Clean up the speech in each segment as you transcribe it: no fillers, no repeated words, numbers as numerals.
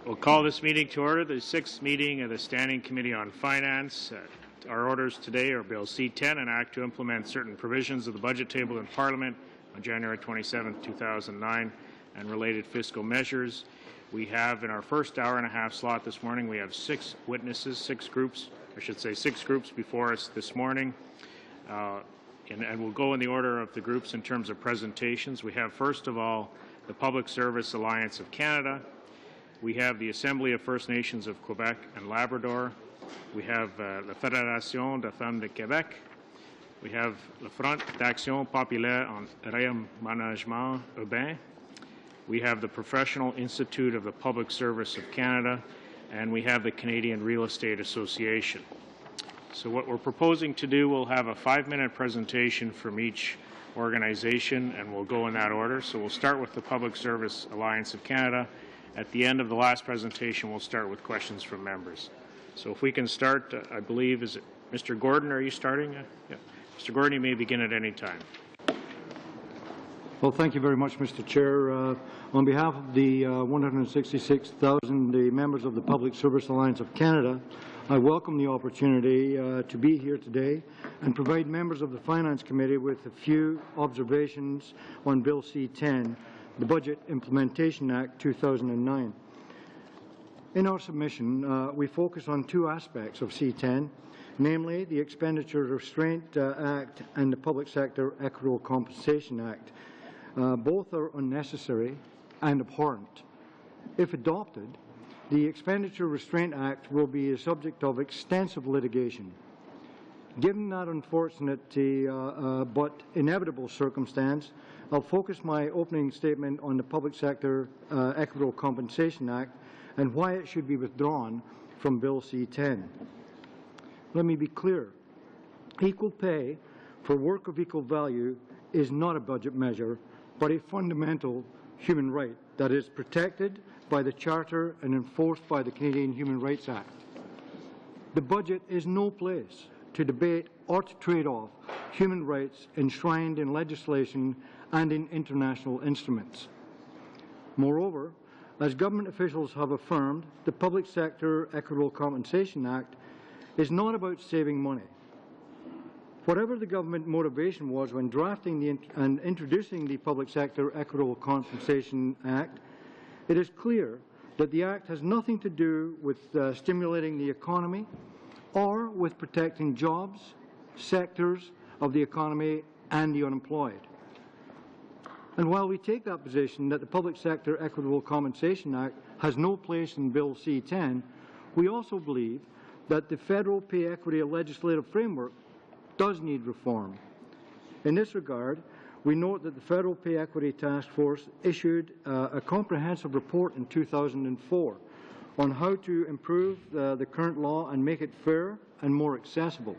We'll call this meeting to order, the sixth meeting of the Standing Committee on Finance. Our orders today are Bill C-10, an act to implement certain provisions of the budget table in Parliament on January 27, 2009, and related fiscal measures. We have, in our first hour-and-a-half slot this morning, we have six witnesses, six groups before us this morning. And we'll go in the order of the groups in terms of presentations. We have, first of all, the Public Service Alliance of Canada. We have the Assembly of First Nations of Quebec and Labrador. We have la Fédération des Femmes de Québec. We have le Front d'Action Populaire en Réaménagement Urbain. We have the Professional Institute of the Public Service of Canada, and we have the Canadian Real Estate Association. So what we're proposing to do, we'll have a 5-minute presentation from each organization, and we'll go in that order. So we'll start with the Public Service Alliance of Canada. At the end of the last presentation, we'll start with questions from members. So if we can start, I believe, is it Mr. Gordon, are you starting? Yeah. Mr. Gordon, you may begin at any time. Well, thank you very much, Mr. Chair. On behalf of the 166,000 members of the Public Service Alliance of Canada, I welcome the opportunity to be here today and provide members of the Finance Committee with a few observations on Bill C-10, the Budget Implementation Act 2009. In our submission, we focus on two aspects of C-10, namely the Expenditure Restraint Act and the Public Sector Equitable Compensation Act. Both are unnecessary and abhorrent. If adopted, the Expenditure Restraint Act will be a subject of extensive litigation. Given that unfortunate but inevitable circumstance, I'll focus my opening statement on the Public Sector Equitable Compensation Act and why it should be withdrawn from Bill C-10. Let me be clear. Equal pay for work of equal value is not a budget measure, but a fundamental human right that is protected by the Charter and enforced by the Canadian Human Rights Act. The budget is no place to debate or to trade off human rights enshrined in legislation and in international instruments. Moreover, as government officials have affirmed, the Public Sector Equitable Compensation Act is not about saving money. Whatever the government motivation was when drafting and introducing the Public Sector Equitable Compensation Act, it is clear that the Act has nothing to do with stimulating the economy or with protecting jobs, sectors of the economy and the unemployed. And while we take that position that the Public Sector Equitable Compensation Act has no place in Bill C-10, we also believe that the federal pay equity legislative framework does need reform. In this regard, we note that the Federal Pay Equity Task Force issued a comprehensive report in 2004 on how to improve the current law and make it fair and more accessible.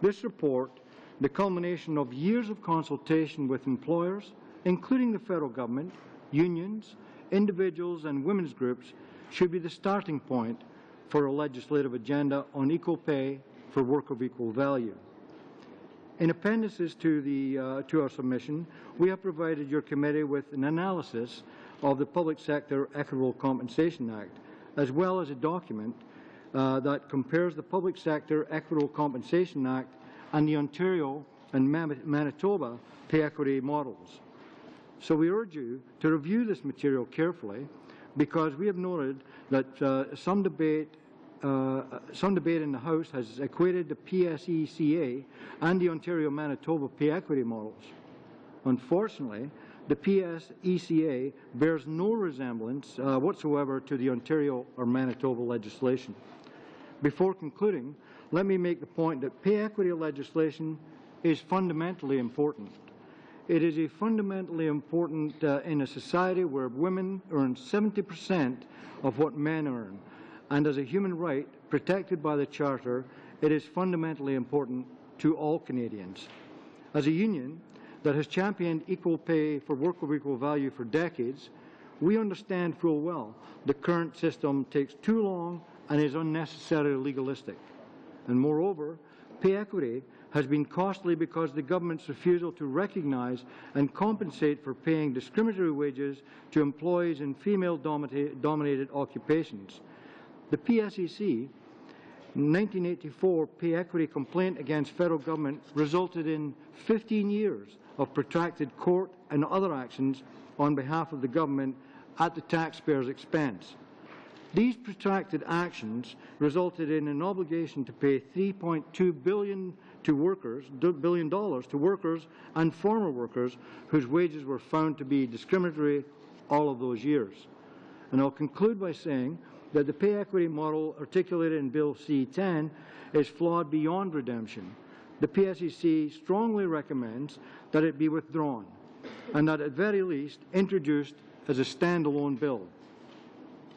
This report, the culmination of years of consultation with employers, including the federal government, unions, individuals and women's groups, should be the starting point for a legislative agenda on equal pay for work of equal value. In appendices to our submission, we have provided your committee with an analysis of the Public Sector Equitable Compensation Act, as well as a document that compares the Public Sector Equitable Compensation Act and the Ontario and Manitoba pay equity models. So we urge you to review this material carefully, because we have noted that some debate in the House has equated the PSECA and the Ontario-Manitoba pay equity models. Unfortunately, the PSECA bears no resemblance whatsoever to the Ontario or Manitoba legislation. Before concluding, let me make the point that pay equity legislation is fundamentally important. It is fundamentally important in a society where women earn 70% of what men earn. And as a human right protected by the Charter, it is fundamentally important to all Canadians. As a union that has championed equal pay for work of equal value for decades, we understand full well the current system takes too long and is unnecessarily legalistic. And moreover, pay equity has been costly because the government's refusal to recognise and compensate for paying discriminatory wages to employees in female-dominated occupations. The PSEC 1984 pay equity complaint against federal government resulted in 15 years of protracted court and other actions on behalf of the government at the taxpayer's expense. These protracted actions resulted in an obligation to pay $3.2 billion to workers and former workers whose wages were found to be discriminatory all of those years. And I'll conclude by saying that the pay equity model articulated in Bill C-10 is flawed beyond redemption. The PSEC strongly recommends that it be withdrawn and that at very least introduced as a standalone bill.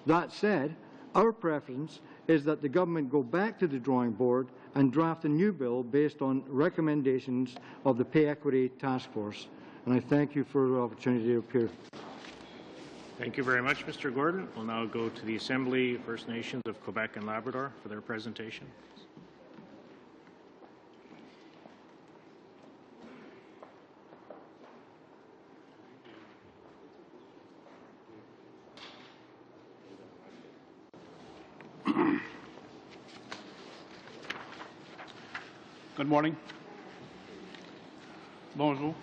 That said, our preference is that the government go back to the drawing board and draft a new bill based on recommendations of the Pay Equity Task Force. And I thank you for the opportunity to appear. Thank you very much, Mr. Gordon. We'll now go to the Assembly First Nations of Quebec and Labrador for their presentation. Good morning. Bonjour.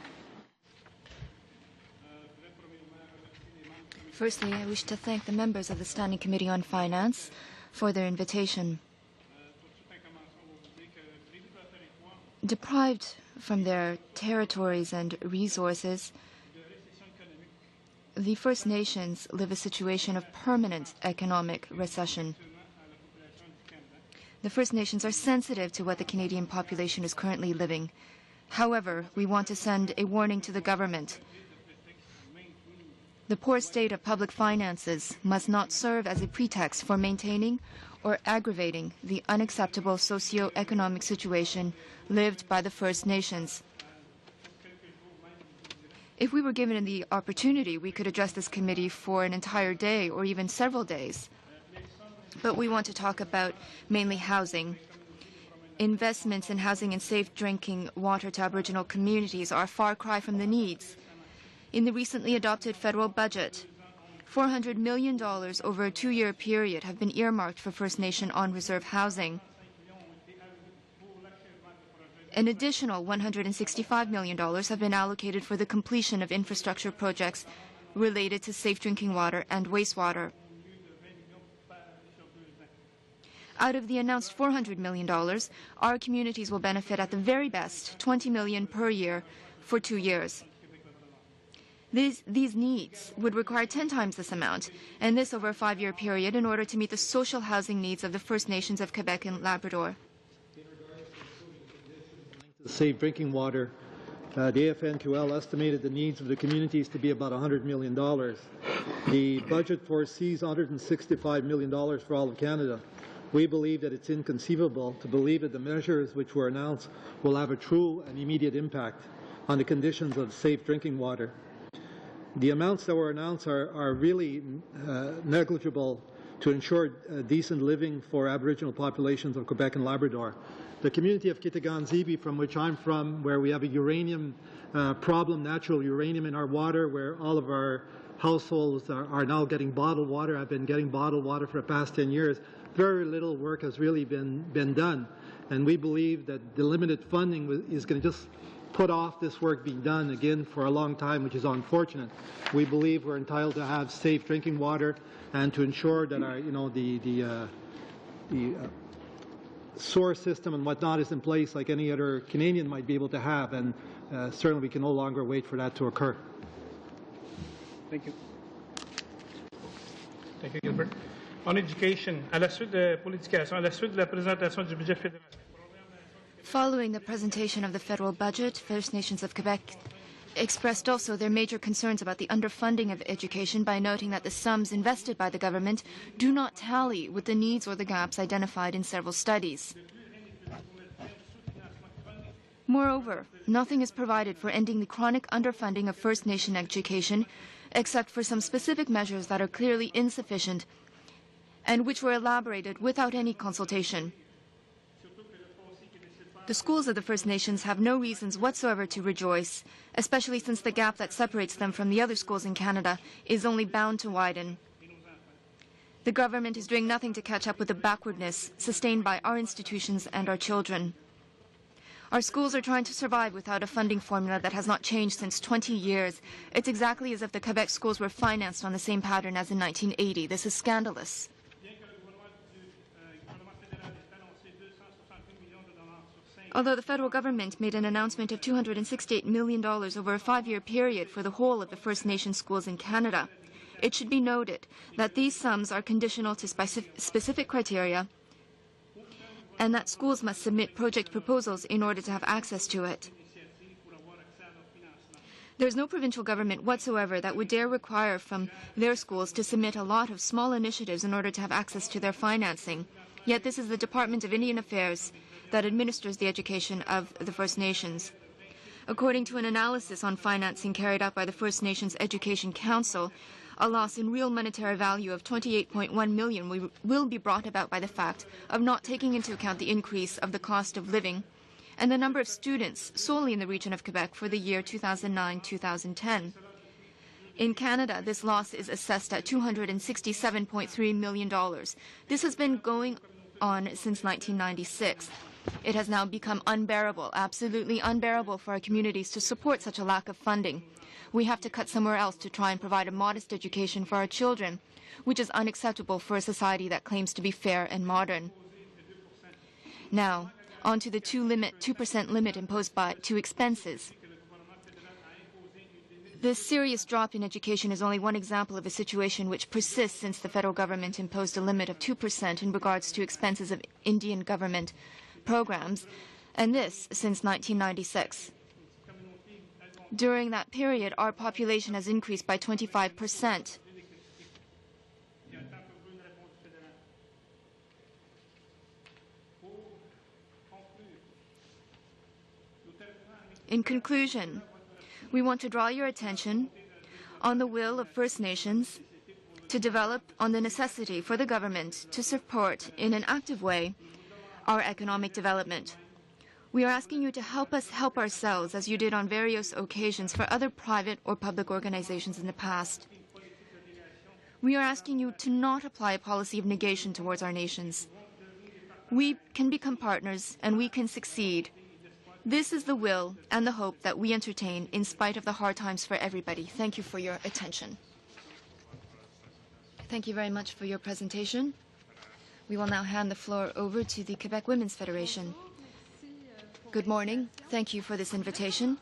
Firstly, I wish to thank the members of the Standing Committee on Finance for their invitation. Deprived from their territories and resources, the First Nations live a situation of permanent economic recession. The First Nations are sensitive to what the Canadian population is currently living. However, we want to send a warning to the government. The poor state of public finances must not serve as a pretext for maintaining or aggravating the unacceptable socio-economic situation lived by the First Nations. If we were given the opportunity, we could address this committee for an entire day or even several days. But we want to talk about mainly housing. Investments in housing and safe drinking water to Aboriginal communities are a far cry from the needs. In the recently adopted federal budget, $400 million over a 2-year period have been earmarked for First Nation on-reserve housing. An additional $165 million have been allocated for the completion of infrastructure projects related to safe drinking water and wastewater. Out of the announced $400 million, our communities will benefit at the very best $20 million per year for 2 years. These needs would require 10 times this amount, and this over a 5-year period in order to meet the social housing needs of the First Nations of Quebec and Labrador. Safe drinking water, the AFNQL estimated the needs of the communities to be about $100 million. The budget foresees $165 million for all of Canada. We believe that it's inconceivable to believe that the measures which were announced will have a true and immediate impact on the conditions of safe drinking water. The amounts that were announced are really negligible to ensure decent living for Aboriginal populations of Quebec and Labrador. The community of Kitigan-Zibi, from which I'm from, where we have a uranium problem, natural uranium in our water, where all of our households are now getting bottled water. I've been getting bottled water for the past 10 years. Very little work has really been done. And we believe that the limited funding is going to just put off this work being done again for a long time, which is unfortunate. We believe we're entitled to have safe drinking water and to ensure that our, the sewer system and whatnot is in place like any other Canadian might be able to have. And certainly we can no longer wait for that to occur. Thank you. Thank you, Gilbert. On education, à la suite de pour l'éducation, à la suite de la présentation du budget fédéral. Following the presentation of the federal budget, First Nations of Quebec expressed also their major concerns about the underfunding of education by noting that the sums invested by the government do not tally with the needs or the gaps identified in several studies. Moreover, nothing is provided for ending the chronic underfunding of First Nation education, except for some specific measures that are clearly insufficient and which were elaborated without any consultation. The schools of the First Nations have no reasons whatsoever to rejoice, especially since the gap that separates them from the other schools in Canada is only bound to widen. The government is doing nothing to catch up with the backwardness sustained by our institutions and our children. Our schools are trying to survive without a funding formula that has not changed since 20 years. It's exactly as if the Quebec schools were financed on the same pattern as in 1980. This is scandalous. Although the federal government made an announcement of $268 million over a 5-year period for the whole of the First Nation schools in Canada, it should be noted that these sums are conditional to specific criteria and that schools must submit project proposals in order to have access to it. There is no provincial government whatsoever that would dare require from their schools to submit a lot of small initiatives in order to have access to their financing. Yet this is the Department of Indian Affairs that administers the education of the First Nations. According to an analysis on financing carried out by the First Nations Education Council, a loss in real monetary value of $28.1 million will be brought about by the fact of not taking into account the increase of the cost of living and the number of students solely in the region of Quebec for the year 2009-2010. In Canada, this loss is assessed at $267.3 million. This has been going on since 1996. It has now become unbearable, absolutely unbearable for our communities to support such a lack of funding. We have to cut somewhere else to try and provide a modest education for our children, which is unacceptable for a society that claims to be fair and modern. Now, on to the 2% limit imposed to expenses. This serious drop in education is only one example of a situation which persists since the federal government imposed a limit of 2% in regards to expenses of Indian government programs, and this since 1996. During that period, our population has increased by 25%. In conclusion, we want to draw your attention on the will of First Nations to develop on the necessity for the government to support in an active way our economic development. We are asking you to help us help ourselves, as you did on various occasions for other private or public organizations in the past. We are asking you to not apply a policy of negation towards our nations. We can become partners and we can succeed. This is the will and the hope that we entertain in spite of the hard times for everybody. Thank you for your attention. Thank you very much for your presentation. We will now hand the floor over to the Quebec Women's Federation. Good morning. Thank you for this invitation.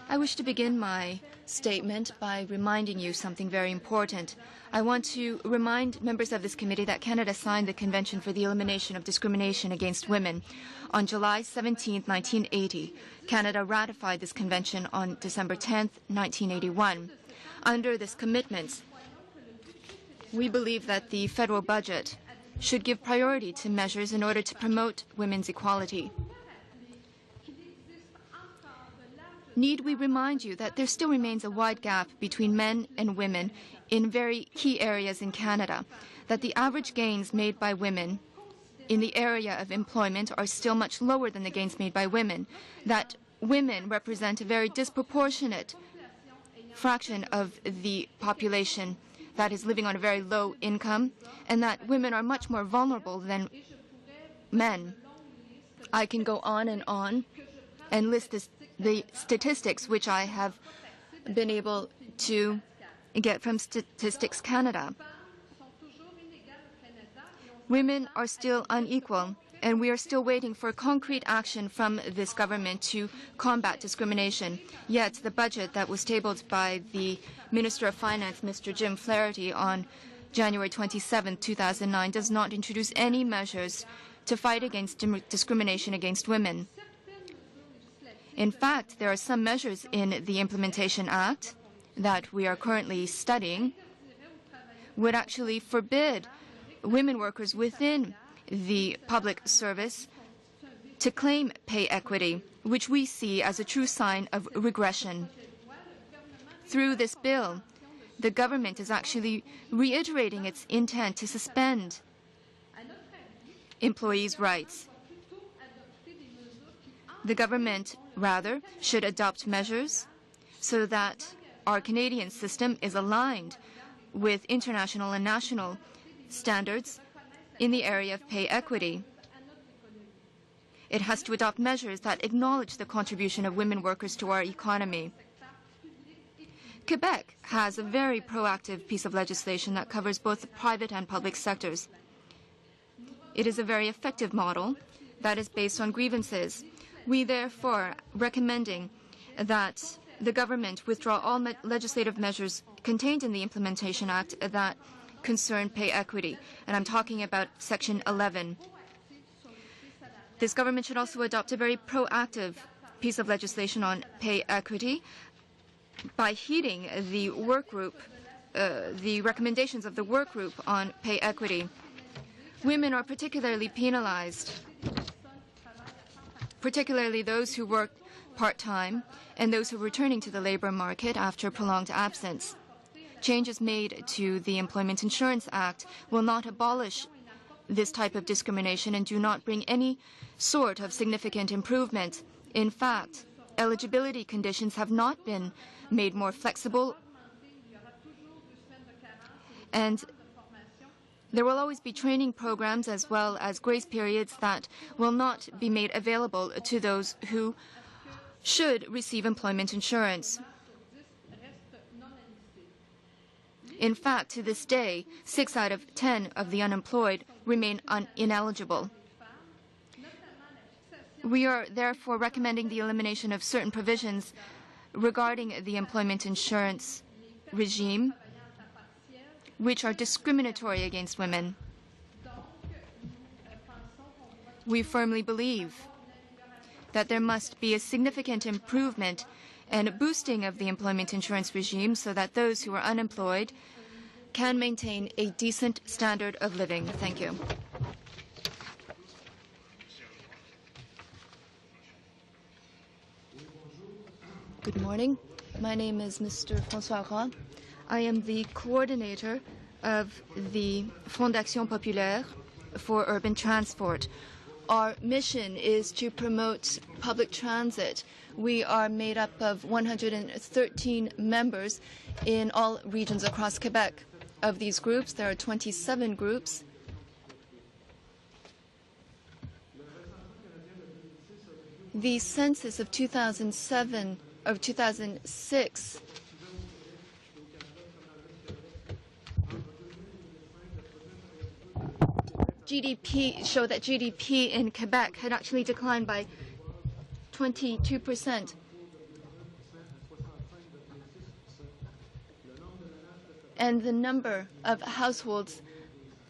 I wish to begin my statement by reminding you something very important. I want to remind members of this committee that Canada signed the Convention for the Elimination of Discrimination Against Women on July 17, 1980. Canada ratified this convention on December 10, 1981. Under this commitment, we believe that the federal budget should give priority to measures in order to promote women's equality. Need we remind you that there still remains a wide gap between men and women in very key areas in Canada, that the average gains made by women in the area of employment are still much lower than the gains made by women, that women represent a very disproportionate fraction of the population that is living on a very low income, and that women are much more vulnerable than men. I can go on and list the statistics which I have been able to get from Statistics Canada. Women are still unequal, and we are still waiting for concrete action from this government to combat discrimination. Yet the budget that was tabled by the Minister of Finance, Mr. Jim Flaherty, on January 27, 2009, does not introduce any measures to fight against discrimination against women. In fact, there are some measures in the Implementation Act that we are currently studying would actually forbid women workers within the public service to claim pay equity, which we see as a true sign of regression. Through this bill, the government is actually reiterating its intent to suspend employees' rights. The government, rather, should adopt measures so that our Canadian system is aligned with international and national standards in the area of pay equity. It has to adopt measures that acknowledge the contribution of women workers to our economy. Quebec has a very proactive piece of legislation that covers both the private and public sectors. It is a very effective model that is based on grievances. We therefore recommending that the government withdraw all legislative measures contained in the Implementation Act that concern pay equity. And I'm talking about Section 11. This government should also adopt a very proactive piece of legislation on pay equity by heeding the work group, the recommendations of the work group on pay equity. Women are particularly penalized, particularly those who work part-time and those who are returning to the labor market after prolonged absence. Changes made to the Employment Insurance Act will not abolish this type of discrimination and do not bring any sort of significant improvement. In fact, eligibility conditions have not been made more flexible, and there will always be training programs as well as grace periods that will not be made available to those who should receive employment insurance. In fact, to this day, 6 out of 10 of the unemployed remain ineligible. We are therefore recommending the elimination of certain provisions regarding the employment insurance regime, which are discriminatory against women. We firmly believe that there must be a significant improvement and boosting of the employment insurance regime so that those who are unemployed can maintain a decent standard of living. Thank you. Good morning. My name is Mr. François Roy. I am the coordinator of the Fonds d'Action Populaire for Urban Transport. Our mission is to promote public transit. We are made up of 113 members in all regions across Quebec. Of these groups, there are 27 groups. The census of 2006 GDP showed that GDP in Quebec had actually declined by 22%. And the number of households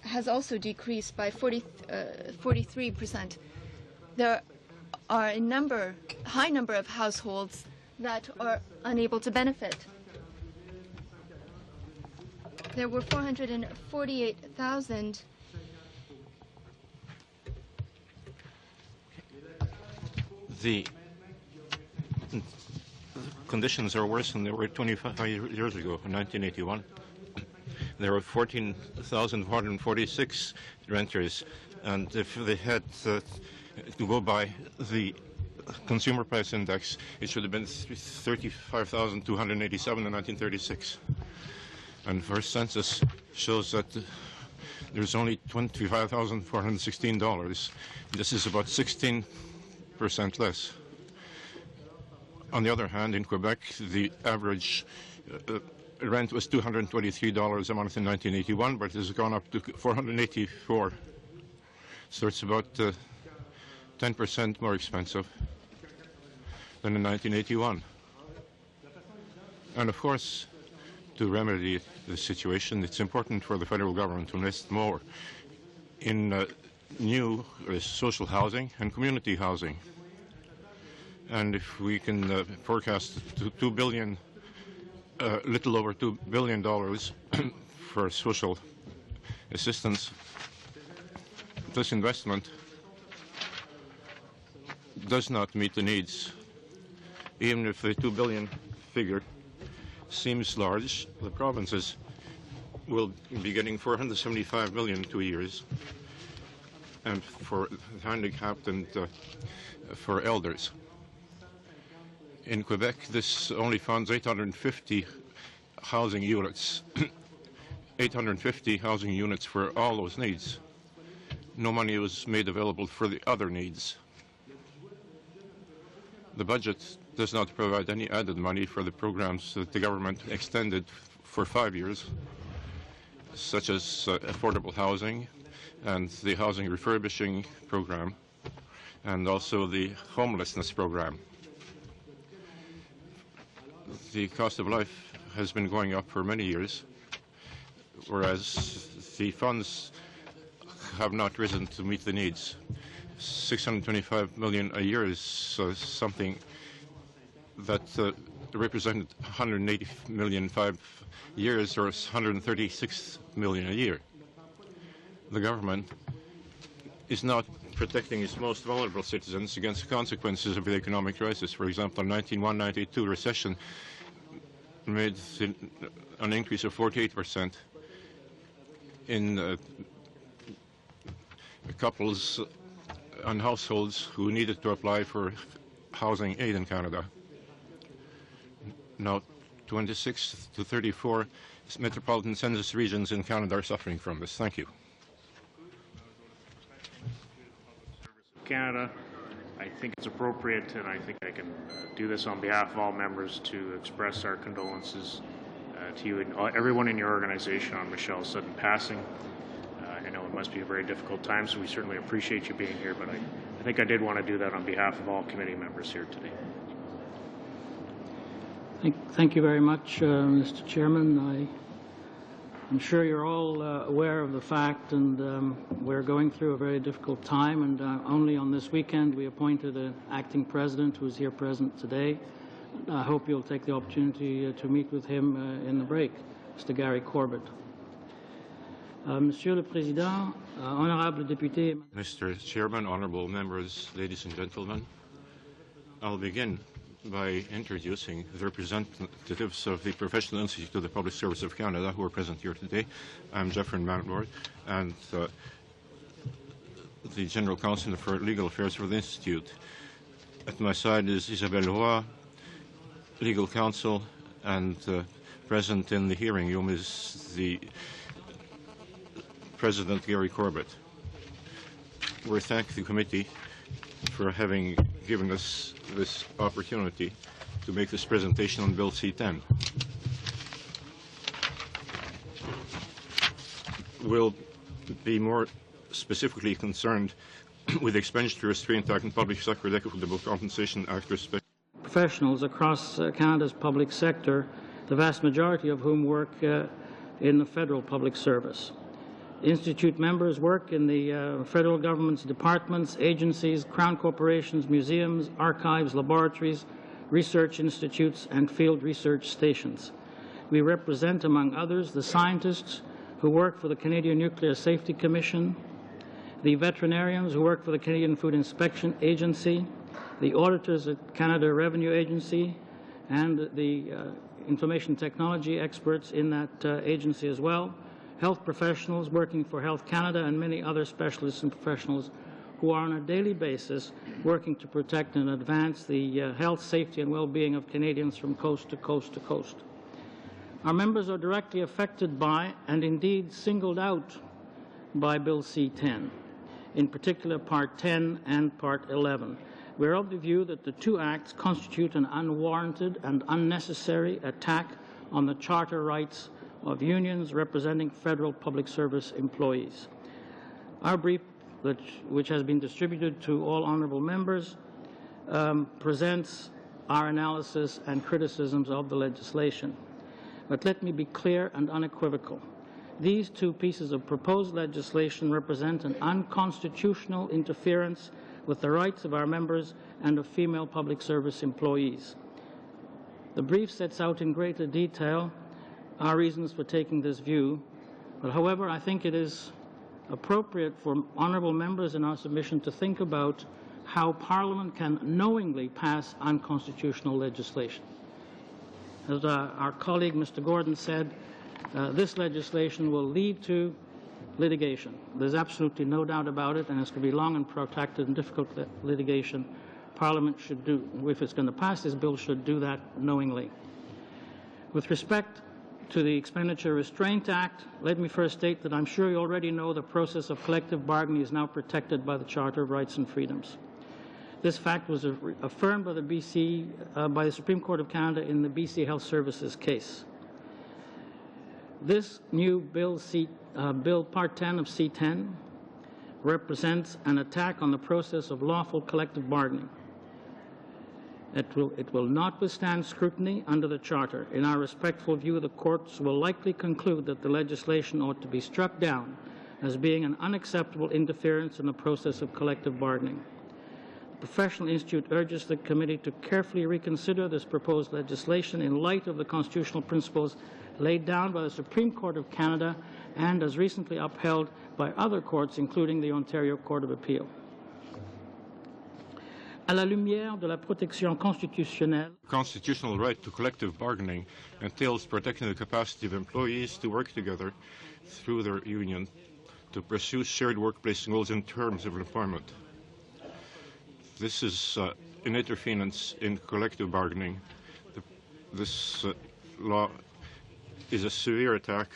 has also decreased by 43%. There are a high number of households that are unable to benefit. There were 448,000 The conditions are worse than they were 25 years ago, in 1981. There were 14,446 renters, and if they had to go by the consumer price index, it should have been 35,287 in 1936. And the first census shows that there's only $25,416. This is about 16% less. On the other hand, in Quebec, the average rent was $223 a month in 1981, but it has gone up to $484. So it's about 10% more expensive than in 1981. And of course, to remedy the situation, it's important for the federal government to invest more in new social housing and community housing. And if we can forecast $2 billion, little over $2 billion for social assistance, this investment does not meet the needs. Even if the $2 billion figure seems large, the provinces will be getting $475 million in 2 years, and for handicapped and for elders. In Quebec, this only funds 850 housing units, 850 housing units for all those needs. No money was made available for the other needs. The budget does not provide any added money for the programs that the government extended for 5 years, such as affordable housing and the housing refurbishing program, and also the homelessness program. The cost of life has been going up for many years, whereas the funds have not risen to meet the needs. 625 million a year is something that represented 180 million 5 years, or 136 million a year. The government is not protecting its most vulnerable citizens against the consequences of the economic crisis. For example, the 1991-92 recession made an increase of 48% in couples and households who needed to apply for housing aid in Canada. Now, 26 to 34 metropolitan census regions in Canada are suffering from this. Thank you. Canada, I think it's appropriate, and I think I can do this on behalf of all members, to express our condolences to you and everyone in your organization on Michelle's sudden passing. I know it must be a very difficult time, so we certainly appreciate you being here, but I think I did want to do that on behalf of all committee members here today. Thank you very much, Mr. Chairman. I'm sure you're all aware of the fact, and we're going through a very difficult time, and only on this weekend we appointed an acting president who's here present today. I hope you'll take the opportunity to meet with him in the break, Mr. Gary Corbett. Monsieur le Président, honorable député. Mr. Chairman, honorable members, ladies and gentlemen, I'll begin by introducing the representatives of the Professional Institute of the Public Service of Canada who are present here today. I'm Jeffrey Manlord, and the General Counsel for Legal Affairs for the Institute. At my side is Isabelle Roy, Legal Counsel, and present in the hearing room is the President Gary Corbett. We thank the committee for having given us this opportunity to make this presentation on Bill C-10. We'll be more specifically concerned with the Expenditure Restraint Act and Public Sector Equitable Compensation Act respect. Professionals across Canada's public sector, the vast majority of whom work in the federal public service. Institute members work in the federal government's departments, agencies, crown corporations, museums, archives, laboratories, research institutes, and field research stations. We represent, among others, the scientists who work for the Canadian Nuclear Safety Commission, the veterinarians who work for the Canadian Food Inspection Agency, the auditors at Canada Revenue Agency, and the information technology experts in that agency as well, health professionals working for Health Canada, and many other specialists and professionals who are on a daily basis working to protect and advance the health, safety, and well-being of Canadians from coast to coast to coast. Our members are directly affected by, and indeed singled out by, Bill C-10, in particular Part 10 and Part 11. We are of the view that the two acts constitute an unwarranted and unnecessary attack on the charter rights of unions representing federal public service employees. Our brief, which has been distributed to all honourable members, presents our analysis and criticisms of the legislation. But let me be clear and unequivocal. These two pieces of proposed legislation represent an unconstitutional interference with the rights of our members and of female public service employees. The brief sets out in greater detail our reasons for taking this view, but however, I think it is appropriate for honourable members in our submission to think about how Parliament can knowingly pass unconstitutional legislation. As our colleague Mr. Gordon said, this legislation will lead to litigation. There's absolutely no doubt about it, and it's going to be long and protracted and difficult litigation Parliament should do, if it's going to pass this bill, should do that knowingly. With respect to the Expenditure Restraint Act, let me first state that I'm sure you already know the process of collective bargaining is now protected by the Charter of Rights and Freedoms. This fact was affirmed by the Supreme Court of Canada in the BC Health Services case. This new bill, Part 10 of C10, represents an attack on the process of lawful collective bargaining. It will not withstand scrutiny under the Charter. In our respectful view, the courts will likely conclude that the legislation ought to be struck down as being an unacceptable interference in the process of collective bargaining. The Professional Institute urges the committee to carefully reconsider this proposed legislation in light of the constitutional principles laid down by the Supreme Court of Canada and as recently upheld by other courts, including the Ontario Court of Appeal. À la lumière de la protection constitutionnelle, The constitutional right to collective bargaining entails protecting the capacity of employees to work together through their union to pursue shared workplace goals in terms of employment. This is an interference in collective bargaining. This law is a severe attack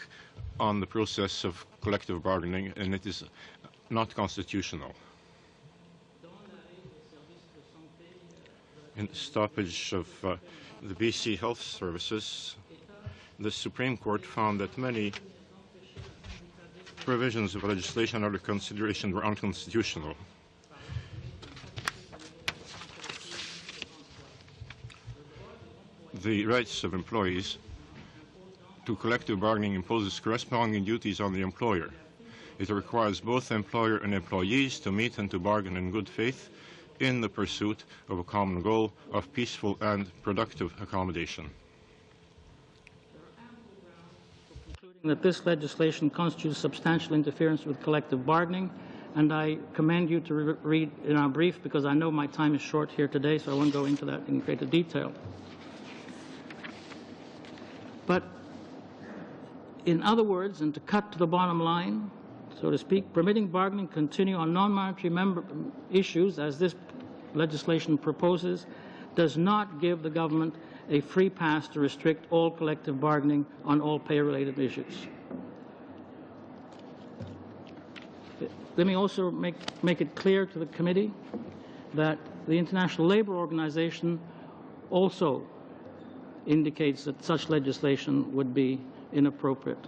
on the process of collective bargaining, and it is not constitutional. In stoppage of the BC Health Services, the Supreme Court found that many provisions of legislation under consideration were unconstitutional. The rights of employees to collective bargaining imposes corresponding duties on the employer. It requires both employer and employees to meet and to bargain in good faith in the pursuit of a common goal of peaceful and productive accommodation. concluding that this legislation constitutes substantial interference with collective bargaining, and I commend you to read in our brief because I know my time is short here today, so I won't go into that in greater detail. But in other words, and to cut to the bottom line, so to speak, permitting bargaining continue on non-monetary issues, as this legislation proposes, does not give the government a free pass to restrict all collective bargaining on all pay-related issues. Let me also make it clear to the committee that the International Labour Organization also indicates that such legislation would be inappropriate.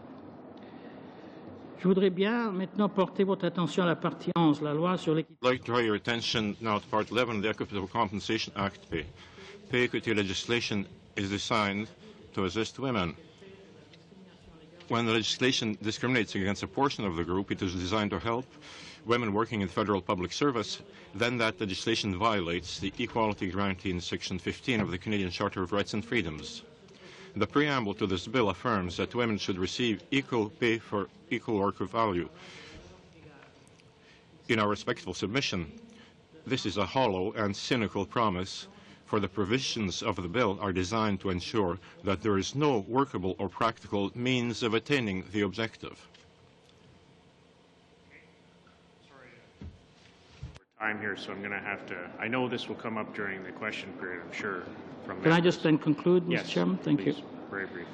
Je voudrais bien maintenant porter votre attention à la partie 11, la loi sur l'équité. I'd like to draw your attention now to Part 11 of the Equitable Compensation Act pay. Pay equity legislation is designed to assist women. When the legislation discriminates against a portion of the group, it is designed to help women working in federal public service, then that legislation violates the equality guarantee in Section 15 of the Canadian Charter of Rights and Freedoms. The preamble to this bill affirms that women should receive equal pay for equal work of value. In our respectful submission, this is a hollow and cynical promise, for the provisions of the bill are designed to ensure that there is no workable or practical means of attaining the objective. Time here, so I'm going to have to. I know this will come up during the question period, I'm sure. Can I just then conclude, Mr. Yes, Chairman? Thank please, you. very briefly.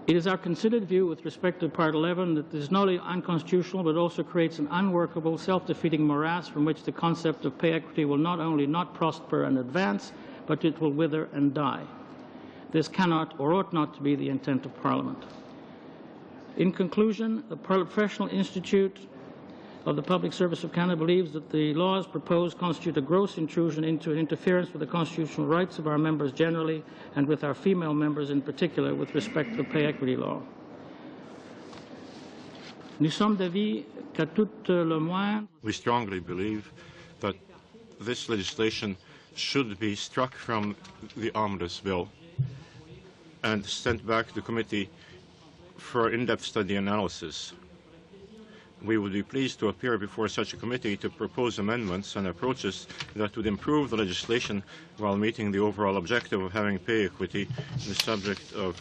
It is our considered view with respect to Part 11 that this is not only unconstitutional but also creates an unworkable, self-defeating morass from which the concept of pay equity will not only not prosper and advance, but it will wither and die. This cannot or ought not to be the intent of Parliament. In conclusion, the Professional Institute of the Public Service of Canada believes that the laws proposed constitute a gross intrusion into and interference with the constitutional rights of our members generally and with our female members in particular with respect to the pay equity law. Nous sommes d'avis qu'à tout le moins, We strongly believe that this legislation should be struck from the omnibus bill and sent back to committee for in-depth study analysis. We would be pleased to appear before such a committee to propose amendments and approaches that would improve the legislation while meeting the overall objective of having pay equity, the subject of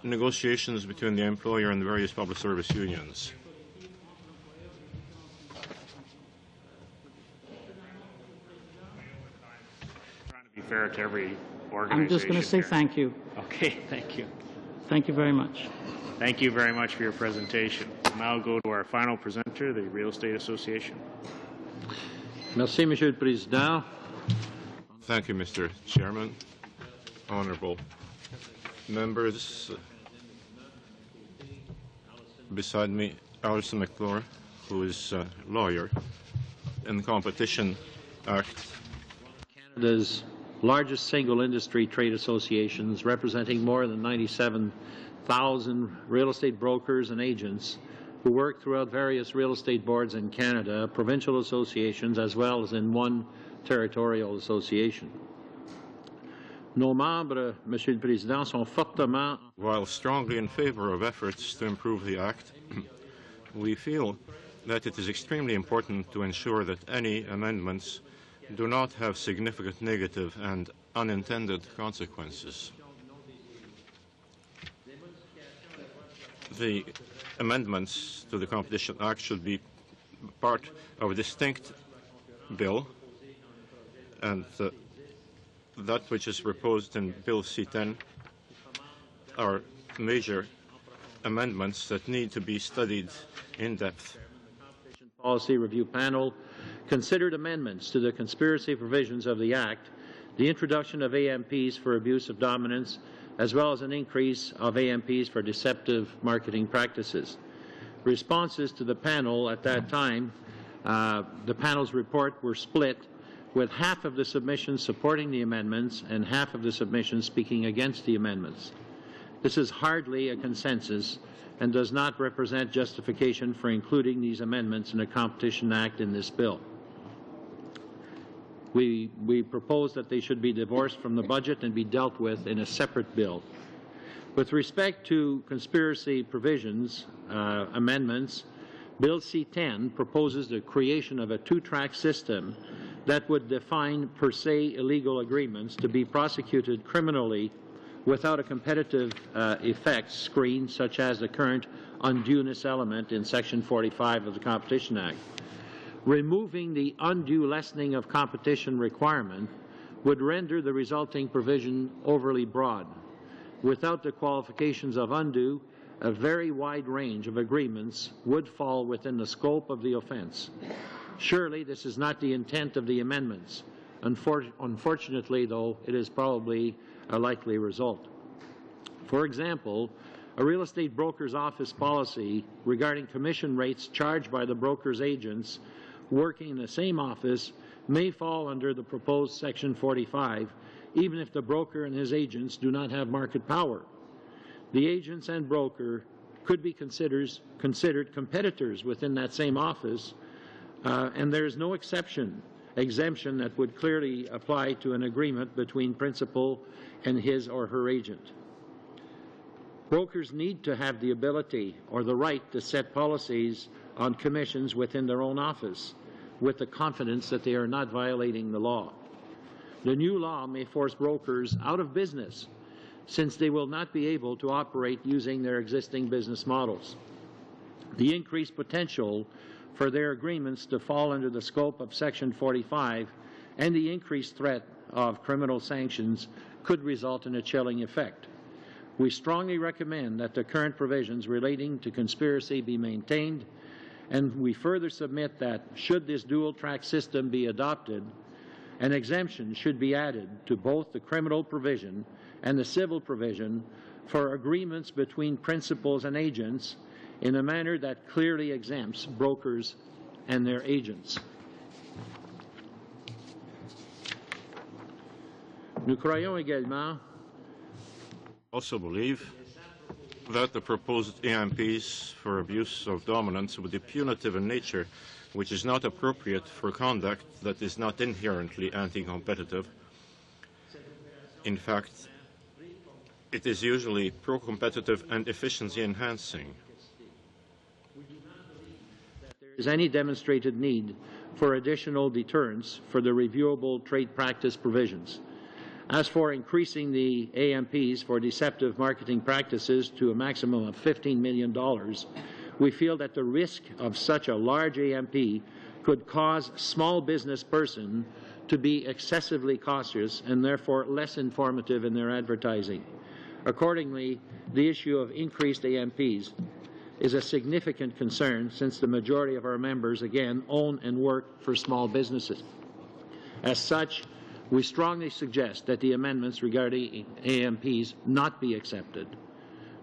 negotiations between the employer and the various public service unions. fair to every organization. I'm just going to say here. thank you. Okay, thank you. Thank you very much. Thank you very much for your presentation. We'll now go to our final presenter, the Real Estate Association. Merci, Monsieur le Président. Thank you, Mr. Chairman. Honourable members, beside me, Alison McClure, who is a lawyer in the Competition Act. Canada's largest single industry trade associations, representing more than 97,000 real estate brokers and agents who work throughout various real estate boards in Canada, provincial associations, as well as in one territorial association. Nos membres, Monsieur le Président, sont fortement... While strongly in favour of efforts to improve the Act, we feel that it is extremely important to ensure that any amendments do not have significant negative and unintended consequences. The amendments to the Competition Act should be part of a distinct bill, and that which is proposed in Bill C-10 are major amendments that need to be studied in depth. Policy Review Panel considered amendments to the conspiracy provisions of the Act, the introduction of AMPs for abuse of dominance, as well as an increase of AMPs for deceptive marketing practices. Responses to the panel at that time, the panel's report were split, with half of the submissions supporting the amendments and half of the submissions speaking against the amendments. This is hardly a consensus and does not represent justification for including these amendments in the Competition Act in this bill. We propose that they should be divorced from the budget and be dealt with in a separate bill. With respect to conspiracy provisions amendments, Bill C-10 proposes the creation of a two-track system that would define per se illegal agreements to be prosecuted criminally without a competitive effects screen such as the current undueness element in Section 45 of the Competition Act. Removing the undue lessening of competition requirement would render the resulting provision overly broad. Without the qualifications of undue, a very wide range of agreements would fall within the scope of the offence. Surely this is not the intent of the amendments. Unfortunately, though, it is probably a likely result. For example, a real estate broker's office policy regarding commission rates charged by the broker's agents working in the same office may fall under the proposed Section 45, even if the broker and his agents do not have market power. The agents and broker could be considered competitors within that same office, and there is no exemption that would clearly apply to an agreement between principal and his or her agent. Brokers need to have the ability or the right to set policies on commissions within their own office with the confidence that they are not violating the law. The new law may force brokers out of business since they will not be able to operate using their existing business models. The increased potential for their agreements to fall under the scope of Section 45 and the increased threat of criminal sanctions could result in a chilling effect. We strongly recommend that the current provisions relating to conspiracy be maintained, and we further submit that, should this dual-track system be adopted, an exemption should be added to both the criminal provision and the civil provision for agreements between principals and agents in a manner that clearly exempts brokers and their agents. Nous croyons également Also believe that the proposed AMPs for abuse of dominance would be punitive in nature, which is not appropriate for conduct that is not inherently anti-competitive. In fact, it is usually pro-competitive and efficiency-enhancing. There is any demonstrated need for additional deterrence for the reviewable trade practice provisions. As for increasing the AMPs for deceptive marketing practices to a maximum of $15 million, we feel that the risk of such a large AMP could cause small business person to be excessively cautious and therefore less informative in their advertising. Accordingly, the issue of increased AMPs is a significant concern since the majority of our members, again, own and work for small businesses. As such, we strongly suggest that the amendments regarding AMPs not be accepted,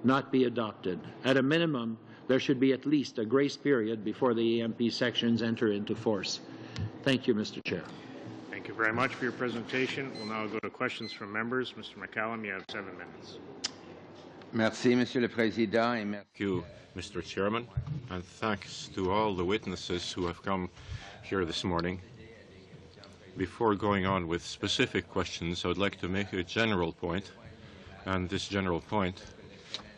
not be adopted. At a minimum, there should be at least a grace period before the AMP sections enter into force. Thank you, Mr. Chair. Thank you very much for your presentation. We'll now go to questions from members. Mr. McCallum, you have 7 minutes. Merci, Monsieur le Président. Thank you, Mr. Chairman, and thanks to all the witnesses who have come here this morning. Before going on with specific questions, I would like to make a general point, and this general point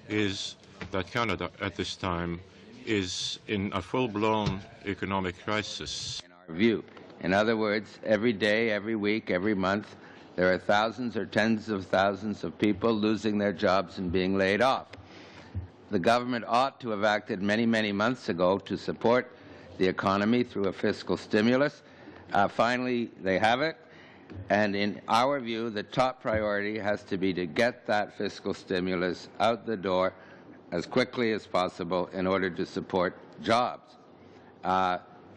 is that Canada at this time is in a full-blown economic crisis. In our view, in other words, every day, every week, every month, there are thousands or tens of thousands of people losing their jobs and being laid off. The government ought to have acted many, many months ago to support the economy through a fiscal stimulus. Finally, they have it, and in our view, the top priority has to be to get that fiscal stimulus out the door as quickly as possible in order to support jobs.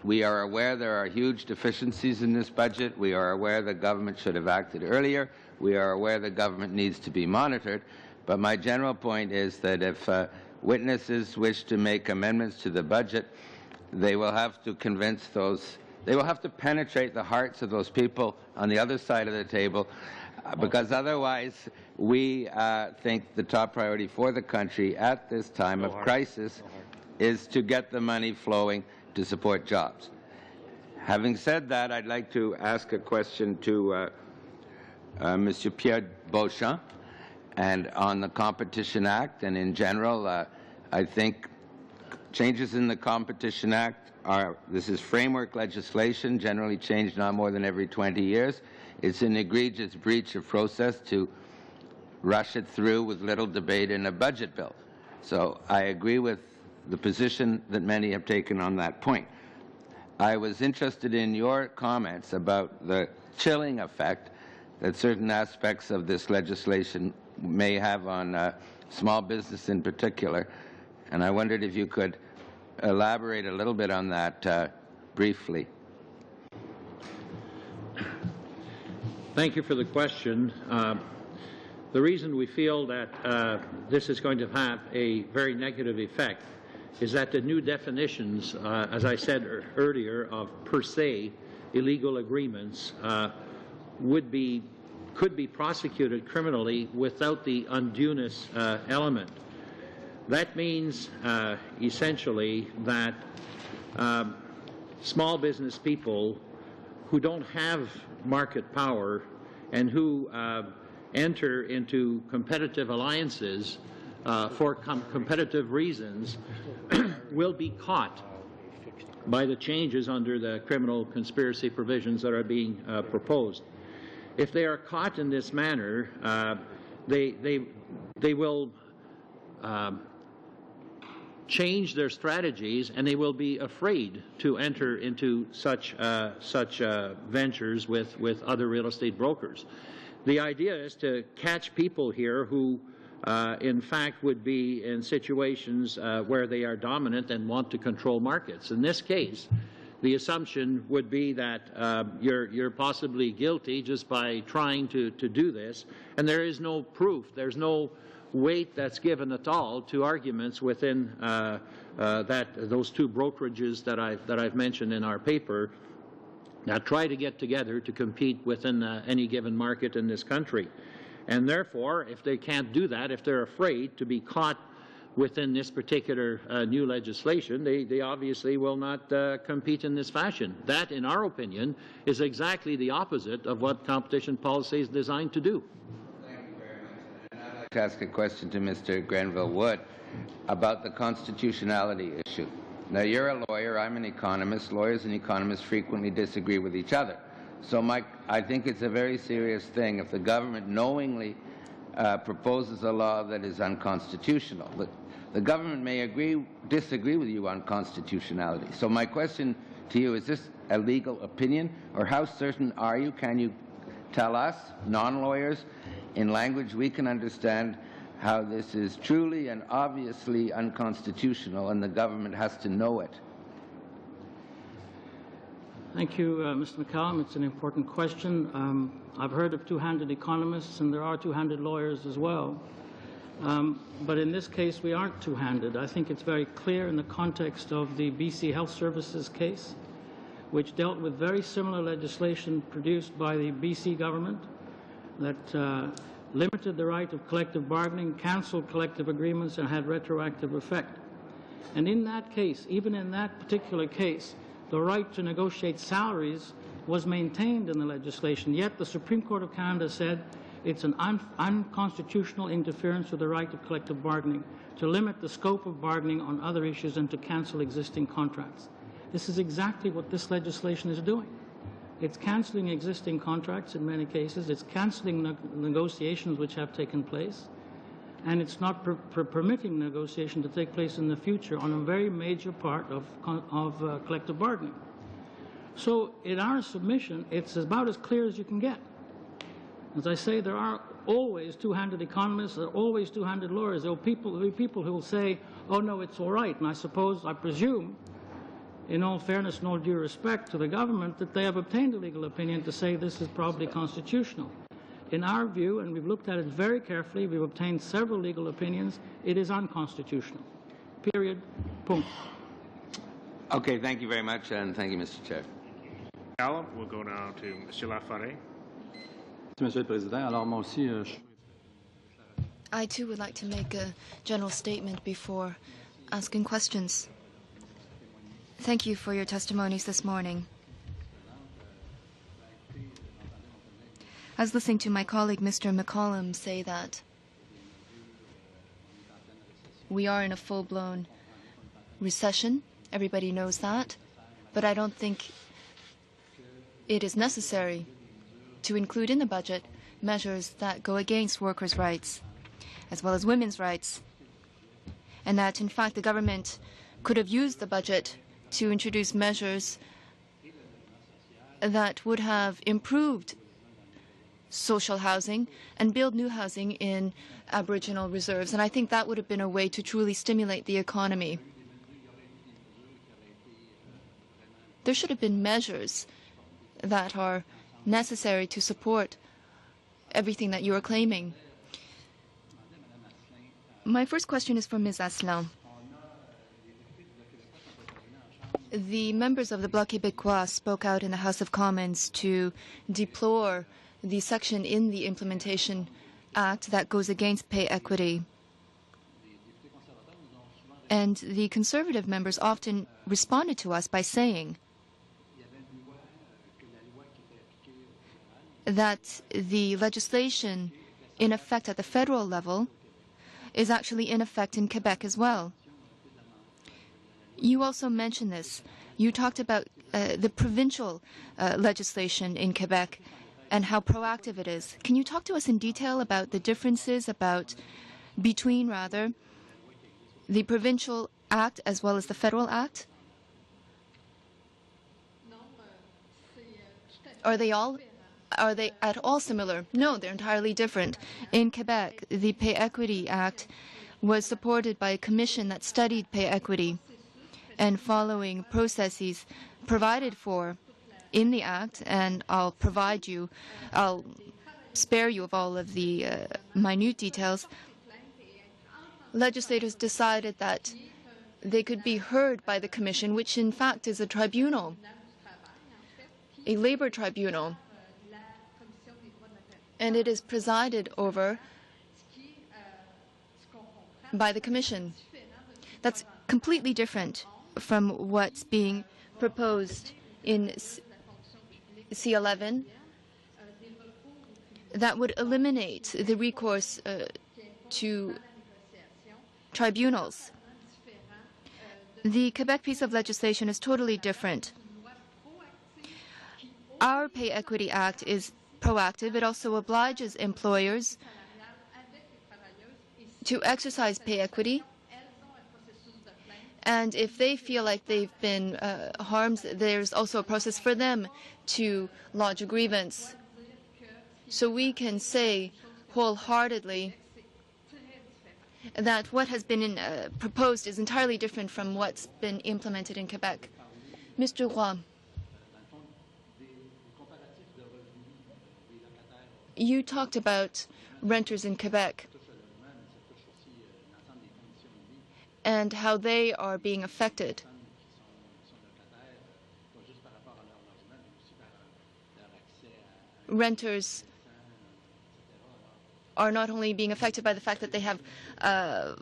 We are aware there are huge deficiencies in this budget. We are aware the government should have acted earlier. We are aware the government needs to be monitored. But my general point is that if witnesses wish to make amendments to the budget, they will have to convince those, they will have to penetrate the hearts of those people on the other side of the table, because otherwise we think the top priority for the country at this time of crisis is to get the money flowing to support jobs. Having said that, I'd like to ask a question to Monsieur Pierre Beauchamp, and on the Competition Act, and in general, I think changes in the Competition Act this is framework legislation, generally changed not more than every 20 years. It's an egregious breach of process to rush it through with little debate in a budget bill. So I agree with the position that many have taken on that point. I was interested in your comments about the chilling effect that certain aspects of this legislation may have on small business in particular, and I wondered if you could elaborate a little bit on that briefly. Thank you for the question. The reason we feel that this is going to have a very negative effect is that the new definitions, as I said earlier, of per se illegal agreements could be prosecuted criminally without the undueness element. That means essentially that small business people who don't have market power and who enter into competitive alliances for competitive reasons will be caught by the changes under the criminal conspiracy provisions that are being proposed. If they are caught in this manner, they will change their strategies, and they will be afraid to enter into such ventures with other real estate brokers. The idea is to catch people here who in fact would be in situations where they are dominant and want to control markets. In this case, the assumption would be that you're possibly guilty just by trying to do this, and there is no proof. There's no weight that's given at all to arguments within those two brokerages that I've mentioned in our paper that try to get together to compete within any given market in this country. And therefore, if they can't do that, if they're afraid to be caught within this particular new legislation, they obviously will not compete in this fashion. That, in our opinion, is exactly the opposite of what competition policy is designed to do. Thank you very much. And I'd like to ask a question to Mr. Grenville-Wood about the constitutionality issue. Now, you're a lawyer, I'm an economist. Lawyers and economists frequently disagree with each other. So I think it's a very serious thing if the government knowingly proposes a law that is unconstitutional. The government may disagree with you on constitutionality. So my question to you. Is this a legal opinion, or how certain are you? Can you tell us, non-lawyers, in language we can understand, how this is truly and obviously unconstitutional and the government has to know it? Thank you, Mr. McCallum. It's an important question. I've heard of two-handed economists, and there are two-handed lawyers as well. But in this case, we aren't two-handed. I think it's very clear in the context of the BC Health Services case, which dealt with very similar legislation produced by the BC government that limited the right of collective bargaining, cancelled collective agreements, and had retroactive effect. And in that case, even in that particular case, the right to negotiate salaries was maintained in the legislation, yet the Supreme Court of Canada said it's an unconstitutional interference with the right of collective bargaining to limit the scope of bargaining on other issues and to cancel existing contracts. This is exactly what this legislation is doing. It's cancelling existing contracts in many cases, it's cancelling negotiations which have taken place, and it's not permitting negotiation to take place in the future on a very major part of collective bargaining. So in our submission, it's about as clear as you can get. As I say, there are always two-handed economists, there are always two-handed lawyers. There will be people who will say, oh no, it's all right. And I presume, in all fairness and all due respect to the government, that they have obtained a legal opinion to say this is probably constitutional. In our view, and we've looked at it very carefully, we've obtained several legal opinions, it is unconstitutional. Period. Punct. Okay, thank you very much, and thank you, Mr. Chair. We'll go now to Mr. Lafarre. Monsieur le Président, alors moi aussi, I too would like to make a general statement before asking questions. Thank you for your testimonies this morning. I was listening to my colleague, Mr. McCallum, say that we are in a full-blown recession. Everybody knows that. But I don't think it is necessary to include in the budget measures that go against workers' rights, as well as women's rights. And that, in fact, the government could have used the budget to introduce measures that would have improved social housing and build new housing in Aboriginal reserves. And I think that would have been a way to truly stimulate the economy. There should have been measures that are necessary to support everything that you are claiming. My first question is for Ms. Asselin. The members of the Bloc Québécois spoke out in the House of Commons to deplore the section in the Implementation Act that goes against pay equity. And the Conservative members often responded to us by saying that the legislation in effect at the federal level is actually in effect in Quebec as well. You also mentioned this. You talked about the provincial legislation in Quebec and how proactive it is. Can you talk to us in detail about the differences between the provincial act as well as the federal act? Are they at all similar? No, they're entirely different. In Quebec, the Pay Equity Act was supported by a commission that studied pay equity, and following processes provided for in the Act, and I'll spare you of all of the minute details, legislators decided that they could be heard by the commission, which in fact is a tribunal, a labor tribunal, and it is presided over by the commission. That's completely different from what's being proposed in C11. That would eliminate the recourse to tribunals. The Quebec piece of legislation is totally different. Our Pay Equity Act is proactive. It also obliges employers to exercise pay equity, And if they feel like they've been harmed, there's also a process for them to lodge a grievance. So we can say wholeheartedly that what has been proposed is entirely different from what's been implemented in Quebec. Mr. Roy, you talked about renters in Quebec and how they are being affected. Renters are not only being affected by the fact that they have a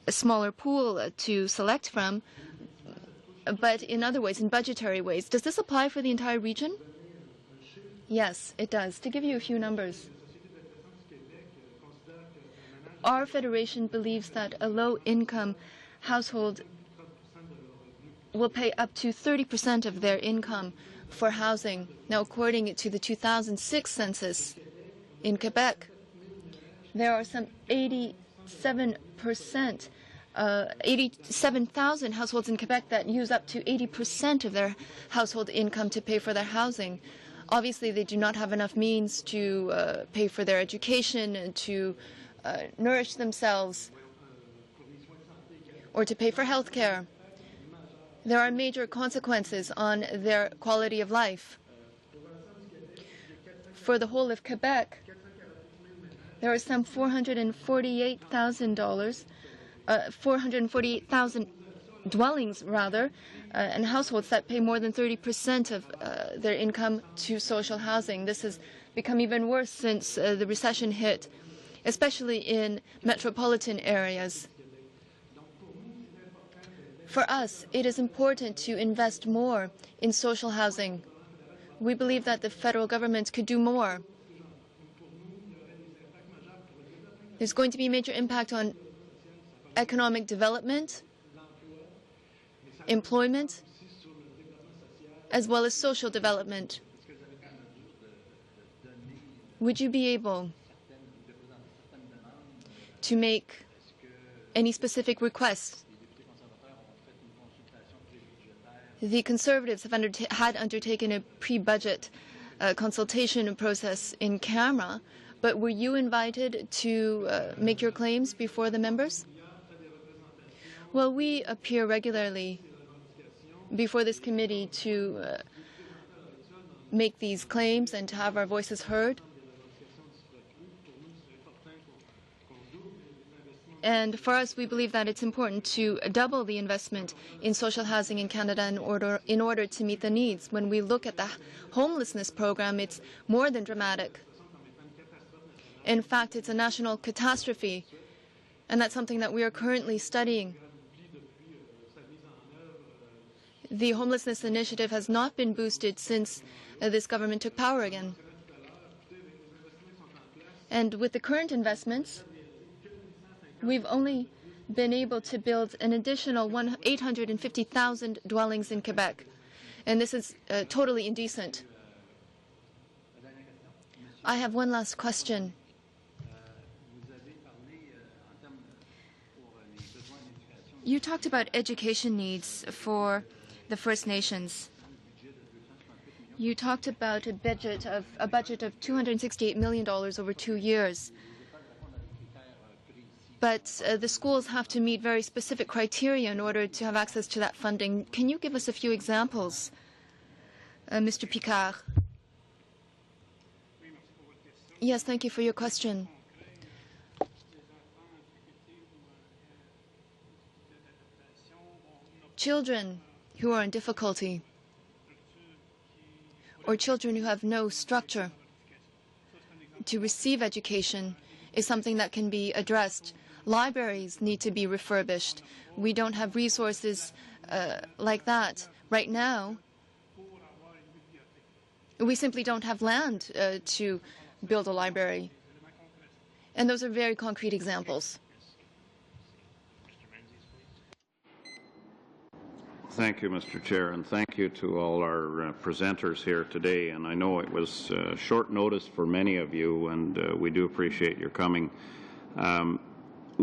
smaller pool to select from, but in other ways, in budgetary ways. Does this apply for the entire region? Yes, it does. To give you a few numbers, our federation believes that a low-income household will pay up to 30% of their income for housing. Now, according to the 2006 census in Quebec, there are some 87,000 households in Quebec that use up to 80% of their household income to pay for their housing. Obviously, they do not have enough means to pay for their education and to nourish themselves or to pay for health care. There are major consequences on their quality of life. For the whole of Quebec, there are some 448,000 dwellings, and households that pay more than 30% of their income to social housing. This has become even worse since the recession hit, especially in metropolitan areas. For us, it is important to invest more in social housing. We believe that the federal government could do more. There's going to be a major impact on economic development, employment, as well as social development. Would you be able to make any specific requests? The Conservatives have undertaken a pre-budget consultation process in camera, but were you invited to make your claims before the members? Well, we appear regularly before this committee to make these claims and to have our voices heard. And for us, we believe that it's important to double the investment in social housing in Canada in order to meet the needs. When we look at the homelessness program, it's more than dramatic. In fact, it's a national catastrophe, and that's something that we are currently studying. The homelessness initiative has not been boosted since this government took power again. And with the current investments, we've only been able to build an additional 850,000 dwellings in Quebec, and this is totally indecent. I have one last question. You talked about education needs for the First Nations. You talked about a budget of $268 million over 2 years. But the schools have to meet very specific criteria in order to have access to that funding. Can you give us a few examples, Mr. Picard? Yes, thank you for your question. Children who are in difficulty, or children who have no structure to receive education, is something that can be addressed. Libraries need to be refurbished. We don't have resources like that. Right now, we simply don't have land to build a library. And those are very concrete examples. Thank you, Mr. Chair, and thank you to all our presenters here today. And I know it was short notice for many of you, and we do appreciate your coming.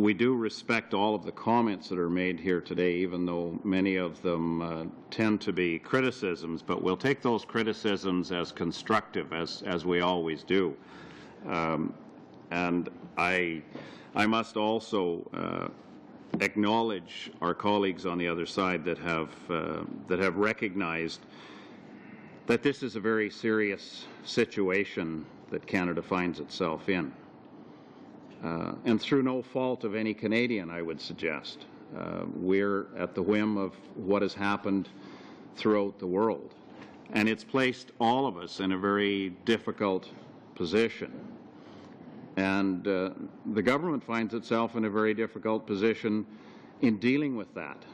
we do respect all of the comments that are made here today, even though many of them tend to be criticisms, but we'll take those criticisms as constructive, as we always do. And I must also acknowledge our colleagues on the other side that have recognized that this is a very serious situation that Canada finds itself in. And through no fault of any Canadian, I would suggest. We're at the whim of what has happened throughout the world. And it's placed all of us in a very difficult position. And the government finds itself in a very difficult position in dealing with that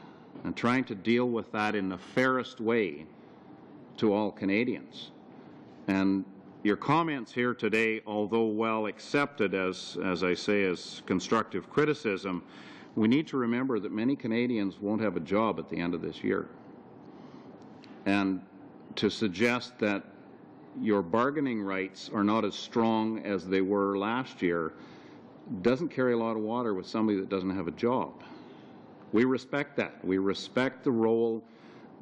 and trying to deal with that in the fairest way to all Canadians. And your comments here today, although well accepted as I say, as constructive criticism, we need to remember that many Canadians won't have a job at the end of this year. And to suggest that your bargaining rights are not as strong as they were last year doesn't carry a lot of water with somebody that doesn't have a job. We respect that. We respect the role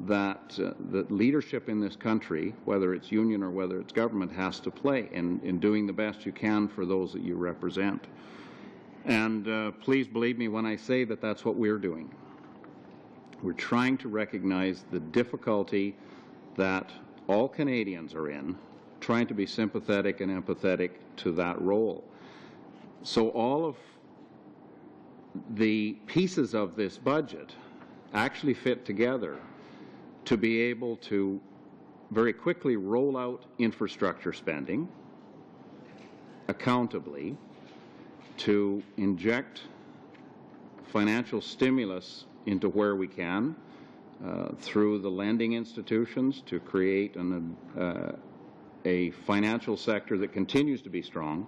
that leadership in this country, whether it's union or whether it's government, has to play in doing the best you can for those that you represent. And please believe me when I say that that's what we're doing. We're trying to recognize the difficulty that all Canadians are in, trying to be sympathetic and empathetic to that role. So all of the pieces of this budget actually fit together to be able to very quickly roll out infrastructure spending accountably, to inject financial stimulus into where we can through the lending institutions to create a financial sector that continues to be strong,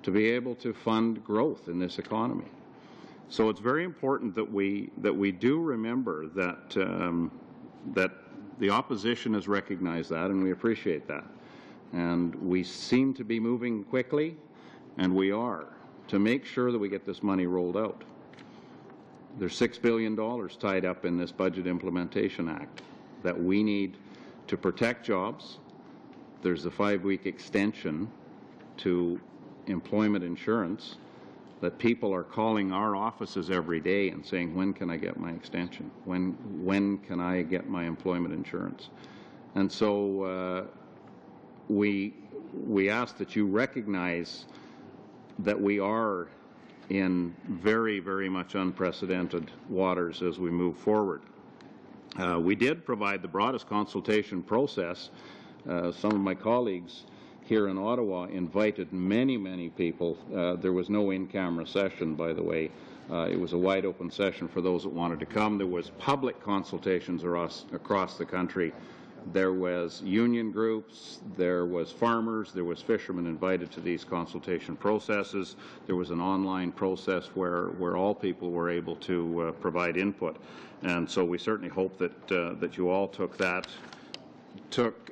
to be able to fund growth in this economy. So it's very important that we do remember that that the opposition has recognized that, and we appreciate that. And we seem to be moving quickly, and we are, to make sure that we get this money rolled out. There's $6 billion tied up in this Budget Implementation Act that we need to protect jobs. There's the 5-week extension to employment insurance that people are calling our offices every day and saying, when can I get my extension? When can I get my employment insurance? And so we ask that you recognize that we are in very, very much unprecedented waters as we move forward. We did provide the broadest consultation process. Some of my colleagues here in Ottawa invited many, many people. There was no in-camera session, by the way. It was a wide-open session for those that wanted to come. There was public consultations across the country. There was union groups, there was farmers, there was fishermen invited to these consultation processes. There was an online process where all people were able to provide input. And so we certainly hope that you all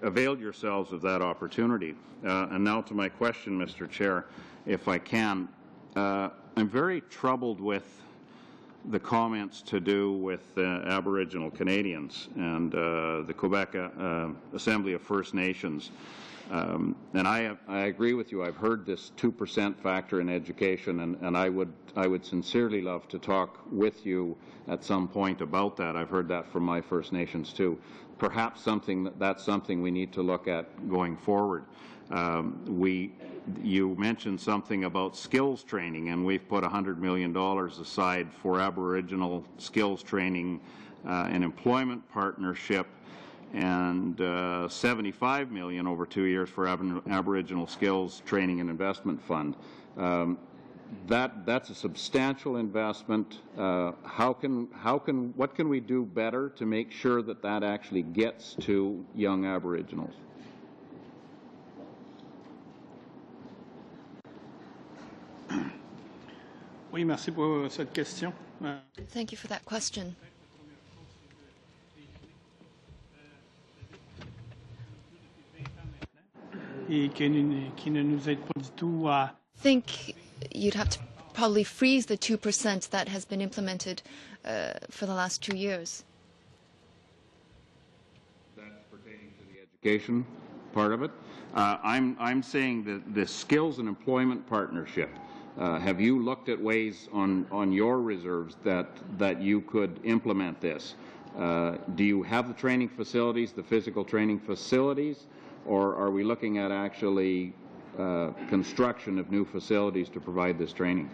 availed yourselves of that opportunity. And now to my question, Mr. Chair, if I can. I'm very troubled with the comments to do with Aboriginal Canadians and the Quebec Assembly of First Nations. And I agree with you. I've heard this 2% factor in education, and I would sincerely love to talk with you at some point about that. I've heard that from my First Nations too. Perhaps that's something we need to look at going forward. You mentioned something about skills training, and we've put $100 million aside for Aboriginal skills training and employment partnership, and $75 million over 2 years for Aboriginal skills training and investment fund. That's a substantial investment. What can we do better to make sure that that actually gets to young Aboriginals? Oui, merci pour cette question. Thank you for that question. Et qui ne nous aide pas du tout à I think you'd have to probably freeze the 2% that has been implemented for the last 2 years. That's pertaining to the education part of it. I'm saying that the skills and employment partnership. Have you looked at ways on your reserves that you could implement this? Do you have the training facilities, the physical training facilities, or are we looking at actually construction of new facilities to provide this training?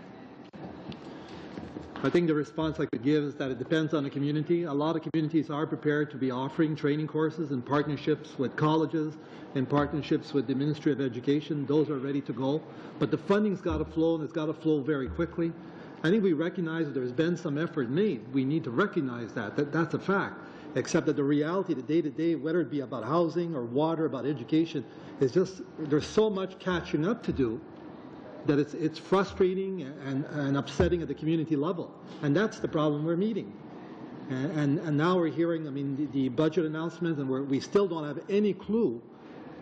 I think the response I could give is that it depends on the community. A lot of communities are prepared to be offering training courses in partnerships with colleges, in partnerships with the Ministry of Education. Those are ready to go. But the funding's got to flow, and it's got to flow very quickly. I think we recognize that there's been some effort made. We need to recognize that's a fact. Except that the reality, the day-to-day, whether it be about housing or water, about education, is just there's so much catching up to do that it's frustrating and upsetting at the community level. And that's the problem we're meeting. And now we're hearing, I mean, the budget announcement, and we still don't have any clue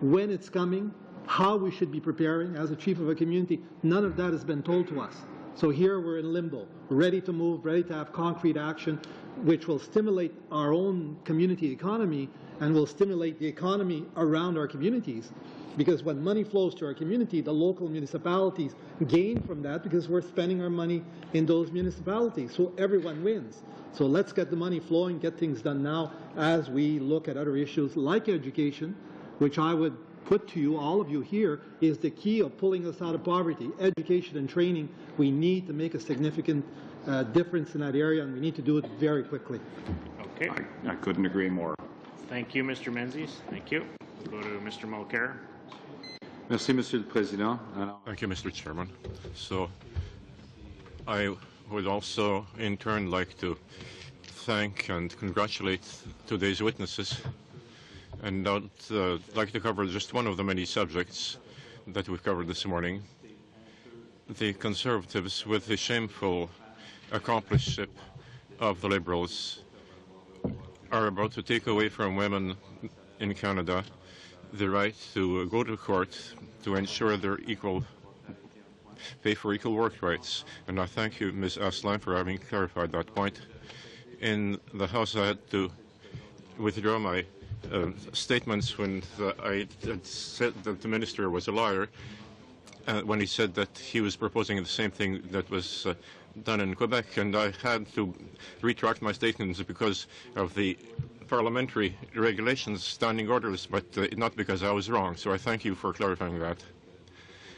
when it's coming, how we should be preparing as a chief of a community. None of that has been told to us. So here we're in limbo, ready to move, ready to have concrete action, which will stimulate our own community economy and will stimulate the economy around our communities. Because when money flows to our community, the local municipalities gain from that because we're spending our money in those municipalities. So everyone wins. So let's get the money flowing, get things done now as we look at other issues like education, which I would put to you, all of you here, is the key of pulling us out of poverty. Education and training, we need to make a significant difference in that area, and we need to do it very quickly. Okay. I couldn't agree more. Thank you, Mr. Menzies. Thank you. We'll go to Mr. Mulcair. Merci, Monsieur le Président. Thank you, Mr. Chairman. So I would also, in turn, like to thank and congratulate today's witnesses, and I'd like to cover just one of the many subjects that we've covered this morning. The Conservatives, with the shameful accompliceship of the Liberals, are about to take away from women in Canada the right to go to court to ensure their equal pay for equal work rights. And I thank you, Ms. Aslan, for having clarified that point. In the House, I had to withdraw my statements when I had said that the minister was a liar, when he said that he was proposing the same thing that was done in Quebec, and I had to retract my statements because of the parliamentary regulations, standing orders, but not because I was wrong. So I thank you for clarifying that.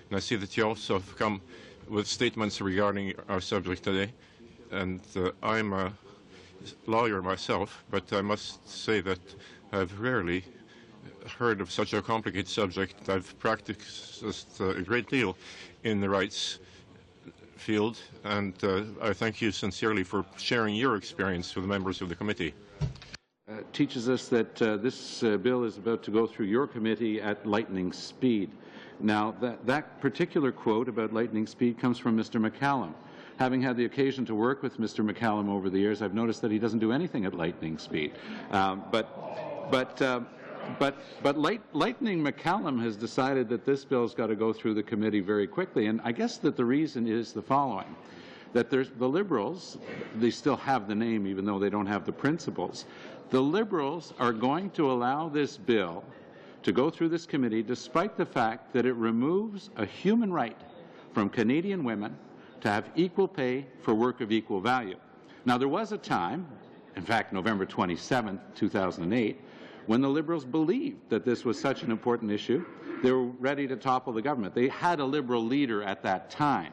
And I see that you also have come with statements regarding our subject today, and I'm a lawyer myself, but I must say that I've rarely heard of such a complicated subject. I've practiced a great deal in the rights field, and I thank you sincerely for sharing your experience with the members of the committee. Teaches us that this bill is about to go through your committee at lightning speed. Now, that particular quote about lightning speed comes from Mr. McCallum. Having had the occasion to work with Mr. McCallum over the years, I've noticed that he doesn't do anything at lightning speed. But Lightning McCallum has decided that this bill's got to go through the committee very quickly, and I guess that the reason is the following. That the Liberals, they still have the name even though they don't have the principles. The Liberals are going to allow this bill to go through this committee despite the fact that it removes a human right from Canadian women to have equal pay for work of equal value. Now, there was a time, in fact, November 27, 2008, when the Liberals believed that this was such an important issue, they were ready to topple the government. They had a Liberal leader at that time.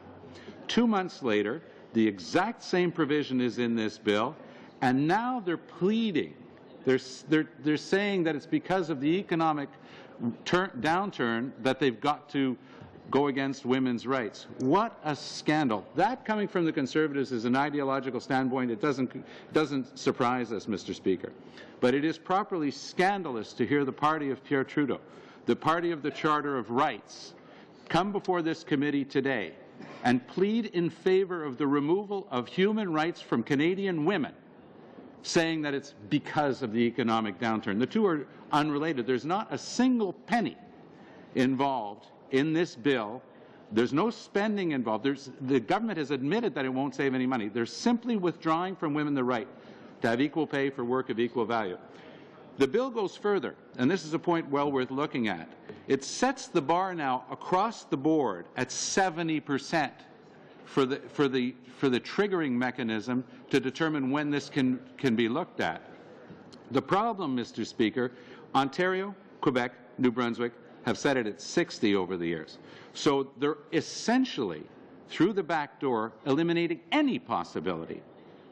2 months later, the exact same provision is in this bill, and now they're pleading. They're saying that it's because of the economic downturn that they've got to go against women's rights. What a scandal. That, coming from the Conservatives, is an ideological standpoint. It doesn't surprise us, Mr. Speaker. But it is properly scandalous to hear the party of Pierre Trudeau, the party of the Charter of Rights, come before this committee today and plead in favor of the removal of human rights from Canadian women, saying that it's because of the economic downturn. The two are unrelated. There's not a single penny involved in this bill There's no spending involved. The government has admitted that it won't save any money. They're simply withdrawing from women the right to have equal pay for work of equal value. The bill goes further, and this is a point well worth looking at. It sets the bar now across the board at 70% for the triggering mechanism to determine when this can be looked at. The problem, Mr. Speaker, Ontario, Quebec, New Brunswick have set it at 60 over the years. So they're essentially, through the back door, eliminating any possibility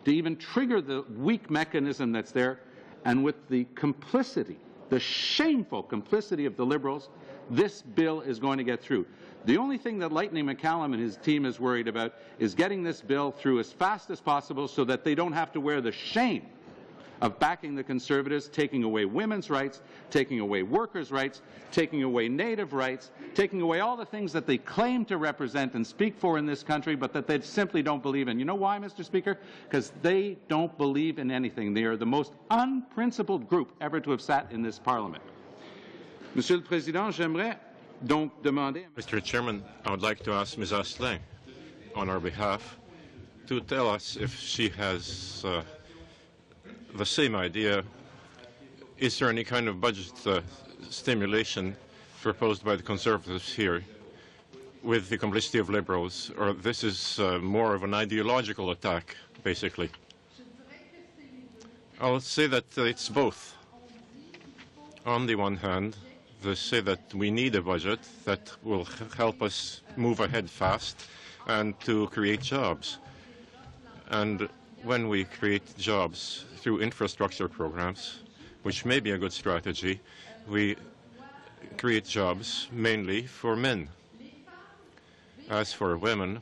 to even trigger the weak mechanism that's there. And with the complicity, the shameful complicity of the Liberals, this bill is going to get through. The only thing that Lightning McCallum and his team is worried about is getting this bill through as fast as possible so that they don't have to wear the shame of backing the Conservatives, taking away women's rights, taking away workers' rights, taking away Native rights, taking away all the things that they claim to represent and speak for in this country, but that they simply don't believe in. You know why, Mr. Speaker? Because they don't believe in anything. They are the most unprincipled group ever to have sat in this Parliament. Monsieur le Président, j'aimerais donc demander... Mr. Chairman, I would like to ask Ms. Asselin, on our behalf, to tell us if she has the same idea. Is there any kind of budget stimulation proposed by the Conservatives here with the complicity of Liberals, or this is more of an ideological attack, basically? I'll say that it's both. On the one hand, they say that we need a budget that will help us move ahead fast and to create jobs. And when we create jobs through infrastructure programs, which may be a good strategy, we create jobs mainly for men. As for women,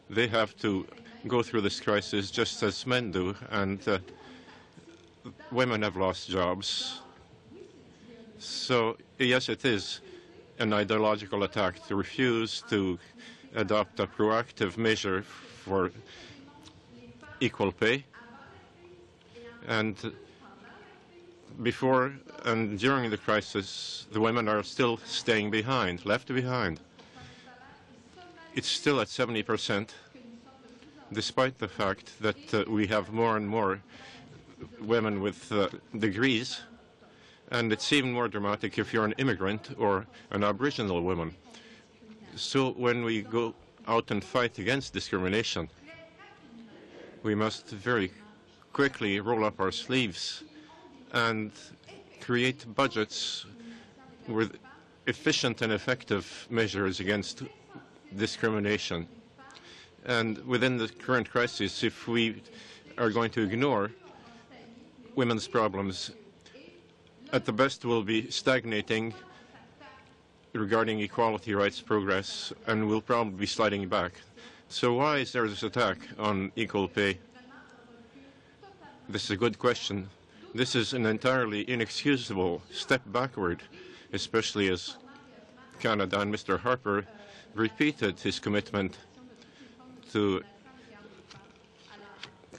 they have to go through this crisis just as men do, and women have lost jobs. So, yes, it is an ideological attack to refuse to adopt a proactive measure for equal pay. And before and during the crisis, the women are still staying behind, left behind. It's still at 70%, despite the fact that we have more and more women with degrees, and it's even more dramatic if you're an immigrant or an Aboriginal woman. So when we go out and fight against discrimination, we must very quickly roll up our sleeves and create budgets with efficient and effective measures against discrimination. And within the current crisis, if we are going to ignore women's problems, at the best we'll be stagnating regarding equality rights progress, and we'll probably be sliding back. So why is there this attack on equal pay? This is a good question. This is an entirely inexcusable step backward, especially as Canada and Mr. Harper repeated his commitment to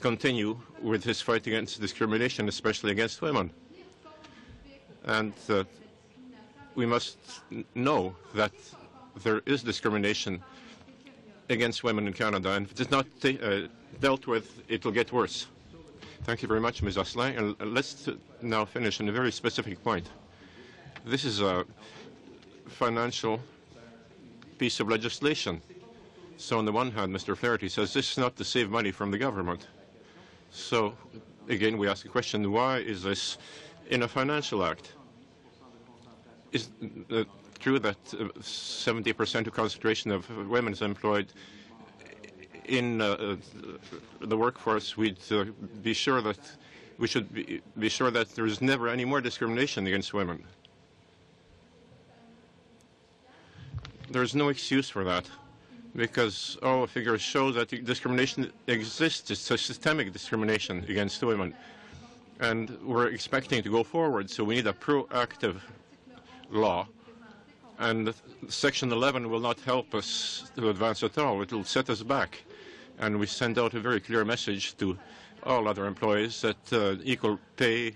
continue with his fight against discrimination, especially against women. And we must know that there is discrimination against women in Canada, and if it is not dealt with, it will get worse. Thank you very much, Ms. Asselin. And let's now finish on a very specific point. This is a financial piece of legislation. So on the one hand, Mr. Flaherty says this is not to save money from the government. So again, we ask the question, why is this in a financial act? Is it true that 70% of concentration of women is employed in the workforce? We'd be sure that we should be sure that there is never any more discrimination against women. There is no excuse for that, because all figures show that discrimination exists. It's a systemic discrimination against women, and we're expecting to go forward. So we need a proactive law, and Section 11 will not help us to advance at all. It will set us back. And we send out a very clear message to all other employees that equal pay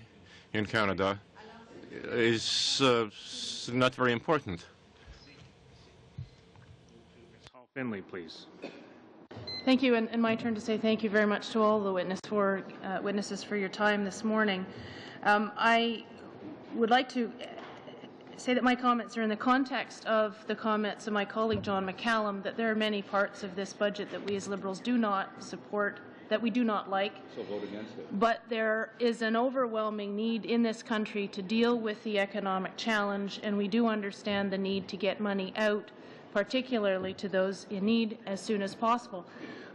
in Canada is not very important. Finley, please. Thank you, and my turn to say thank you very much to all the witnesses for your time this morning. I would like to say that my comments are in the context of the comments of my colleague John McCallum, that there are many parts of this budget that we as Liberals do not support, that we do not like. So vote against it. But there is an overwhelming need in this country to deal with the economic challenge, and we do understand the need to get money out, particularly to those in need, as soon as possible.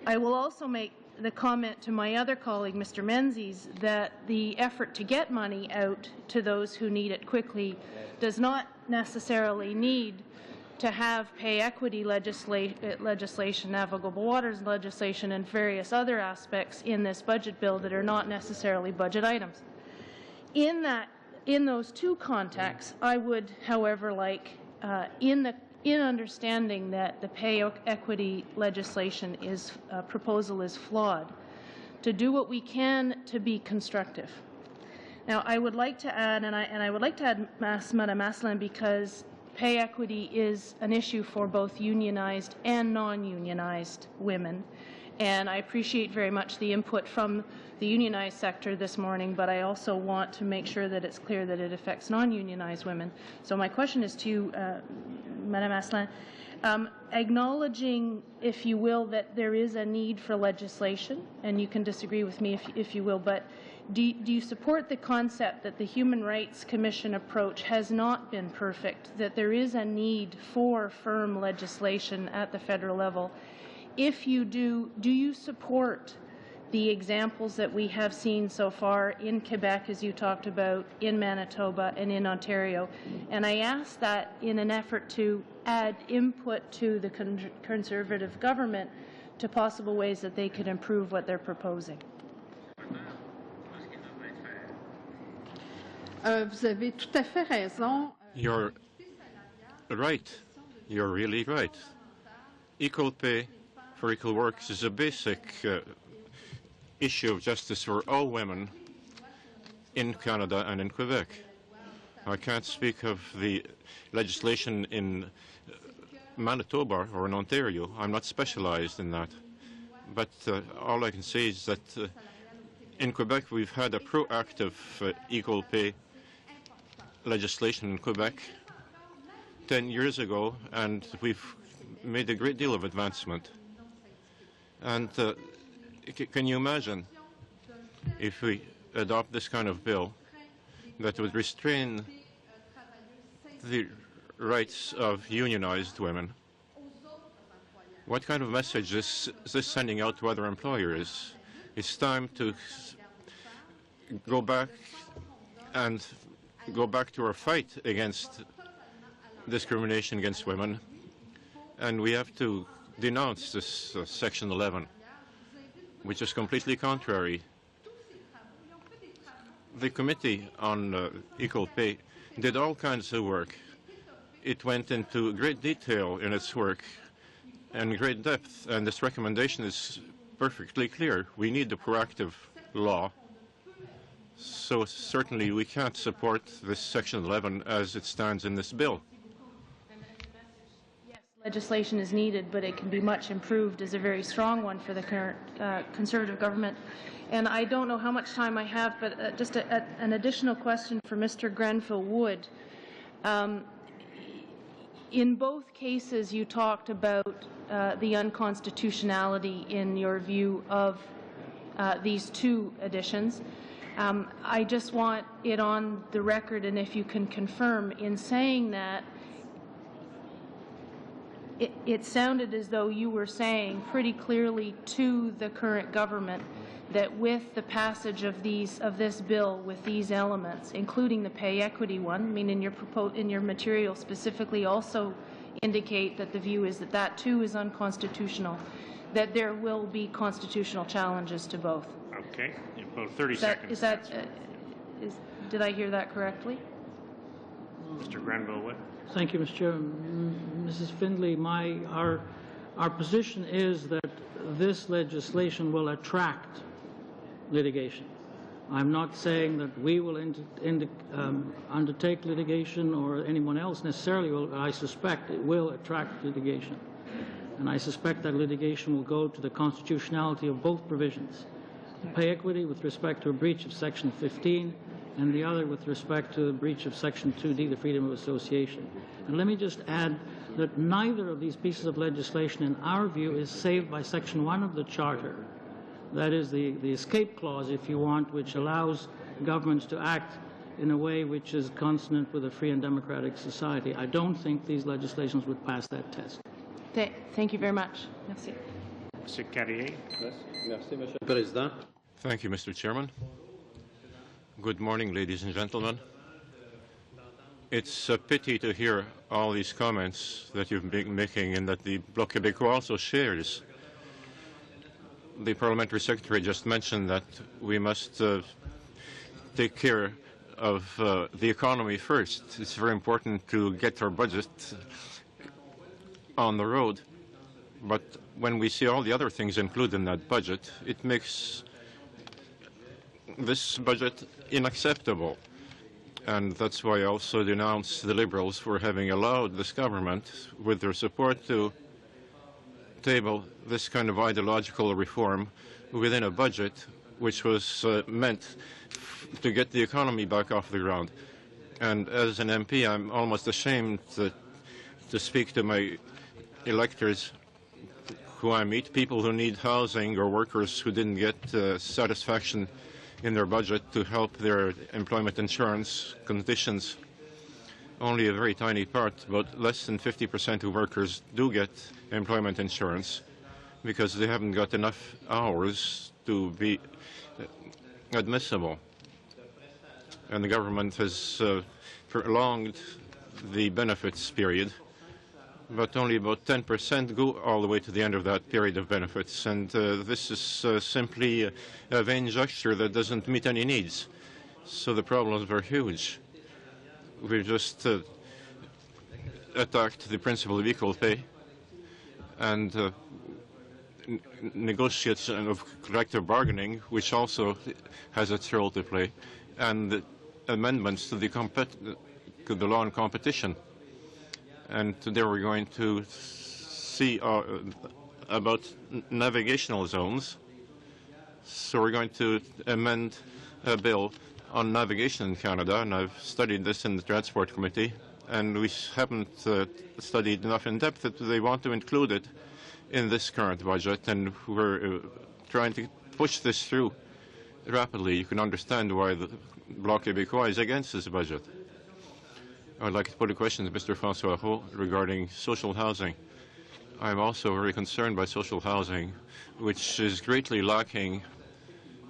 I will also make the comment to my other colleague, Mr. Menzies, that the effort to get money out to those who need it quickly does not necessarily need to have pay equity legislation, navigable waters legislation, and various other aspects in this budget bill that are not necessarily budget items. In those two contexts, I would, however, like, in understanding that the pay equity legislation proposal is flawed, to do what we can to be constructive. Now, I would like to add, and I would like to add Madam Aslan, because pay equity is an issue for both unionized and non-unionized women. And I appreciate very much the input from the unionized sector this morning, but I also want to make sure that it's clear that it affects non-unionized women. So my question is to you, Madam Aslan, acknowledging, if you will, that there is a need for legislation, and you can disagree with me if you will, but do you support the concept that the Human Rights Commission approach has not been perfect, that there is a need for firm legislation at the federal level? If you do you support the examples that we have seen so far in Quebec, as you talked about, in Manitoba and in Ontario? And I ask that in an effort to add input to the Conservative government to possible ways that they could improve what they're proposing. Vous avez tout à fait raison. You're right. You're really right. Equal pay for equal work is a basic issue of justice for all women in Canada and in Quebec. I can't speak of the legislation in Manitoba or in Ontario. I'm not specialized in that. But all I can say is that in Quebec we've had a proactive equal pay legislation in Quebec 10 years ago, and we've made a great deal of advancement. And can you imagine if we adopt this kind of bill that would restrain the rights of unionized women? What kind of message is this sending out to other employers? It's time to go back to our fight against discrimination against women, and we have to denounce this Section 11, which is completely contrary. The Committee on Equal Pay did all kinds of work. It went into great detail in its work and great depth, and this recommendation is perfectly clear. We need a proactive law. So certainly we can't support this Section 11 as it stands in this bill. Yes, legislation is needed, but it can be much improved, is a very strong one for the current Conservative government. And I don't know how much time I have, but just an additional question for Mr. Grenville-Wood. In both cases, you talked about the unconstitutionality, in your view, of these two additions. I just want it on the record, and if you can confirm, in saying that, it sounded as though you were saying pretty clearly to the current government that with the passage of this bill, with these elements, including the pay equity one, I mean, in your material specifically also indicate that the view is that that too is unconstitutional, that there will be constitutional challenges to both. Okay, about 30 seconds. Did I hear that correctly? Mr. Grenville-Wood. Thank you, Mr. Chair. Mrs. Findlay, our position is that this legislation will attract litigation. I'm not saying that we will undertake litigation or anyone else necessarily will. I suspect it will attract litigation. and I suspect that litigation will go to the constitutionality of both provisions. The pay equity with respect to a breach of Section 15, and the other with respect to a breach of Section 2D, the freedom of association. And let me just add that neither of these pieces of legislation, in our view, is saved by Section 1 of the Charter. That is the escape clause, if you want, which allows governments to act in a way which is consonant with a free and democratic society. I don't think these legislations would pass that test. Thank you very much. Merci. Mr. Carrier. Merci, Monsieur le Président. Thank you, Mr. Chairman. Good morning, ladies and gentlemen. It's a pity to hear all these comments that you've been making and that the Bloc Québécois also shares. The Parliamentary Secretary just mentioned that we must take care of the economy first. It's very important to get our budget on the road, but when we see all the other things included in that budget, it makes this budget unacceptable. And that's why I also denounce the Liberals for having allowed this government, with their support, to table this kind of ideological reform within a budget which was meant to get the economy back off the ground. And as an MP, I'm almost ashamed to speak to my electors who I meet, people who need housing or workers who didn't get satisfaction in their budget to help their employment insurance conditions. Only a very tiny part, about less than 50% of workers do get employment insurance because they haven't got enough hours to be admissible. And the government has prolonged the benefits period, but only about 10% go all the way to the end of that period of benefits. And this is simply a vain gesture that doesn't meet any needs. So the problems are huge. We've just attacked the principle of equal pay and negotiation of collective bargaining, which also has its role to play, and the amendments to the law on competition. And today we're going to see about navigational zones. So we're going to amend a bill on navigation in Canada, and I've studied this in the Transport Committee, and we haven't studied enough in depth that they want to include it in this current budget, and we're trying to push this through rapidly. You can understand why the Bloc Québécois is against this budget. I would like to put a question to Mr. François Roux regarding social housing. I'm also very concerned by social housing, which is greatly lacking,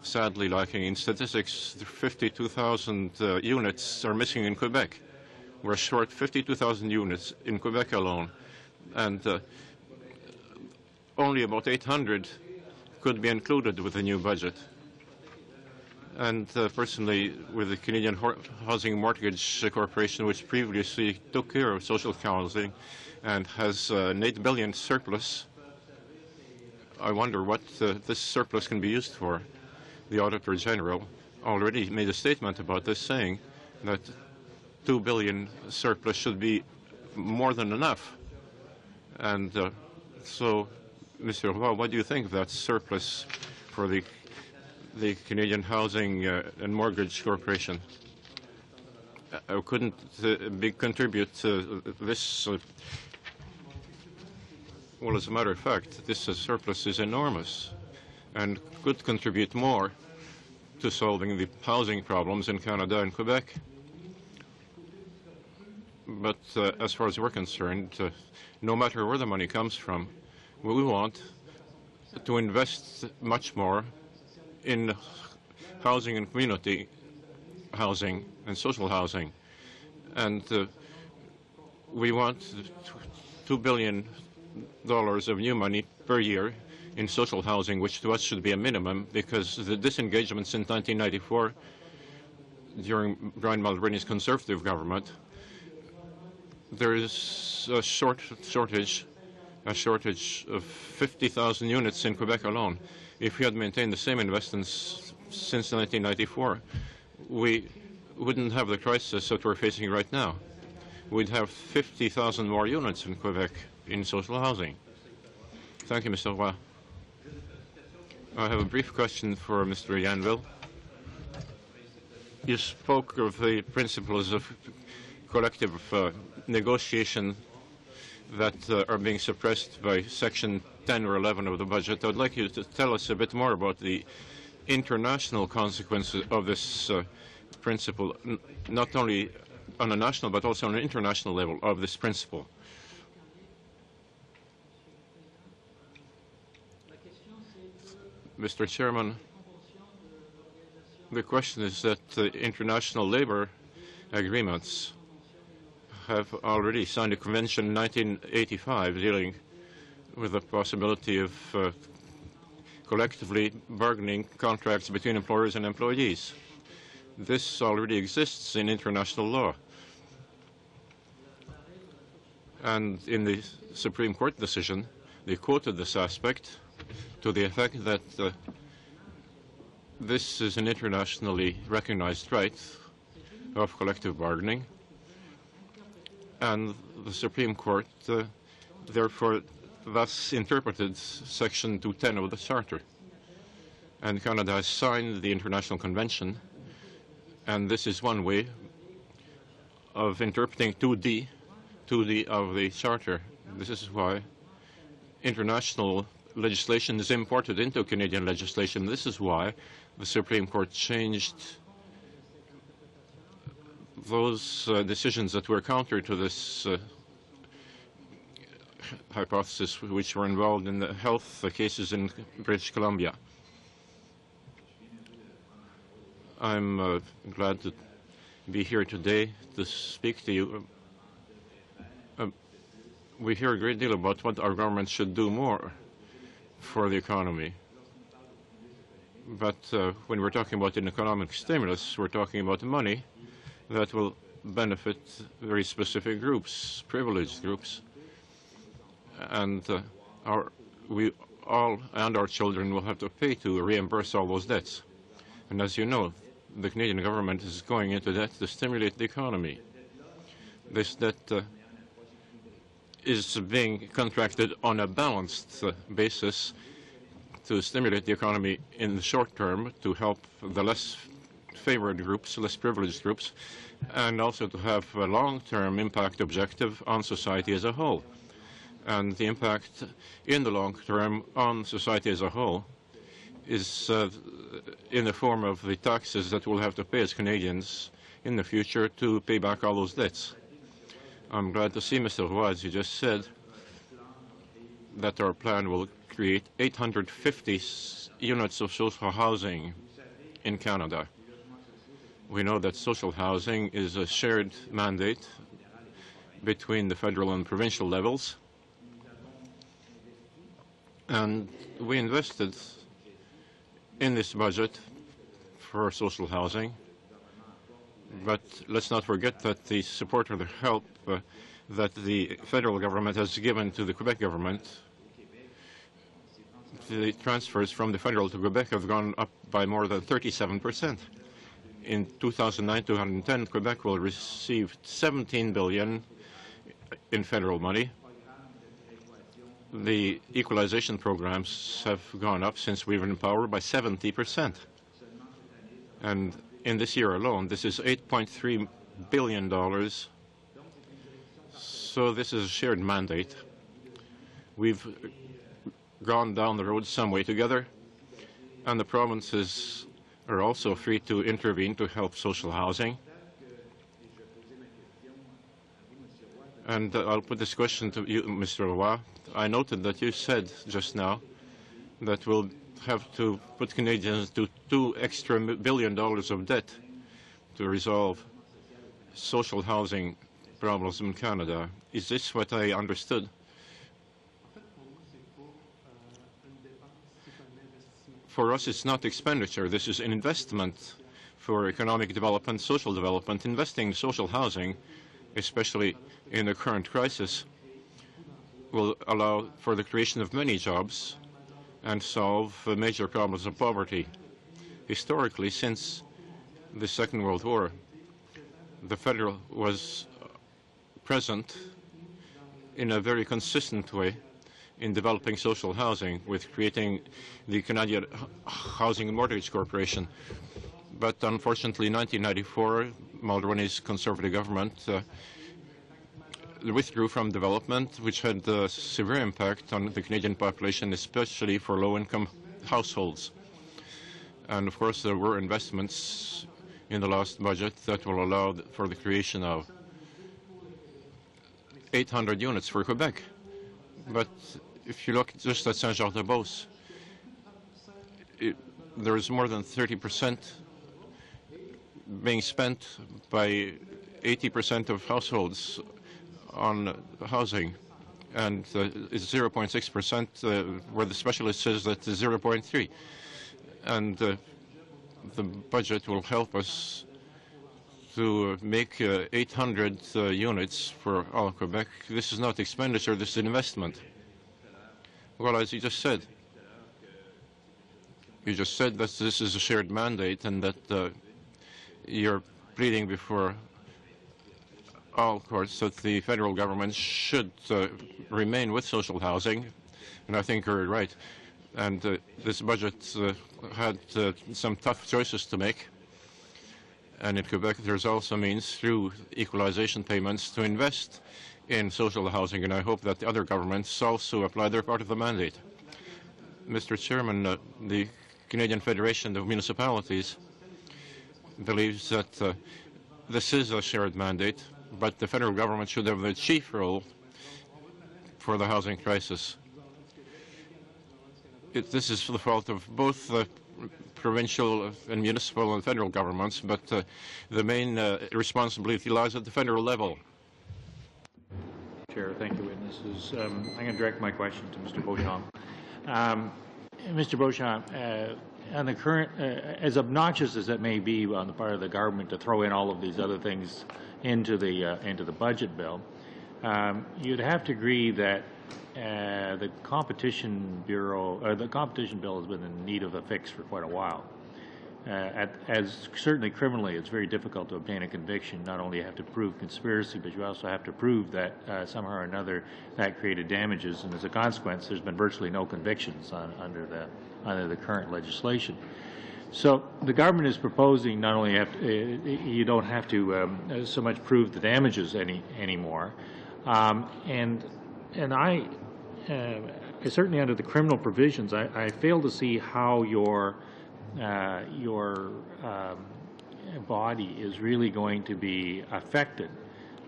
sadly lacking. In statistics, 52,000 units are missing in Quebec. We're short 52,000 units in Quebec alone, and only about 800 could be included with the new budget. And personally, with the Canadian Housing Mortgage Corporation, which previously took care of social housing and has an $8 billion surplus, I wonder what this surplus can be used for. The Auditor General already made a statement about this, saying that $2 billion surplus should be more than enough. And so, Mr. Roy, what do you think of that surplus for the Canadian Housing and Mortgage Corporation? Couldn't contribute to this? Well, as a matter of fact, this surplus is enormous and could contribute more to solving the housing problems in Canada and Quebec. But as far as we're concerned, no matter where the money comes from, we want to invest much more in housing and community housing and social housing. And we want $2 billion of new money per year in social housing, which to us should be a minimum, because the disengagement since 1994, during Brian Mulroney's Conservative government, there is a shortage of 50,000 units in Quebec alone. If we had maintained the same investments since 1994, we wouldn't have the crisis that we're facing right now. We'd have 50,000 more units in Quebec in social housing. Thank you, Mr. Roy. I have a brief question for Mr. Yanville. You spoke of the principles of collective negotiation that are being suppressed by Section 10 or 11 of the budget. I would like you to tell us a bit more about the international consequences of this principle, not only on a national but also on an international level of this principle. Mr. Chairman, the question is that international labor agreements have already signed a convention in 1985 dealing with the possibility of collectively bargaining contracts between employers and employees. This already exists in international law. And in the Supreme Court decision, they quoted this aspect to the effect that this is an internationally recognized right of collective bargaining, and the Supreme Court therefore thus interpreted Section 210 of the Charter. And Canada has signed the International Convention, and this is one way of interpreting 2D of the Charter. This is why international legislation is imported into Canadian legislation. This is why the Supreme Court changed those decisions that were counter to this hypothesis, which were involved in the health cases in British Columbia. I'm glad to be here today to speak to you. We hear a great deal about what our government should do more for the economy. But when we're talking about an economic stimulus, we're talking about money that will benefit very specific groups, privileged groups. And we all and our children will have to pay to reimburse all those debts. And as you know, the Canadian government is going into debt to stimulate the economy. This debt is being contracted on a balanced basis to stimulate the economy in the short term, to help the less favored groups, less privileged groups, and also to have a long-term impact objective on society as a whole. And the impact in the long term on society as a whole is in the form of the taxes that we'll have to pay as Canadians in the future to pay back all those debts. I'm glad to see, Mr. Roy, as you just said, that our plan will create 850 units of social housing in Canada. We know that social housing is a shared mandate between the federal and provincial levels. And we invested in this budget for social housing. But let's not forget that the support or the help that the federal government has given to the Quebec government, the transfers from the federal to Quebec have gone up by more than 37%. In 2009-2010, Quebec will receive $17 billion in federal money. The equalization programs have gone up since we were in power by 70%. And in this year alone, this is $8.3 billion. So this is a shared mandate. We've gone down the road some way together, and the provinces are also free to intervene to help social housing. And I'll put this question to you, Mr. Roy. I noted that you said just now that we'll have to put Canadians to $2 extra billion of debt to resolve social housing problems in Canada. Is this what I understood? For us, it's not expenditure. This is an investment for economic development, social development. Investing in social housing, especially in the current crisis, will allow for the creation of many jobs and solve major problems of poverty. Historically, since the Second World War, the federal was present in a very consistent way in developing social housing with creating the Canadian Housing and Mortgage Corporation. But unfortunately, in 1994, Mulroney's Conservative government withdrew from development, which had a severe impact on the Canadian population, especially for low-income households. And of course, there were investments in the last budget that will allow for the creation of 800 units for Quebec. But if you look just at Saint-Jean-de-Beauce, there is more than 30% being spent by 80% of households on housing, and it's 0.6%, where the specialist says that it's 0.3%. And the budget will help us to make 800 units for all of Quebec. This is not expenditure, this is investment. Well, as you just said that this is a shared mandate and that you're pleading before all courts that the federal government should remain with social housing, and I think you're right. And this budget had some tough choices to make. And in Quebec, there's also means through equalization payments to invest in social housing, and I hope that the other governments also apply their part of the mandate. Mr. Chairman, the Canadian Federation of Municipalities believes that this is a shared mandate, but the federal government should have the chief role for the housing crisis. This is the fault of both the provincial and municipal and federal governments, but the main responsibility lies at the federal level. Chair, thank you, witnesses. I'm going to direct my question to Mr. Beauchamp. Mr. Beauchamp, on the current, as obnoxious as it may be on the part of the government to throw in all of these other things into the budget bill, you'd have to agree that the Competition Bureau, or the Competition Bill, has been in need of a fix for quite a while. As certainly criminally, it's very difficult to obtain a conviction. Not only you have to prove conspiracy, but you also have to prove that somehow or another that created damages, and as a consequence, there's been virtually no convictions under the current legislation. So the government is proposing not only you don't have to so much prove the damages anymore, and I certainly under the criminal provisions, I fail to see how your body is really going to be affected.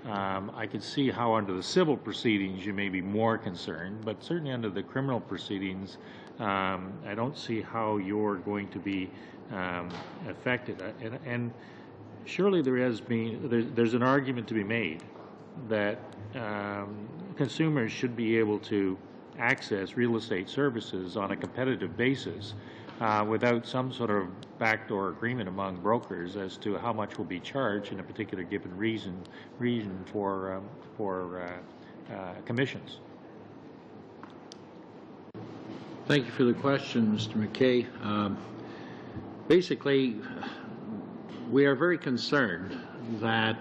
I can see how under the civil proceedings you may be more concerned, but certainly under the criminal proceedings, I don't see how you're going to be affected. And surely there's an argument to be made that consumers should be able to access real estate services on a competitive basis without some sort of backdoor agreement among brokers as to how much will be charged in a particular given region for commissions. Thank you for the question, Mr. McKay. Basically, we are very concerned that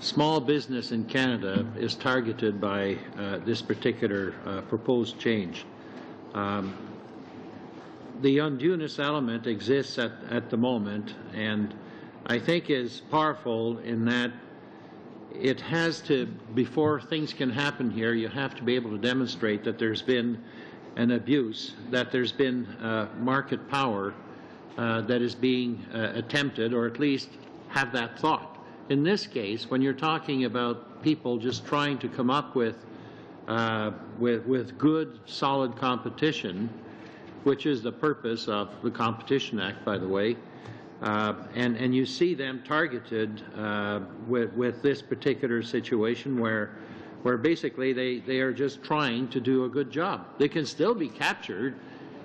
small business in Canada is targeted by this particular proposed change. The undueness element exists at the moment, and I think is powerful in that it has to, before things can happen here, you have to be able to demonstrate that there's been an abuse, that there's been market power that is being attempted, or at least have that thought. In this case, when you're talking about people just trying to come up with good, solid competition, which is the purpose of the Competition Act, by the way, and you see them targeted with this particular situation where basically they are just trying to do a good job. They can still be captured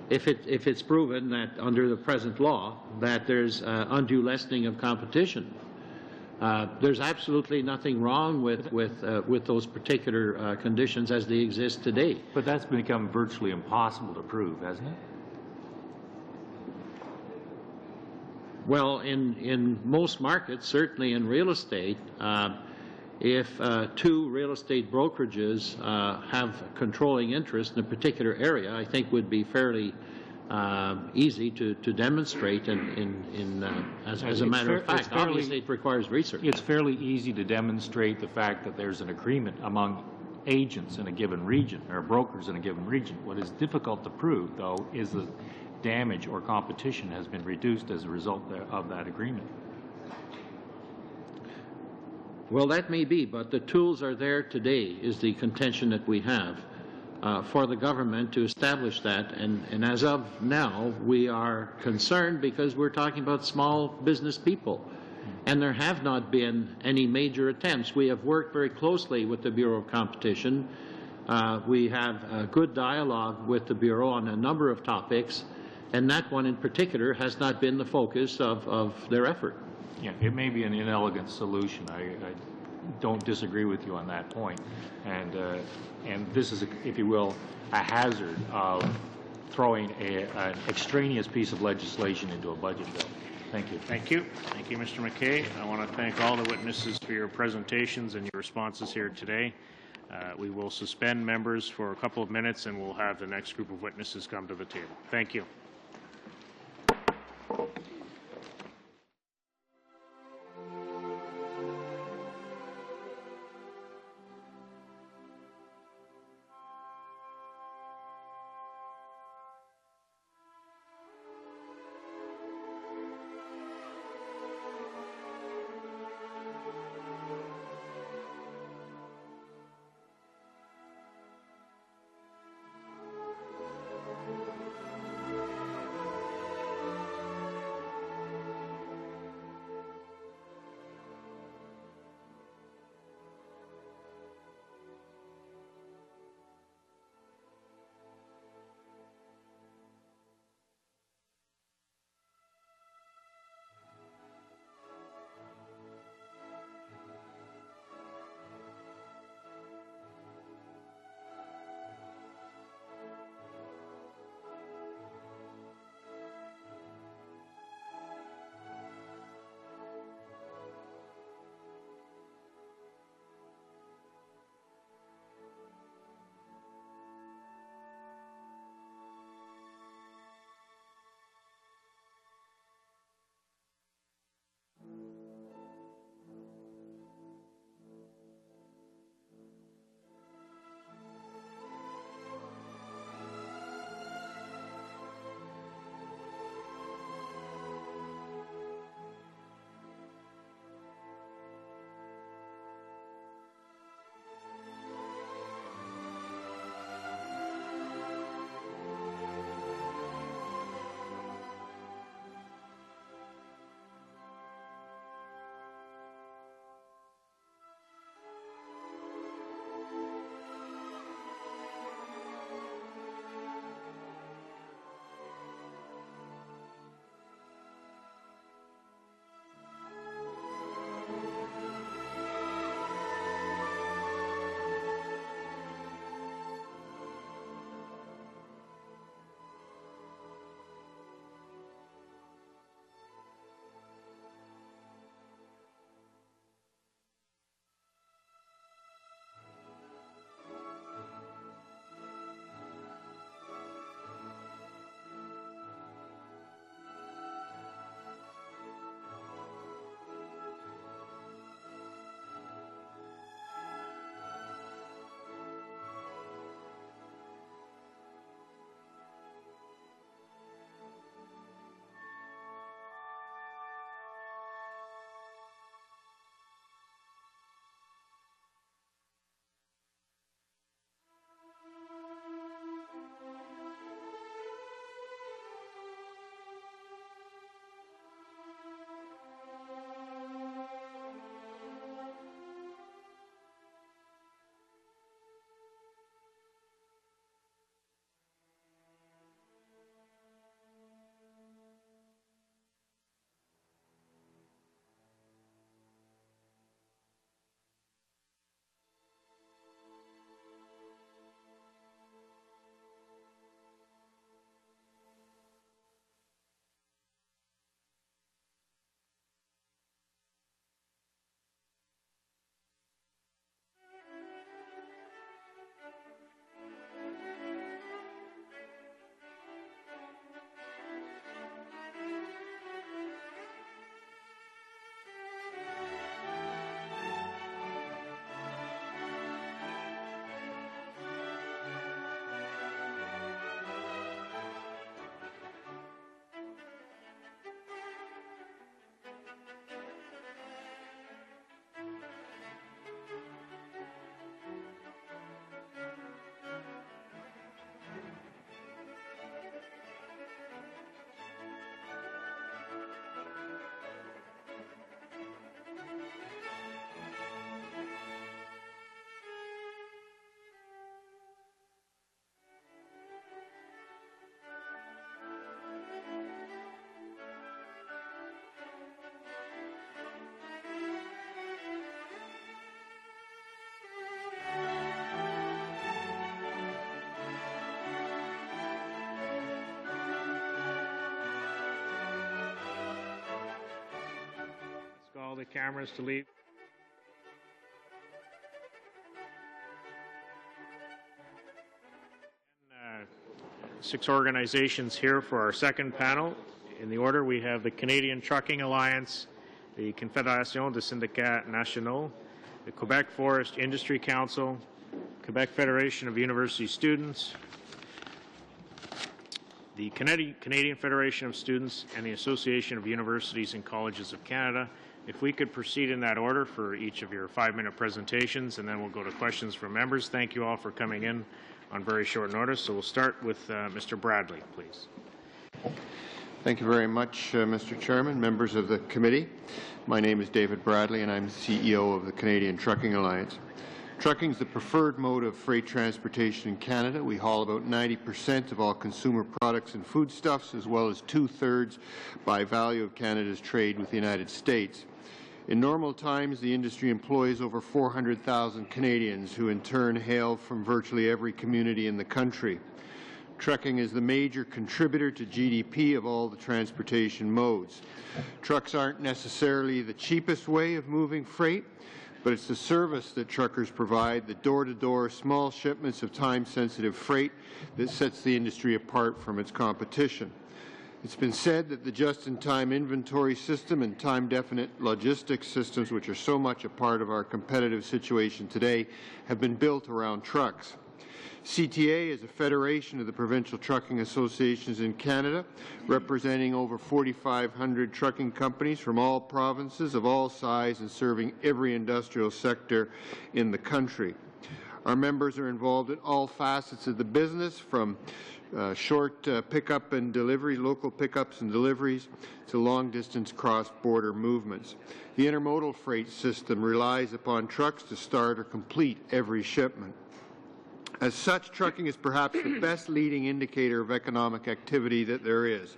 if it's proven that under the present law that there's undue lessening of competition. There's absolutely nothing wrong with those particular conditions as they exist today. But that's become virtually impossible to prove, hasn't it? Well, in most markets, certainly in real estate, if two real estate brokerages have controlling interest in a particular area, I think would be fairly easy to demonstrate as a matter of fact. Obviously, it requires research. It's fairly easy to demonstrate the fact that there's an agreement among agents in a given region or brokers in a given region. What is difficult to prove, though, is that damage or competition has been reduced as a result of that agreement. Well, that may be, but the tools are there today, is the contention that we have for the government to establish that. And as of now, we are concerned because we're talking about small business people. And there have not been any major attempts. We have worked very closely with the Bureau of Competition. We have a good dialogue with the Bureau on a number of topics, and that one in particular has not been the focus of their effort. Yeah, it may be an inelegant solution. I don't disagree with you on that point. And this is, if you will, a hazard of throwing an extraneous piece of legislation into a budget bill. Thank you. Thank you. Thank you, Mr. McKay. I want to thank all the witnesses for your presentations and your responses here today. We will suspend members for a couple of minutes, and we'll have the next group of witnesses come to the table. Thank you. all the cameras to leave. Six organizations here for our second panel. In the order, we have the Canadian Trucking Alliance, the Confédération des Syndicats Nationaux, the Quebec Forest Industry Council, Quebec Federation of University Students, the Canadian Federation of Students, and the Association of Universities and Colleges of Canada. If we could proceed in that order for each of your 5-minute presentations, and then we'll go to questions from members. Thank you all for coming in on very short notice. So we'll start with Mr. Bradley, please. Thank you very much, Mr. Chairman, members of the committee. My name is David Bradley, and I'm CEO of the Canadian Trucking Alliance. Trucking is the preferred mode of freight transportation in Canada. We haul about 90% of all consumer products and foodstuffs, as well as 2/3 by value of Canada's trade with the United States. In normal times, the industry employs over 400,000 Canadians, who in turn hail from virtually every community in the country. Trucking is the major contributor to GDP of all the transportation modes. Trucks aren't necessarily the cheapest way of moving freight, but it's the service that truckers provide, the door-to-door small shipments of time-sensitive freight, that sets the industry apart from its competition. It's been said that the just-in-time inventory system and time-definite logistics systems, which are so much a part of our competitive situation today, have been built around trucks. CTA is a federation of the provincial trucking associations in Canada, representing over 4,500 trucking companies from all provinces of all size and serving every industrial sector in the country. Our members are involved in all facets of the business, from short pickup and delivery, local pickups and deliveries, to long-distance cross-border movements. The intermodal freight system relies upon trucks to start or complete every shipment. As such, trucking is perhaps the best leading indicator of economic activity that there is.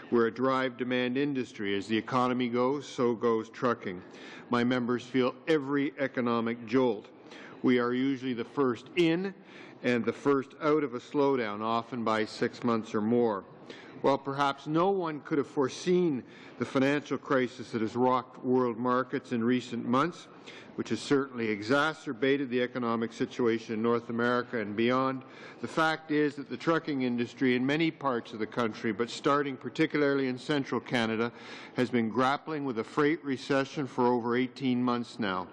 We're a drive-demand industry. As the economy goes, so goes trucking. My members feel every economic jolt. We are usually the first in and the first out of a slowdown, often by 6 months or more. While perhaps no one could have foreseen the financial crisis that has rocked world markets in recent months, which has certainly exacerbated the economic situation in North America and beyond, the fact is that the trucking industry in many parts of the country, but starting particularly in central Canada, has been grappling with a freight recession for over 18 months now.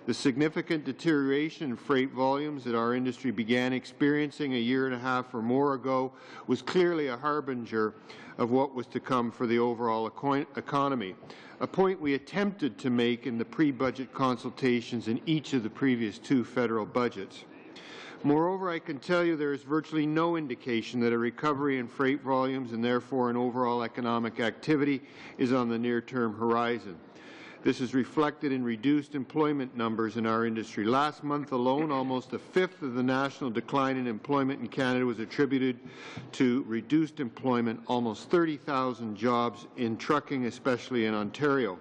The significant deterioration in freight volumes that our industry began experiencing a year and a half or more ago was clearly a harbinger of what was to come for the overall economy, a point we attempted to make in the pre-budget consultations in each of the previous 2 federal budgets. Moreover, I can tell you there is virtually no indication that a recovery in freight volumes and therefore in overall economic activity is on the near-term horizon. This is reflected in reduced employment numbers in our industry. Last month alone, almost a fifth of the national decline in employment in Canada was attributed to reduced employment, almost 30,000 jobs in trucking, especially in Ontario.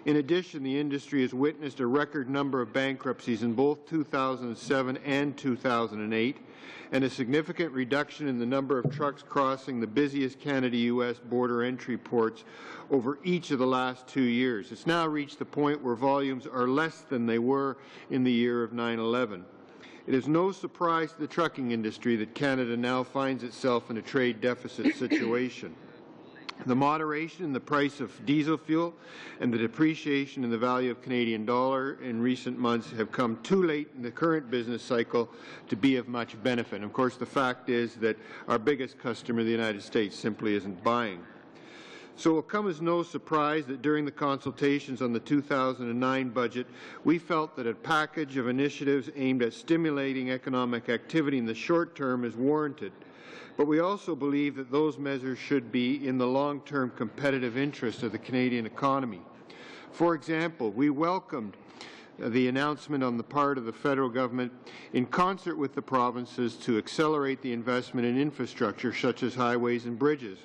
In addition, the industry has witnessed a record number of bankruptcies in both 2007 and 2008, and a significant reduction in the number of trucks crossing the busiest Canada-U.S. border entry ports over each of the last 2 years. It's now reached the point where volumes are less than they were in the year of 9/11. It is no surprise to the trucking industry that Canada now finds itself in a trade deficit situation. The moderation in the price of diesel fuel and the depreciation in the value of Canadian dollar in recent months have come too late in the current business cycle to be of much benefit. And of course, the fact is that our biggest customer, the United States, simply isn't buying. So it will come as no surprise that during the consultations on the 2009 budget, we felt that a package of initiatives aimed at stimulating economic activity in the short term is warranted. But we also believe that those measures should be in the long-term competitive interest of the Canadian economy. For example, we welcomed the announcement on the part of the federal government in concert with the provinces to accelerate the investment in infrastructure such as highways and bridges.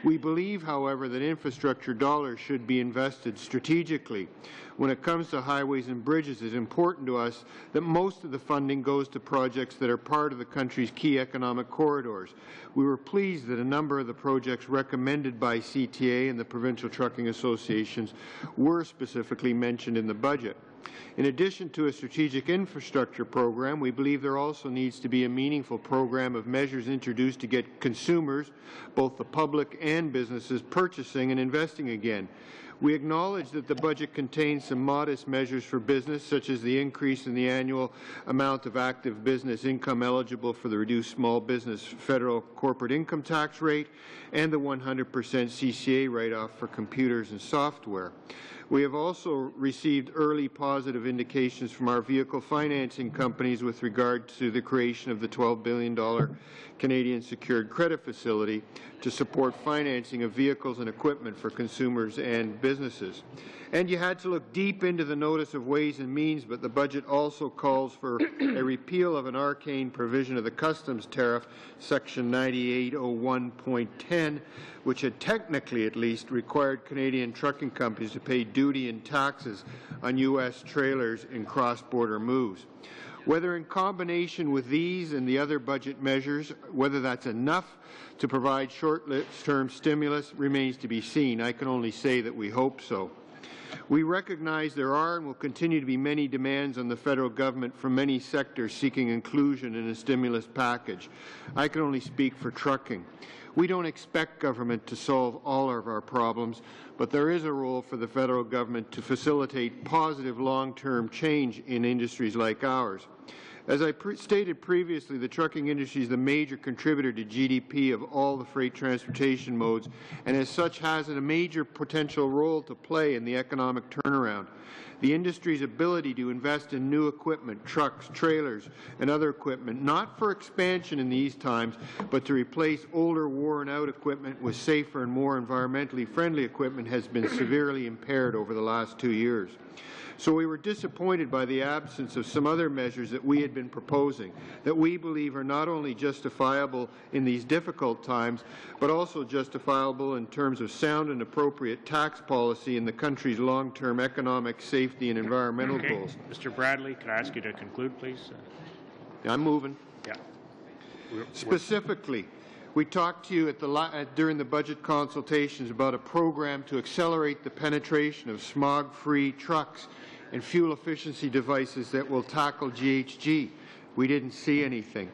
We believe, however, that infrastructure dollars should be invested strategically. When it comes to highways and bridges, it is important to us that most of the funding goes to projects that are part of the country's key economic corridors. We were pleased that a number of the projects recommended by CTA and the provincial trucking associations were specifically mentioned in the budget. In addition to a strategic infrastructure program, we believe there also needs to be a meaningful program of measures introduced to get consumers, both the public and businesses, purchasing and investing again. We acknowledge that the budget contains some modest measures for business, such as the increase in the annual amount of active business income eligible for the reduced small business federal corporate income tax rate and the 100% CCA write-off for computers and software. We have also received early positive indications from our vehicle financing companies with regard to the creation of the $12 billion Canadian Secured Credit Facility to support financing of vehicles and equipment for consumers and businesses. And you had to look deep into the Notice of Ways and Means, but the budget also calls for a repeal of an arcane provision of the customs tariff, Section 9801.10, which had technically at least required Canadian trucking companies to pay duty and taxes on U.S. trailers in cross-border moves. Whether in combination with these and the other budget measures, whether that's enough to provide short-term stimulus remains to be seen. I can only say that we hope so. We recognize there are and will continue to be many demands on the federal government from many sectors seeking inclusion in a stimulus package. I can only speak for trucking. We don't expect government to solve all of our problems, but there is a role for the federal government to facilitate positive long-term change in industries like ours. As I stated previously, the trucking industry is the major contributor to GDP of all the freight transportation modes, and as such has a major potential role to play in the economic turnaround. The industry's ability to invest in new equipment, trucks, trailers, and other equipment, not for expansion in these times, but to replace older, worn-out equipment with safer and more environmentally friendly equipment, has been severely impaired over the last 2 years. So we were disappointed by the absence of some other measures that we had been proposing, that we believe are not only justifiable in these difficult times, but also justifiable in terms of sound and appropriate tax policy in the country's long-term economic, safety, and environmental goals. Mr. Bradley, could I ask you to conclude, please? I'm moving. Yeah. Specifically, we talked to you during the budget consultations about a program to accelerate the penetration of smog-free trucks and fuel efficiency devices that will tackle GHG. We didn't see anything.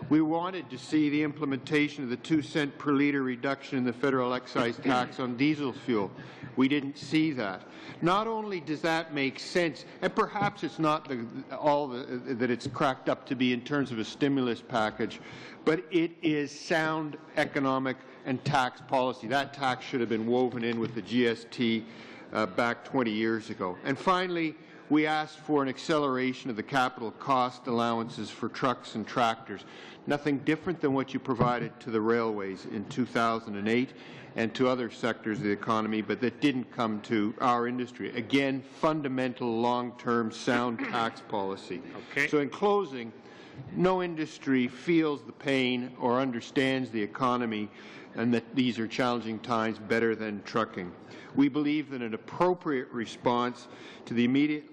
We wanted to see the implementation of the 2-cent per litre reduction in the federal excise tax on diesel fuel. We didn't see that. Not only does that make sense, and perhaps it's not that it's cracked up to be in terms of a stimulus package, but it is sound economic and tax policy. That tax should have been woven in with the GST back 20 years ago. And finally, we asked for an acceleration of the capital cost allowances for trucks and tractors. Nothing different than what you provided to the railways in 2008 and to other sectors of the economy, but that didn't come to our industry. Again, fundamental long-term sound tax policy. Okay. So in closing, no industry feels the pain or understands the economy and that these are challenging times better than trucking. We believe that an appropriate response to the immediate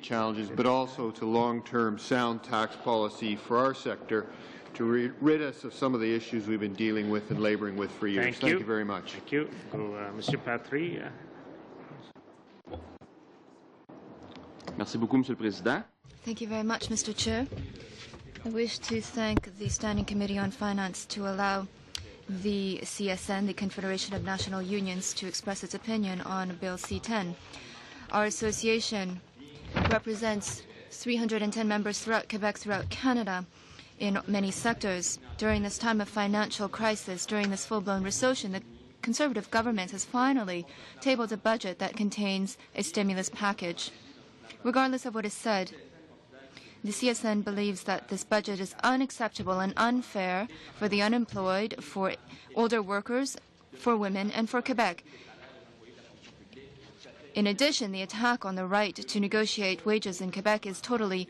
challenges, but also to long-term sound tax policy for our sector to rid us of some of the issues we've been dealing with and laboring with for years. Thank you very much. Thank you. Monsieur Patry. Merci beaucoup, Monsieur le Président. Thank you very much, Mr. Chair. I wish to thank the Standing Committee on Finance to allow the CSN, the Confederation of National Unions, to express its opinion on Bill C-10. Our association represents 310 members throughout Quebec, throughout Canada, in many sectors. During this time of financial crisis, during this full-blown recession, the Conservative government has finally tabled a budget that contains a stimulus package. Regardless of what is said, the CSN believes that this budget is unacceptable and unfair for the unemployed, for older workers, for women, and for Quebec. In addition, the attack on the right to negotiate wages in Quebec is totally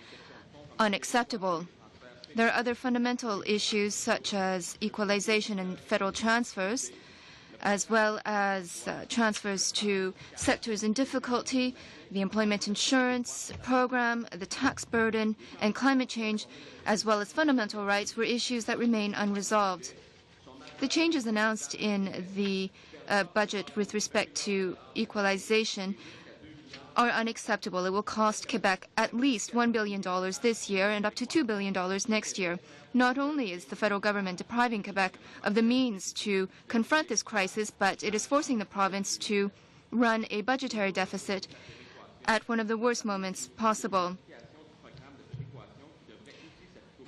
unacceptable. There are other fundamental issues such as equalization and federal transfers, as well as transfers to sectors in difficulty, the employment insurance program, the tax burden, and climate change, as well as fundamental rights, were issues that remain unresolved. The changes announced in the budget with respect to equalization are unacceptable. It will cost Quebec at least $1 billion this year and up to $2 billion next year. Not only is the federal government depriving Quebec of the means to confront this crisis, but it is forcing the province to run a budgetary deficit at one of the worst moments possible.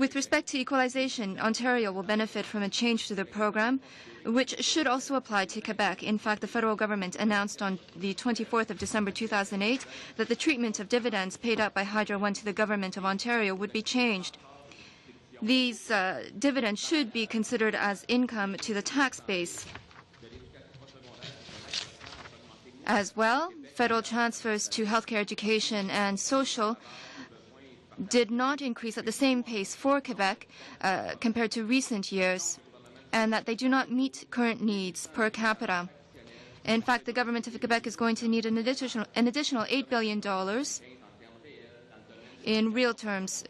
With respect to equalization, Ontario will benefit from a change to the program, which should also apply to Quebec. In fact, the federal government announced on the 24th of December 2008 that the treatment of dividends paid out by Hydro One to the government of Ontario would be changed. These dividends should be considered as income to the tax base. As well, federal transfers to healthcare, education, and social did not increase at the same pace for Quebec compared to recent years, and that they do not meet current needs per capita. In fact, the government of Quebec is going to need an additional $8 billion in real terms,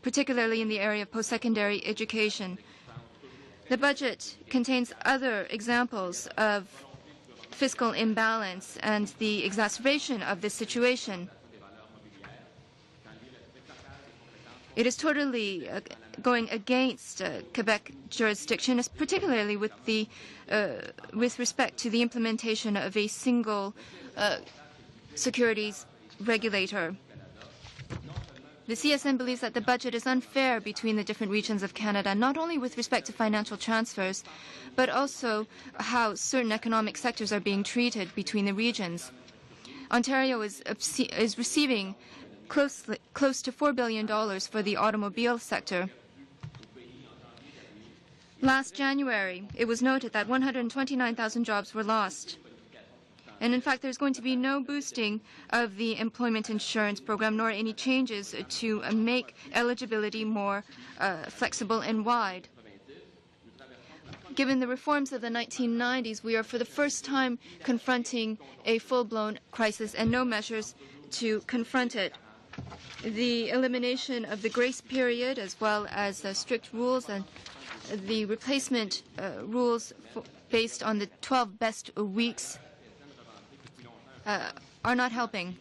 particularly in the area of post-secondary education. The budget contains other examples of fiscal imbalance and the exacerbation of this situation. It is totally going against Quebec jurisdiction, particularly with respect to the implementation of a single securities regulator. The CSN believes that the budget is unfair between the different regions of Canada, not only with respect to financial transfers, but also how certain economic sectors are being treated between the regions. Ontario is receiving close to $4 billion for the automobile sector. Last January, it was noted that 129,000 jobs were lost. And in fact, there's going to be no boosting of the employment insurance program, nor any changes to make eligibility more flexible and wide. Given the reforms of the 1990s, we are for the first time confronting a full-blown crisis and no measures to confront it. The elimination of the grace period, as well as strict rules and the replacement rules based on the 12 best weeks are not helping.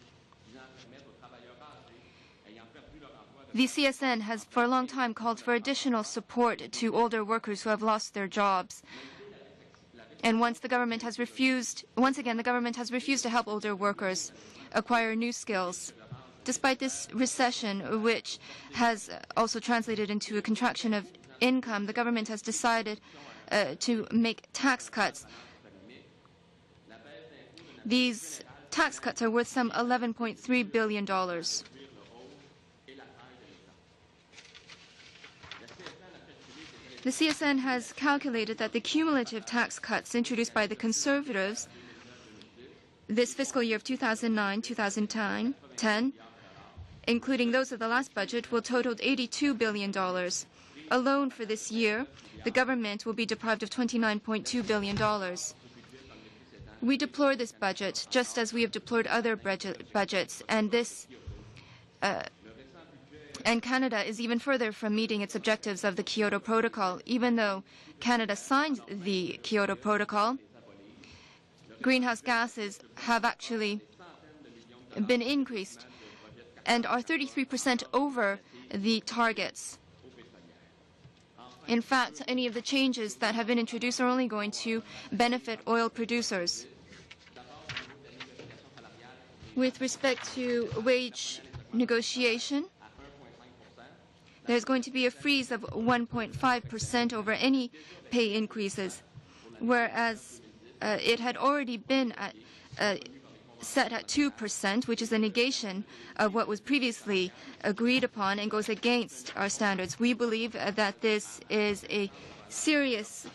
The CSN has for a long time called for additional support to older workers who have lost their jobs. And once again, the government has refused to help older workers acquire new skills. Despite this recession, which has also translated into a contraction of income, the government has decided to make tax cuts. These tax cuts are worth some $11.3 billion. The CSN has calculated that the cumulative tax cuts introduced by the Conservatives this fiscal year of 2009-2010, including those of the last budget, will total $82 billion. Alone for this year, the government will be deprived of $29.2 billion. We deplore this budget, just as we have deplored other budgets, and Canada is even further from meeting its objectives of the Kyoto Protocol. Even though Canada signed the Kyoto Protocol, greenhouse gases have actually been increased and are 33% over the targets. In fact, any of the changes that have been introduced are only going to benefit oil producers. With respect to wage negotiation, there's going to be a freeze of 1.5% over any pay increases, whereas it had already been set at 2%, which is a negation of what was previously agreed upon and goes against our standards. We believe that this is a serious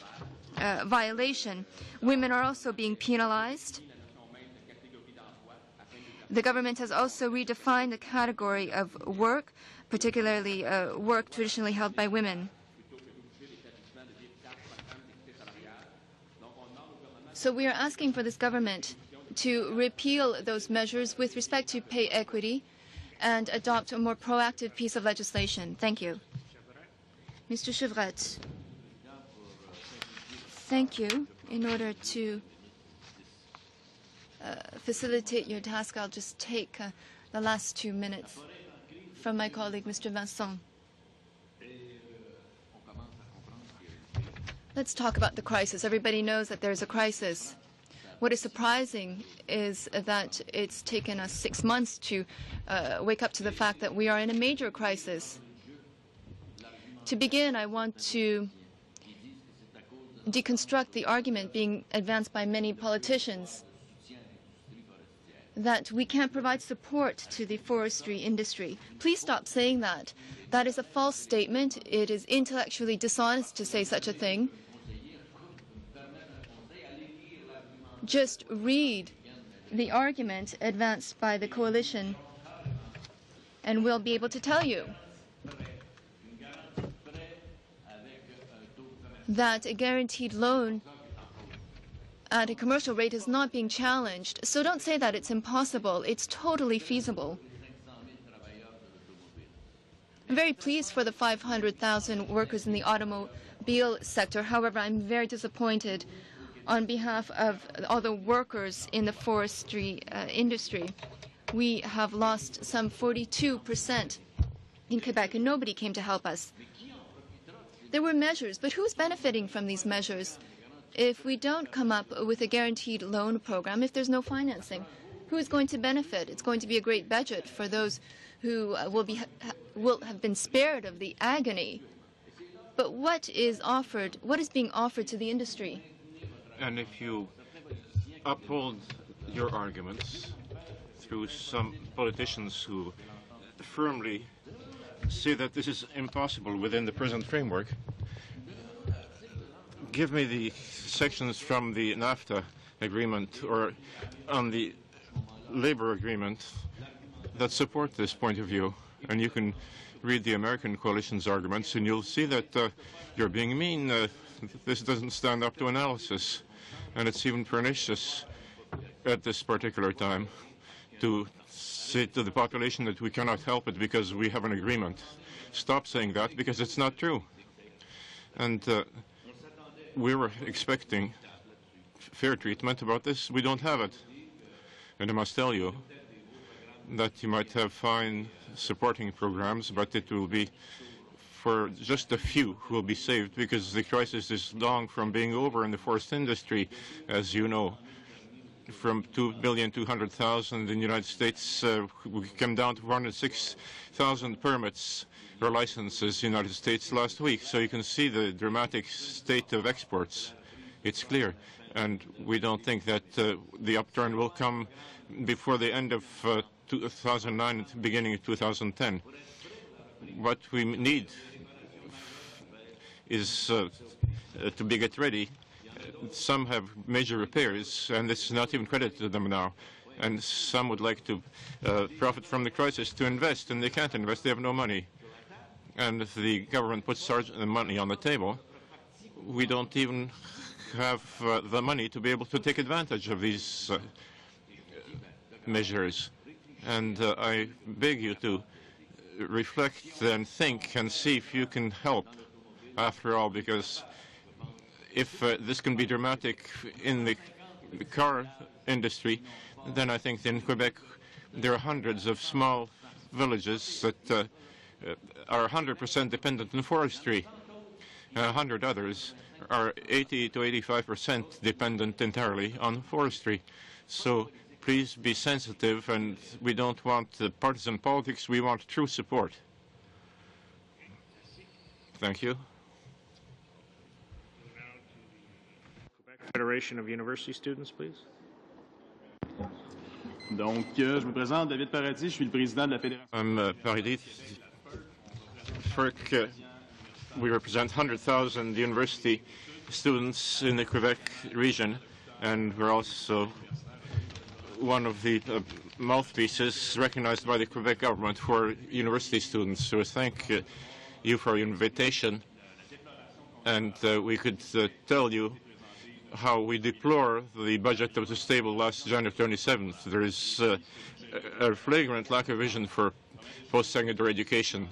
violation. Women are also being penalized. The government has also redefined the category of work, particularly work traditionally held by women. So we are asking for this government to repeal those measures with respect to pay equity and adopt a more proactive piece of legislation. Thank you. Mr. Chevrette. Thank you. In order to facilitate your task, I'll just take the last 2 minutes from my colleague, Mr. Vincent. Let's talk about the crisis. Everybody knows that there's a crisis. What is surprising is that it's taken us 6 months to wake up to the fact that we are in a major crisis. To begin, I want to deconstruct the argument being advanced by many politicians that we can't provide support to the forestry industry. Please stop saying that. That is a false statement. It is intellectually dishonest to say such a thing. Just read the argument advanced by the coalition, and we'll be able to tell you that a guaranteed loan at a commercial rate is not being challenged. So don't say that it's impossible. It's totally feasible. I'm very pleased for the 500,000 workers in the automobile sector. However, I'm very disappointed on behalf of all the workers in the forestry industry. We have lost some 42% in Quebec, and nobody came to help us. There were measures, but who's benefiting from these measures? If we don't come up with a guaranteed loan program, if there's no financing, who is going to benefit? It's going to be a great budget for those who will have been spared of the agony. But what is being offered to the industry? And if you uphold your arguments through some politicians who firmly say that this is impossible within the present framework, give me the sections from the NAFTA agreement or on the labor agreement that support this point of view. And you can read the American coalition's arguments and you'll see that you're being mean. This doesn't stand up to analysis. And it's even pernicious at this particular time to say to the population that we cannot help it because we have an agreement. Stop saying that, because it's not true. And we were expecting fair treatment about this. We don't have it. And I must tell you that you might have fine supporting programs, but it will be for just a few who will be saved, because the crisis is long from being over in the forest industry, as you know. From 2,200,000 in the United States, we came down to 406,000 permits or licenses in the United States last week. So you can see the dramatic state of exports. It's clear. And we don't think that the upturn will come before the end of 2009 and the beginning of 2010. What we need is to get ready. Some have major repairs, and this is not even credited to them now. And some would like to profit from the crisis to invest, and they can't invest. They have no money. And if the government puts the money on the table, we don't even have the money to be able to take advantage of these measures. And I beg you to reflect and think and see if you can help after all, because if this can be dramatic in the car industry, then I think in Quebec there are hundreds of small villages that are 100% dependent on forestry. 100 others are 80 to 85% dependent entirely on forestry. So please be sensitive, and we don't want partisan politics, we want true support. Thank you. Federation of University Students, please. Donc, je me présente, David Paradis, je suis le président de la Fédération. I'm Paradis. FERC, we represent 100,000 university students in the Quebec region, and we're also one of the mouthpieces recognized by the Quebec government for university students. So thank you for your invitation, and we could tell you how we deplore the budget that was tabled last January 27th. There is a flagrant lack of vision for post-secondary education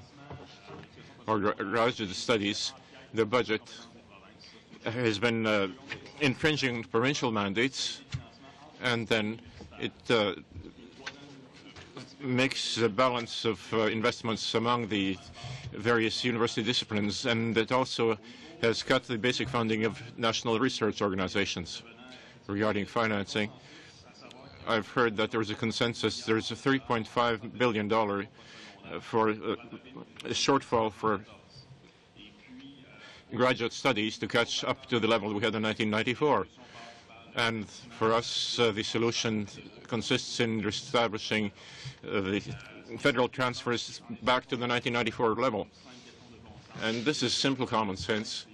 or graduate studies. The budget has been infringing provincial mandates, and then it makes the balance of investments among the various university disciplines, and it also has cut the basic funding of national research organizations. Regarding financing, I've heard that there's a consensus. There's a $3.5 billion for a shortfall for graduate studies to catch up to the level we had in 1994. And for us, the solution consists in establishing the federal transfers back to the 1994 level. And this is simple common sense.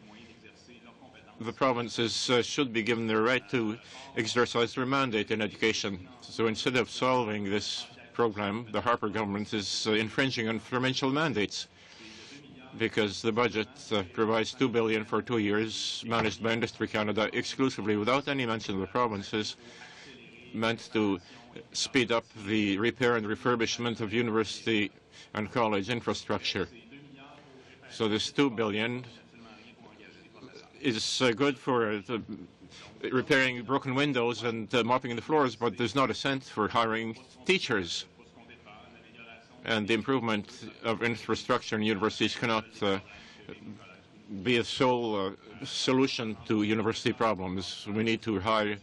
The provinces should be given the right to exercise their mandate in education. So instead of solving this program, the Harper government is infringing on provincial mandates, because the budget provides $2 billion for 2 years, managed by Industry Canada exclusively, without any mention of the provinces, meant to speed up the repair and refurbishment of university and college infrastructure. So this $2 billion is good for repairing broken windows and mopping the floors, but there's not a cent for hiring teachers. And the improvement of infrastructure in universities cannot be a sole solution to university problems. We need to hire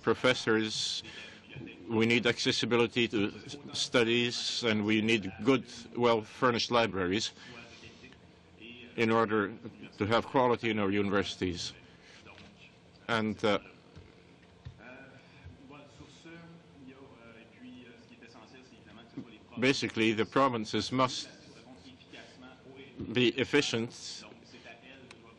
professors, we need accessibility to studies, and we need good, well-furnished libraries in order to have quality in our universities. And basically, the provinces must be efficient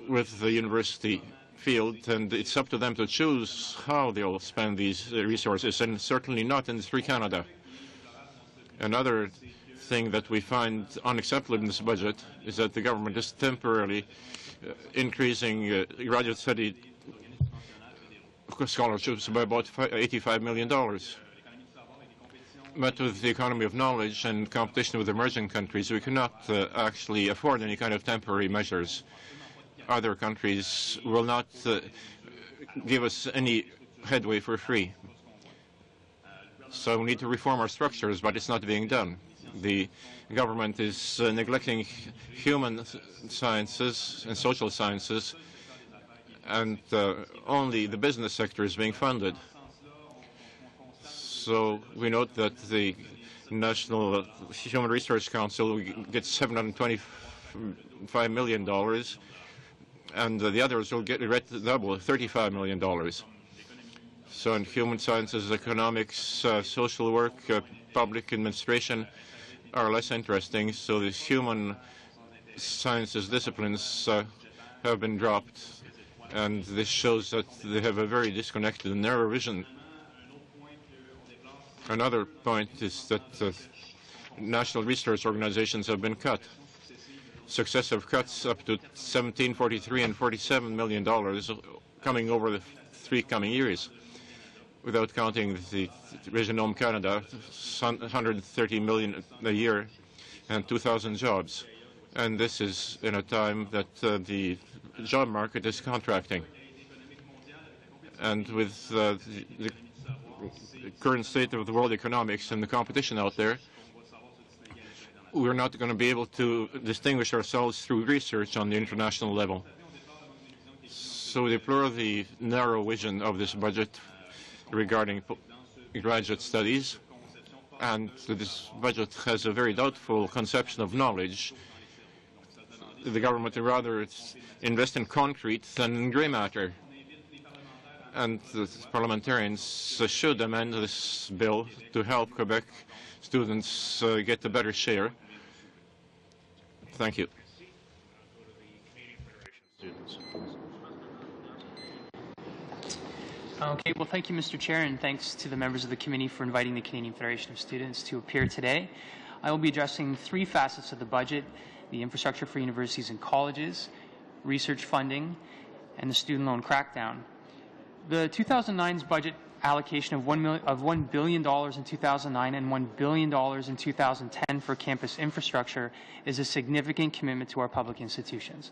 with the university field, and it's up to them to choose how they will spend these resources, and certainly not Industry Canada. Another thing that we find unacceptable in this budget is that the government is temporarily increasing graduate study scholarships by about $85 million. But with the economy of knowledge and competition with emerging countries, we cannot actually afford any kind of temporary measures. Other countries will not give us any headway for free. So we need to reform our structures, but it's not being done. The government is neglecting human sciences and social sciences, and only the business sector is being funded. So we note that the National Human Research Council gets $725 million, and the others will get double, $35 million. So in human sciences, economics, social work, public administration are less interesting. So these human sciences disciplines have been dropped, and this shows that they have a very disconnected and narrow vision. Another point is that national research organizations have been cut. Successive cuts up to $17, $43, and $47 million coming over the 3 coming years, without counting the Genome Canada, $130 million a year and 2,000 jobs. And this is in a time that the job market is contracting. And with the current state of the world economics and the competition out there, we're not going to be able to distinguish ourselves through research on the international level. So we deplore the narrow vision of this budget regarding graduate studies, and this budget has a very doubtful conception of knowledge. The government would rather invest in concrete than in grey matter. And the parliamentarians should amend this bill to help Quebec students get a better share. Thank you. Okay, well, thank you, Mr. Chair, and thanks to the members of the committee for inviting the Canadian Federation of Students to appear today. I will be addressing three facets of the budget: the infrastructure for universities and colleges, research funding, and the student loan crackdown. The 2009's budget allocation of $1 billion in 2009 and $1 billion in 2010 for campus infrastructure is a significant commitment to our public institutions.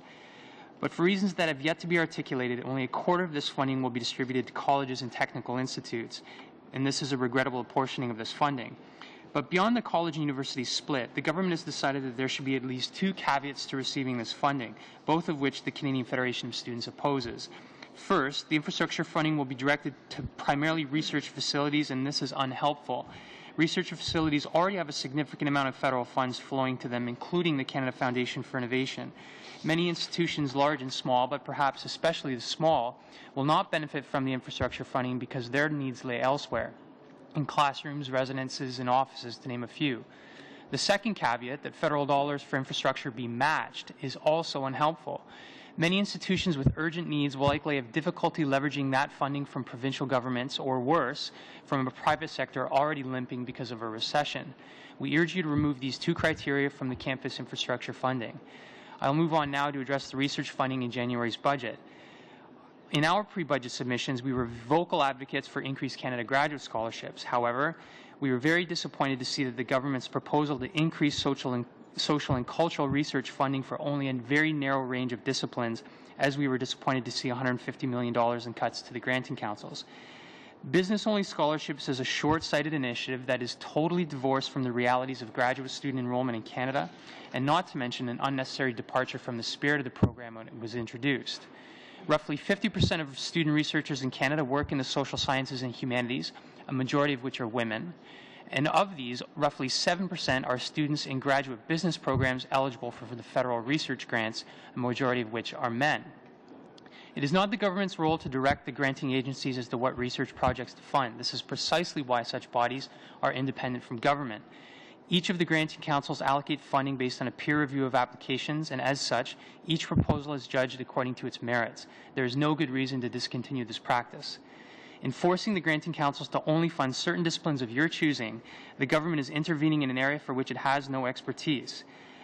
But for reasons that have yet to be articulated, only a quarter of this funding will be distributed to colleges and technical institutes, and this is a regrettable apportioning of this funding. But beyond the college and university split, the government has decided that there should be at least two caveats to receiving this funding, both of which the Canadian Federation of Students opposes. First, the infrastructure funding will be directed to primarily research facilities, and this is unhelpful. Research facilities already have a significant amount of federal funds flowing to them, including the Canada Foundation for Innovation. Many institutions, large and small, but perhaps especially the small, will not benefit from the infrastructure funding because their needs lay elsewhere, in classrooms, residences, and offices, to name a few. The second caveat, that federal dollars for infrastructure be matched, is also unhelpful. Many institutions with urgent needs will likely have difficulty leveraging that funding from provincial governments, or worse, from a private sector already limping because of a recession. We urge you to remove these two criteria from the campus infrastructure funding. I'll move on now to address the research funding in January's budget. In our pre-budget submissions, we were vocal advocates for increased Canada graduate scholarships. However, we were very disappointed to see that the government's proposal to increase social and cultural research funding for only a very narrow range of disciplines, as we were disappointed to see $150 million in cuts to the granting councils. Business-only scholarships is a short-sighted initiative that is totally divorced from the realities of graduate student enrollment in Canada, and not to mention an unnecessary departure from the spirit of the program when it was introduced. Roughly 50% of student researchers in Canada work in the social sciences and humanities, a majority of which are women. And of these, roughly 7% are students in graduate business programs eligible for the federal research grants, a majority of which are men. It is not the government's role to direct the granting agencies as to what research projects to fund. This is precisely why such bodies are independent from government. Each of the granting councils allocate funding based on a peer review of applications, and as such, each proposal is judged according to its merits. There is no good reason to discontinue this practice. In forcing the granting councils to only fund certain disciplines of your choosing, the government is intervening in an area for which it has no expertise.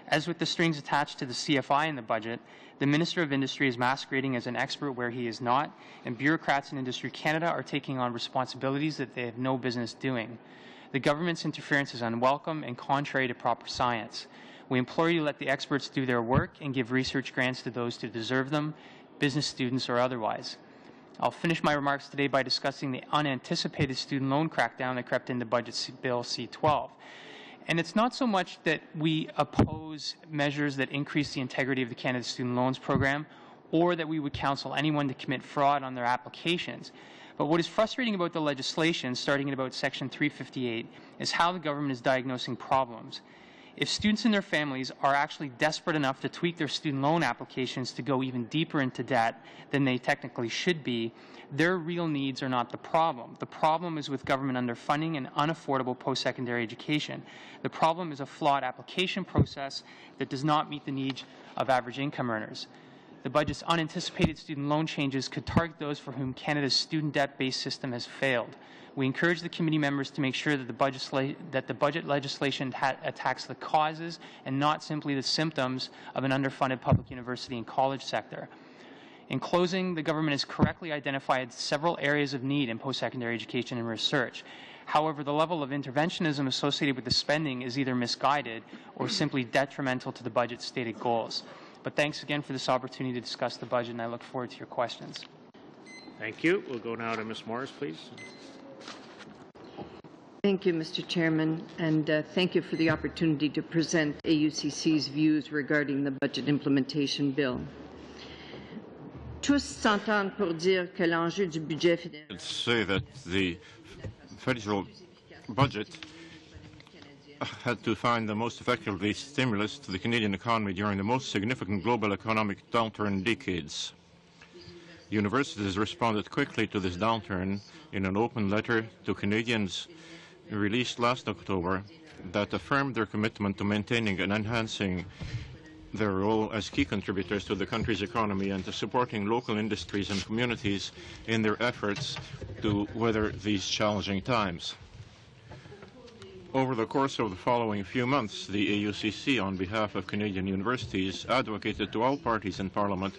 As with the strings attached to the CFI in the budget, the Minister of Industry is masquerading as an expert where he is not, and bureaucrats in Industry Canada are taking on responsibilities that they have no business doing. The government's interference is unwelcome and contrary to proper science. We implore you to let the experts do their work and give research grants to those who deserve them, business students or otherwise. I'll finish my remarks today by discussing the unanticipated student loan crackdown that crept into Budget Bill C-12. And it's not so much that we oppose measures that increase the integrity of the Canada Student Loans Program, or that we would counsel anyone to commit fraud on their applications. But what is frustrating about the legislation, starting at about Section 358, is how the government is diagnosing problems. If students and their families are actually desperate enough to tweak their student loan applications to go even deeper into debt than they technically should be, their real needs are not the problem. The problem is with government underfunding and unaffordable post-secondary education. The problem is a flawed application process that does not meet the needs of average income earners. The budget's unanticipated student loan changes could target those for whom Canada's student debt-based system has failed. We encourage the committee members to make sure that the budget legislation attacks the causes and not simply the symptoms of an underfunded public university and college sector. In closing, the government has correctly identified several areas of need in post-secondary education and research. However, the level of interventionism associated with the spending is either misguided or simply detrimental to the budget's stated goals. But thanks again for this opportunity to discuss the budget, and I look forward to your questions. Thank you. We'll go now to Ms. Morris, please. Thank you, Mr. Chairman, and thank you for the opportunity to present AUCC's views regarding the Budget Implementation Bill. Tous s'entendent pour dire que l'enjeu du budget fédéral. I'd say that the federal budget had to find the most effectively stimulus to the Canadian economy during the most significant global economic downturn in decades. Universities responded quickly to this downturn in an open letter to Canadians released last October that affirmed their commitment to maintaining and enhancing their role as key contributors to the country's economy and to supporting local industries and communities in their efforts to weather these challenging times. Over the course of the following few months, the AUCC, on behalf of Canadian universities, advocated to all parties in Parliament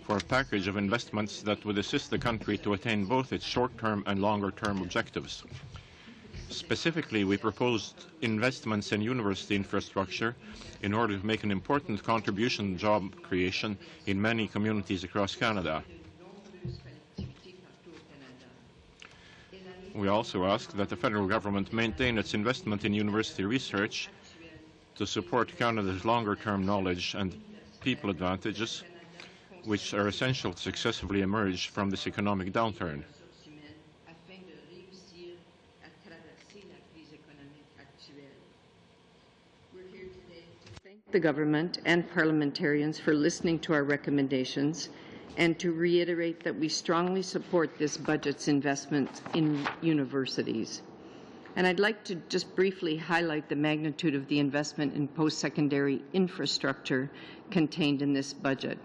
for a package of investments that would assist the country to attain both its short-term and longer-term objectives. Specifically, we proposed investments in university infrastructure in order to make an important contribution to job creation in many communities across Canada. We also asked that the federal government maintain its investment in university research to support Canada's longer-term knowledge and people advantages, which are essential to successfully emerge from this economic downturn. The government and parliamentarians for listening to our recommendations and to reiterate that we strongly support this budget's investment in universities. And I'd like to just briefly highlight the magnitude of the investment in post-secondary infrastructure contained in this budget.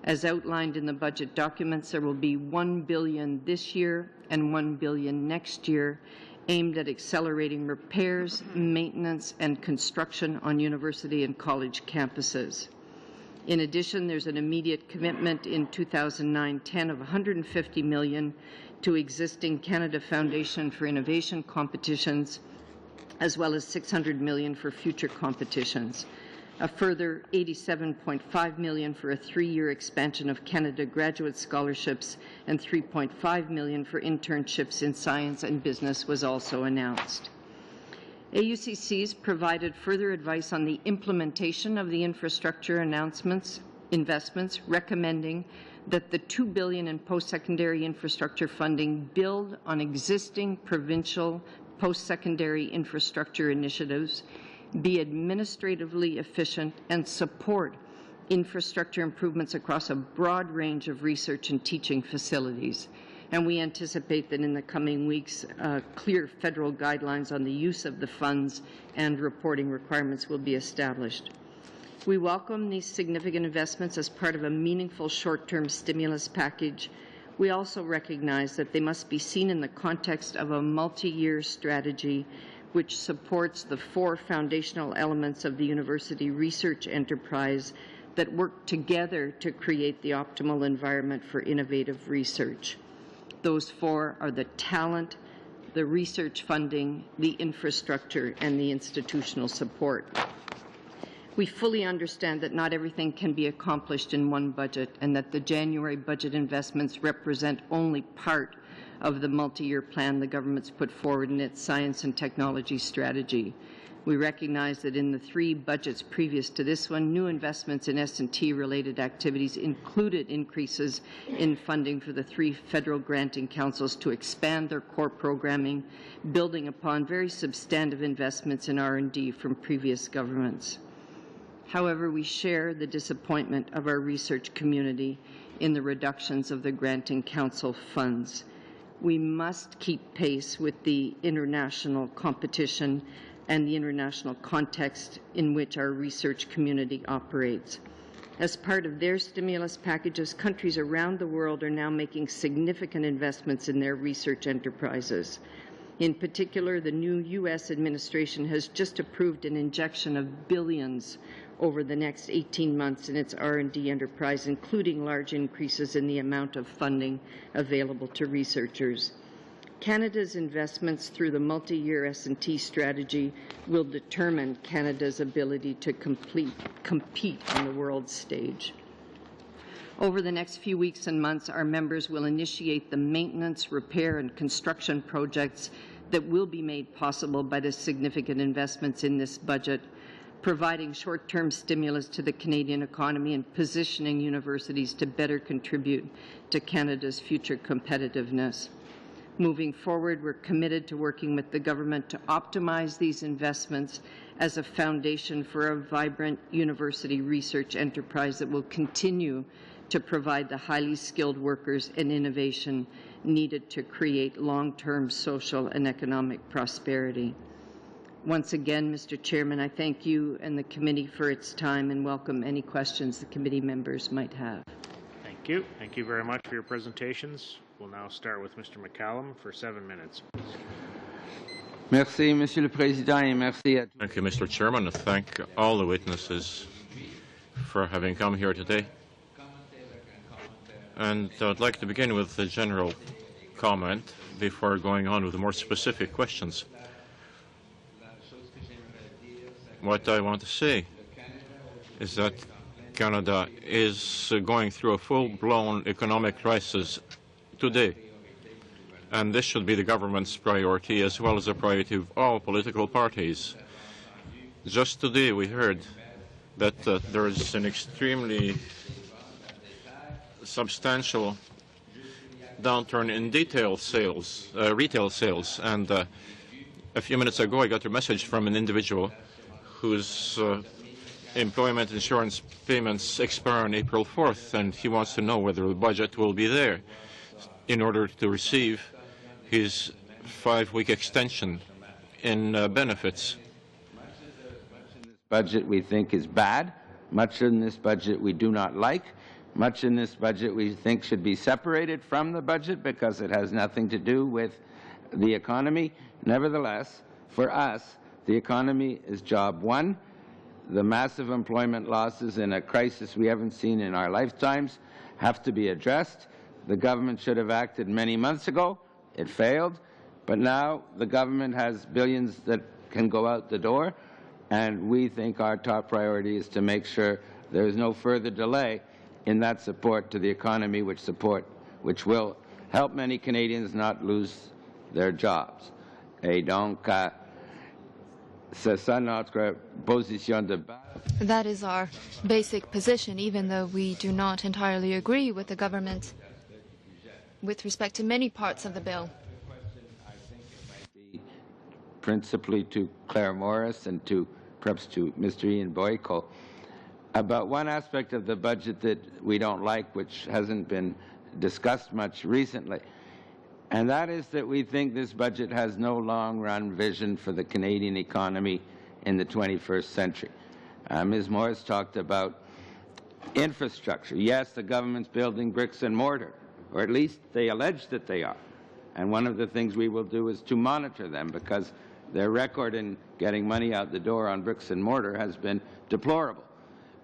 As outlined in the budget documents, there will be $1 billion this year and $1 billion next year aimed at accelerating repairs, maintenance, and construction on university and college campuses. In addition, there's an immediate commitment in 2009-10 of $150 million to existing Canada Foundation for Innovation competitions, as well as $600 million for future competitions. A further $87.5 million for a 3-year expansion of Canada graduate scholarships and $3.5 million for internships in science and business was also announced. AUCCs provided further advice on the implementation of the infrastructure investments, recommending that the $2 billion in post-secondary infrastructure funding build on existing provincial post-secondary infrastructure initiatives, be administratively efficient, and support infrastructure improvements across a broad range of research and teaching facilities. And we anticipate that in the coming weeks, clear federal guidelines on the use of the funds and reporting requirements will be established. We welcome these significant investments as part of a meaningful short-term stimulus package. We also recognize that they must be seen in the context of a multi-year strategy which supports the 4 foundational elements of the university research enterprise that work together to create the optimal environment for innovative research. Those 4 are the talent, the research funding, the infrastructure, and the institutional support. We fully understand that not everything can be accomplished in one budget and that the January budget investments represent only part of the multi-year plan the government's put forward in its science and technology strategy. We recognize that in the 3 budgets previous to this one, new investments in S&T related activities included increases in funding for the 3 federal granting councils to expand their core programming, building upon very substantive investments in R&D from previous governments. However, we share the disappointment of our research community in the reductions of the granting council funds. We must keep pace with the international competition and the international context in which our research community operates. As part of their stimulus packages, countries around the world are now making significant investments in their research enterprises. In particular, the new U.S. administration has just approved an injection of billions over the next 18 months in its R&D enterprise, including large increases in the amount of funding available to researchers. Canada's investments through the multi-year S&T strategy will determine Canada's ability to compete on the world stage. Over the next few weeks and months, our members will initiate the maintenance, repair, and construction projects that will be made possible by the significant investments in this budget, providing short-term stimulus to the Canadian economy and positioning universities to better contribute to Canada's future competitiveness. Moving forward, we're committed to working with the government to optimize these investments as a foundation for a vibrant university research enterprise that will continue to provide the highly skilled workers and innovation needed to create long-term social and economic prosperity. once again, Mr. Chairman, I thank you and the committee for its time and welcome any questions the committee members might have. Thank you. Thank you very much for your presentations. We'll now start with Mr. McCallum for 7 minutes. Merci, Monsieur le Président, et merci à... Thank you, Mr. Chairman. I thank all the witnesses for having come here today. And I'd like to begin with the general comment before going on with the more specific questions. What I want to say is that Canada is going through a full-blown economic crisis today. And this should be the government's priority as well as the priority of all political parties. Just today we heard that there is an extremely substantial downturn in retail sales. And a few minutes ago I got a message from an individual whose employment insurance payments expire on April 4th, and he wants to know whether the budget will be there in order to receive his 5-week extension in benefits. Budget we think is bad. Much in this budget we do not like. Much in this budget we think should be separated from the budget because it has nothing to do with the economy. Nevertheless, for us, the economy is job one. The massive employment losses in a crisis we haven't seen in our lifetimes have to be addressed. The government should have acted many months ago. It failed. But now the government has billions that can go out the door, and we think our top priority is to make sure there is no further delay in that support to the economy, which will help many Canadians not lose their jobs. Et donc, c'est ça notre position de base. That is our basic position, even though we do not entirely agree with the government with respect to many parts of the bill. Principally to Claire Morris and perhaps to Mr. Ian Boyko, about one aspect of the budget that we don't like, which hasn't been discussed much recently, and that is that we think this budget has no long-run vision for the Canadian economy in the 21st century. Ms. Morris talked about infrastructure. Yes, the government's building bricks and mortar, or at least they allege that they are. And one of the things we will do is to monitor them, because their record in getting money out the door on bricks and mortar has been deplorable.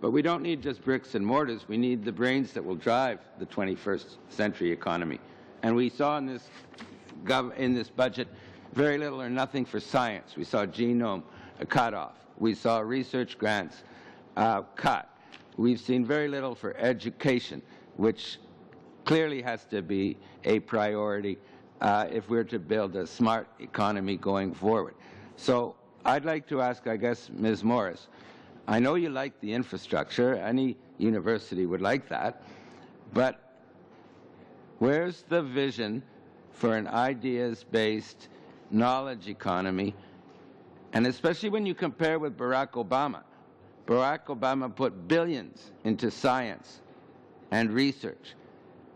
But we don't need just bricks and mortars. We need the brains that will drive the 21st century economy. And we saw in this budget very little or nothing for science. We saw genome cut off. We saw research grants cut. We've seen very little for education, which clearly has to be a priority if we're to build a smart economy going forward. So I'd like to ask, I guess, Ms. Morris, I know you like the infrastructure. Any university would like that. But where's the vision for an ideas-based knowledge economy? And especially when you compare with Barack Obama. Barack Obama put billions into science and research,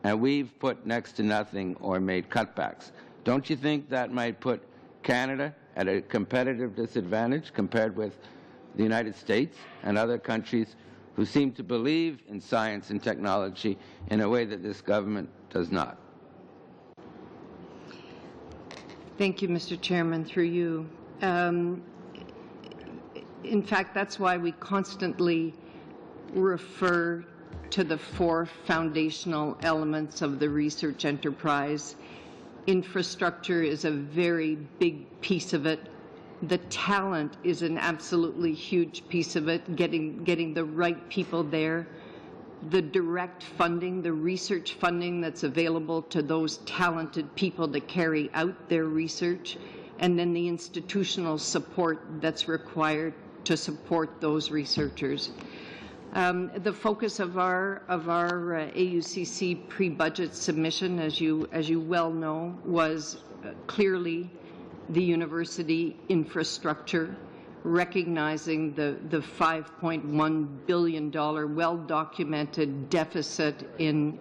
and we've put next to nothing or made cutbacks. Don't you think that might put Canada at a competitive disadvantage compared with the United States and other countries who seem to believe in science and technology in a way that this government does not? Thank you, Mr. Chairman. Through you. In fact, that's why we constantly refer to the 4 foundational elements of the research enterprise. Infrastructure is a very big piece of it. The talent is an absolutely huge piece of it, getting the right people there. The direct funding, the research funding that's available to those talented people to carry out their research, and then the institutional support that's required to support those researchers. The focus of our AUCC pre-budget submission, as you well know, was clearly the university infrastructure, recognizing the $5.1 billion well-documented deficit in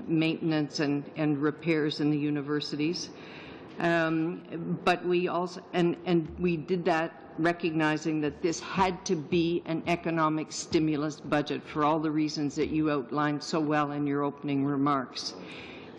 maintenance and repairs in the universities. But we also, and we did that recognizing that this had to be an economic stimulus budget for all the reasons that you outlined so well in your opening remarks.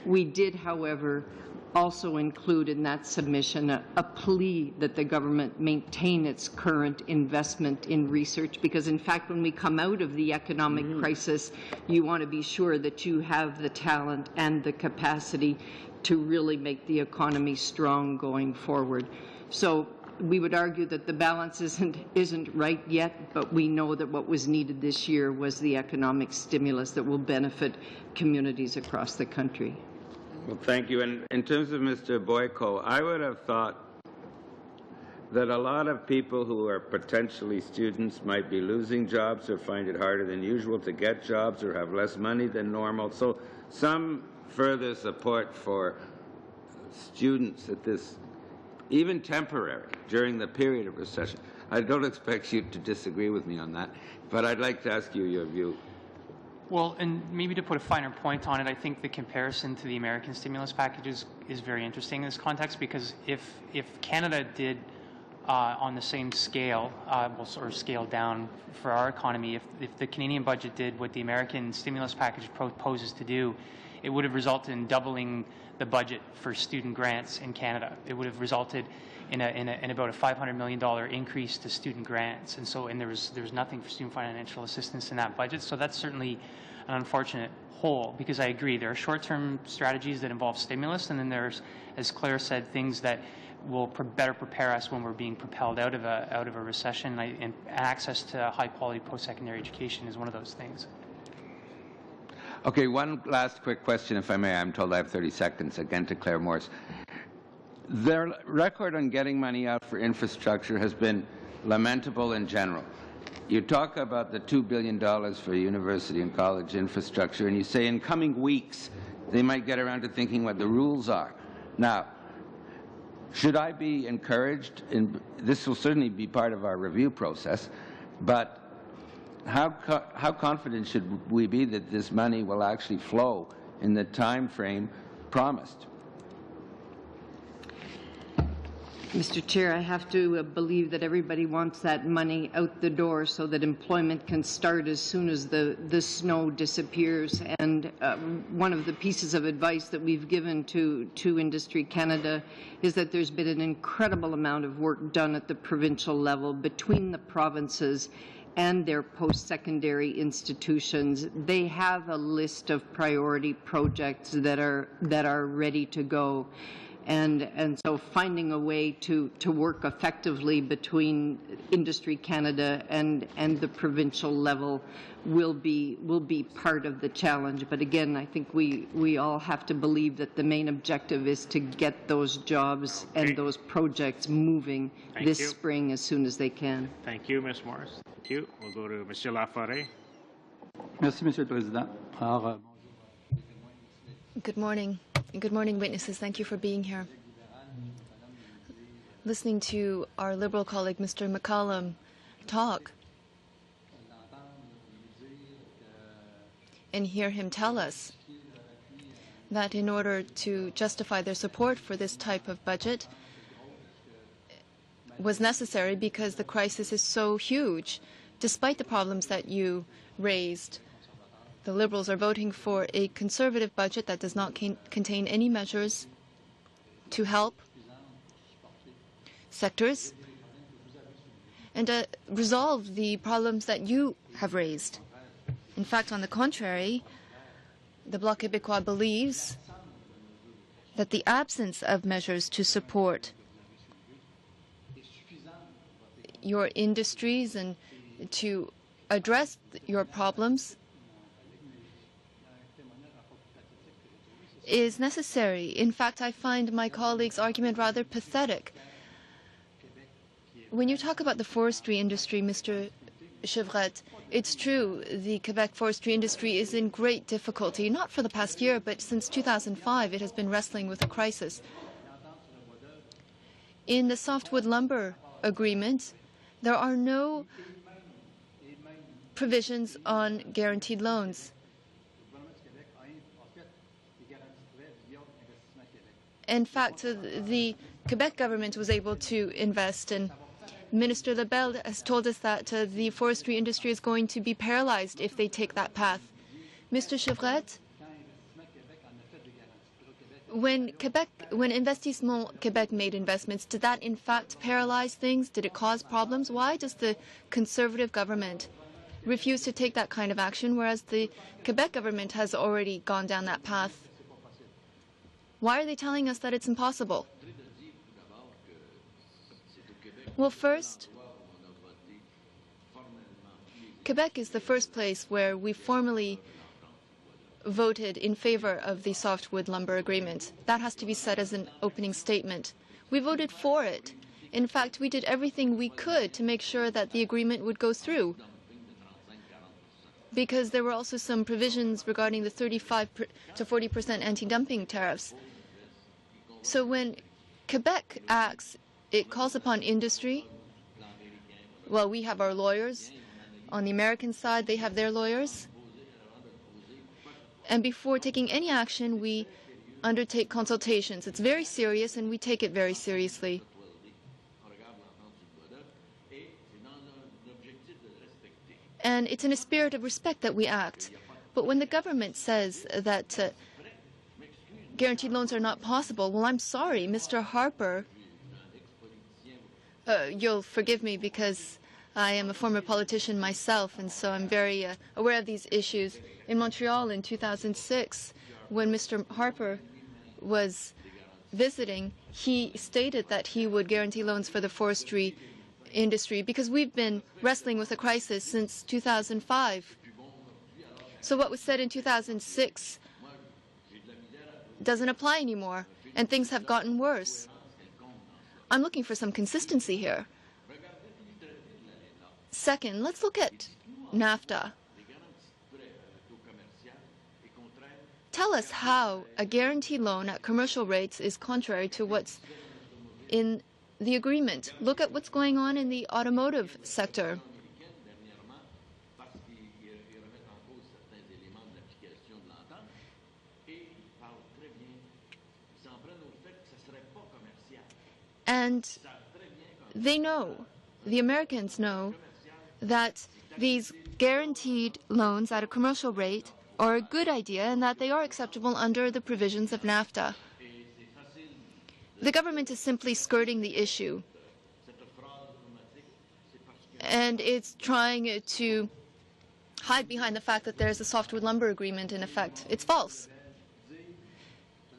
We did, however, also include in that submission a plea that the government maintain its current investment in research, because in fact when we come out of the economic crisis, you want to be sure that you have the talent and the capacity to really make the economy strong going forward. So we would argue that the balance isn't right yet, but we know that what was needed this year was the economic stimulus that will benefit communities across the country. Well, thank you. And in terms of Mr. Boyko, I would have thought that a lot of people who are potentially students might be losing jobs or find it harder than usual to get jobs or have less money than normal. So some further support for students at this, even temporary, during the period of recession. I don't expect you to disagree with me on that, but I'd like to ask you your view. Well, and maybe to put a finer point on it, I think the comparison to the American stimulus package is very interesting in this context, because if Canada did on the same scale, well, sort of scale down for our economy, if the Canadian budget did what the American stimulus package proposes to do, it would have resulted in doubling the budget for student grants in Canada. It would have resulted in about a $500 million increase to student grants, and there was nothing for student financial assistance in that budget. So that's certainly an unfortunate hole, because I agree there are short-term strategies that involve stimulus, and then there's, as Claire said, things that will better prepare us when we're being propelled out of a recession. And access to high-quality post-secondary education is one of those things. Okay, one last quick question, if I may. I'm told I have 30 seconds, again to Claire Morse. Their record on getting money out for infrastructure has been lamentable in general. You talk about the $2 billion for university and college infrastructure, and you say in coming weeks they might get around to thinking what the rules are. Now, should I be encouraged? This will certainly be part of our review process, but how confident should we be that this money will actually flow in the time frame promised? Mr. Chair, I have to believe that everybody wants that money out the door so that employment can start as soon as the snow disappears. And one of the pieces of advice that we've given to Industry Canada is that there's been an incredible amount of work done at the provincial level between the provinces and their post-secondary institutions. They have a list of priority projects that are ready to go. And so finding a way to work effectively between Industry Canada and the provincial level will be part of the challenge. But again, I think we all have to believe that the main objective is to get those jobs and those projects moving this spring as soon as they can. Thank you, Ms. Morris. Thank you. We'll go to Monsieur Laforêt. Merci, Monsieur le Président. Alors, Good morning. And good morning, witnesses. Thank you for being here. Listening to our Liberal colleague, Mr. McCallum, talk and hear him tell us that in order to justify their support for this type of budget was necessary because the crisis is so huge, despite the problems that you raised. The Liberals are voting for a conservative budget that does not contain any measures to help sectors and resolve the problems that you have raised. In fact, on the contrary, the Bloc Québécois believes that the absence of measures to support your industries and to address your problems is necessary. In fact, I find my colleague's argument rather pathetic. When you talk about the forestry industry, Mr. Chevrette, it's true, the Quebec forestry industry is in great difficulty, not for the past year, but since 2005 it has been wrestling with a crisis. In the softwood lumber agreement, there are no provisions on guaranteed loans. In fact, the Quebec government was able to invest, and Minister Lebel has told us that the forestry industry is going to be paralyzed if they take that path. Mr. Chevrette, when Investissement Québec made investments, did that in fact paralyze things? Did it cause problems? Why does the Conservative government refuse to take that kind of action, whereas the Quebec government has already gone down that path? Why are they telling us that it's impossible? Well, first, Quebec is the first place where we formally voted in favor of the softwood lumber agreement. That has to be said as an opening statement. We voted for it. In fact, we did everything we could to make sure that the agreement would go through, because there were also some provisions regarding the 35 to 40% anti-dumping tariffs. So when Quebec acts, it calls upon industry. Well, we have our lawyers. On the American side, they have their lawyers. And before taking any action, we undertake consultations. It's very serious, and we take it very seriously. And it's in a spirit of respect that we act. But when the government says that guaranteed loans are not possible, well, I'm sorry, Mr. Harper. You'll forgive me because I am a former politician myself, and so I'm very aware of these issues. In Montreal in 2006, when Mr. Harper was visiting, he stated that he would guarantee loans for the forestry industry because we've been wrestling with a crisis since 2005. So what was said in 2006 doesn't apply anymore, and things have gotten worse. I'm looking for some consistency here. Second, let's look at NAFTA. Tell us how a guaranteed loan at commercial rates is contrary to what's in the agreement. Look at what's going on in the automotive sector. And they know, the Americans know, that these guaranteed loans at a commercial rate are a good idea and that they are acceptable under the provisions of NAFTA. The government is simply skirting the issue, and it's trying to hide behind the fact that there's a softwood lumber agreement in effect. It's false.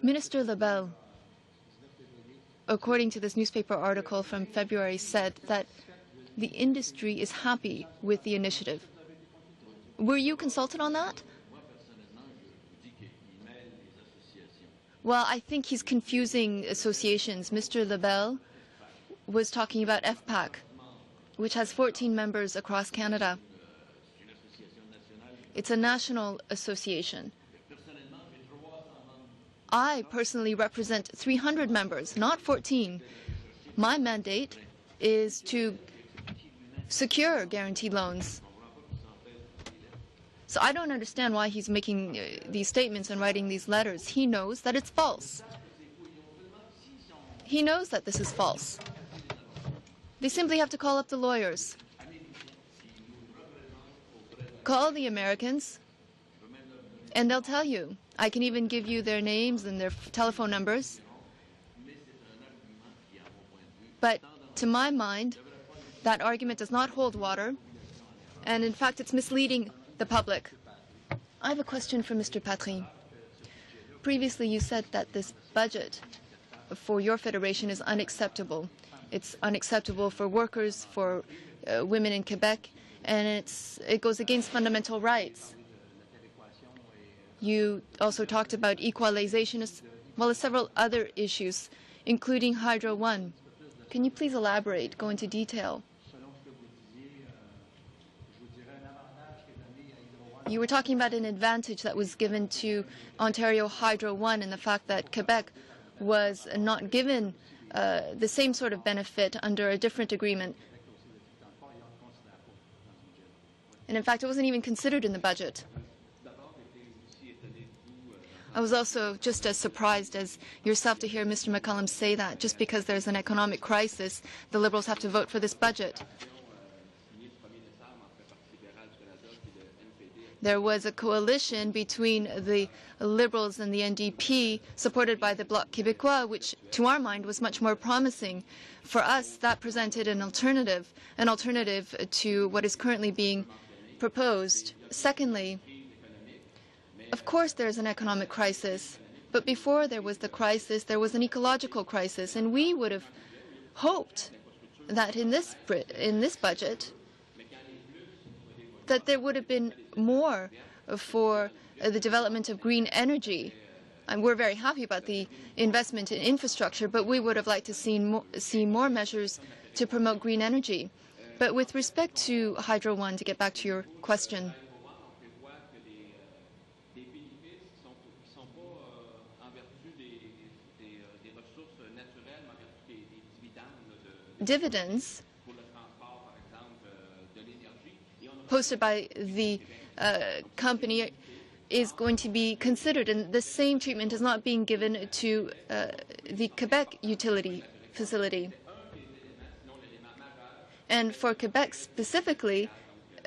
Minister Lebel, according to this newspaper article from February, said that the industry is happy with the initiative. Were you consulted on that? Well, I think he's confusing associations. Mr. Lebel was talking about FPAC, which has 14 members across Canada. It's a national association. I personally represent 300 members, not 14. My mandate is to secure guaranteed loans. So I don't understand why he's making these statements and writing these letters. He knows that it's false. He knows that this is false. They simply have to call up the lawyers. Call the Americans, and they'll tell you. I can even give you their names and their telephone numbers. But to my mind, that argument does not hold water, and in fact, it's misleading the public. I have a question for Mr. Patry. Previously, you said that this budget for your federation is unacceptable. It's unacceptable for workers, for women in Quebec, and it goes against fundamental rights. You also talked about equalization as well as several other issues, including Hydro One. Can you please elaborate, go into detail? You were talking about an advantage that was given to Ontario Hydro One and the fact that Quebec was not given the same sort of benefit under a different agreement. And in fact, it wasn't even considered in the budget. I was also just as surprised as yourself to hear Mr. McCallum say that just because there's an economic crisis, the Liberals have to vote for this budget. There was a coalition between the Liberals and the NDP, supported by the Bloc Québécois, which, to our mind, was much more promising. For us, that presented an alternative to what is currently being proposed. Secondly, of course there's an economic crisis, but before there was the crisis, there was an ecological crisis, and we would have hoped that in this budget that there would have been more for the development of green energy. And we're very happy about the investment in infrastructure, but we would have liked to see more measures to promote green energy. But with respect to Hydro One, to get back to your question, dividends posted by the company is going to be considered, and the same treatment is not being given to the Quebec utility facility. And for Quebec specifically,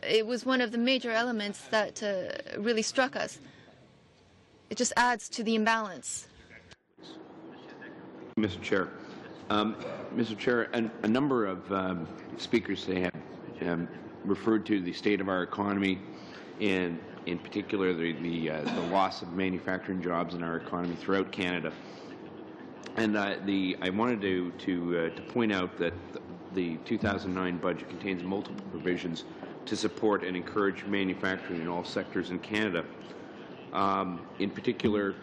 it was one of the major elements that really struck us. It just adds to the imbalance. Mr. Chair. Mr. Chair, a number of speakers today have referred to the state of our economy, and in particular the loss of manufacturing jobs in our economy throughout Canada. And I wanted to point out that the 2009 budget contains multiple provisions to support and encourage manufacturing in all sectors in Canada. In particular,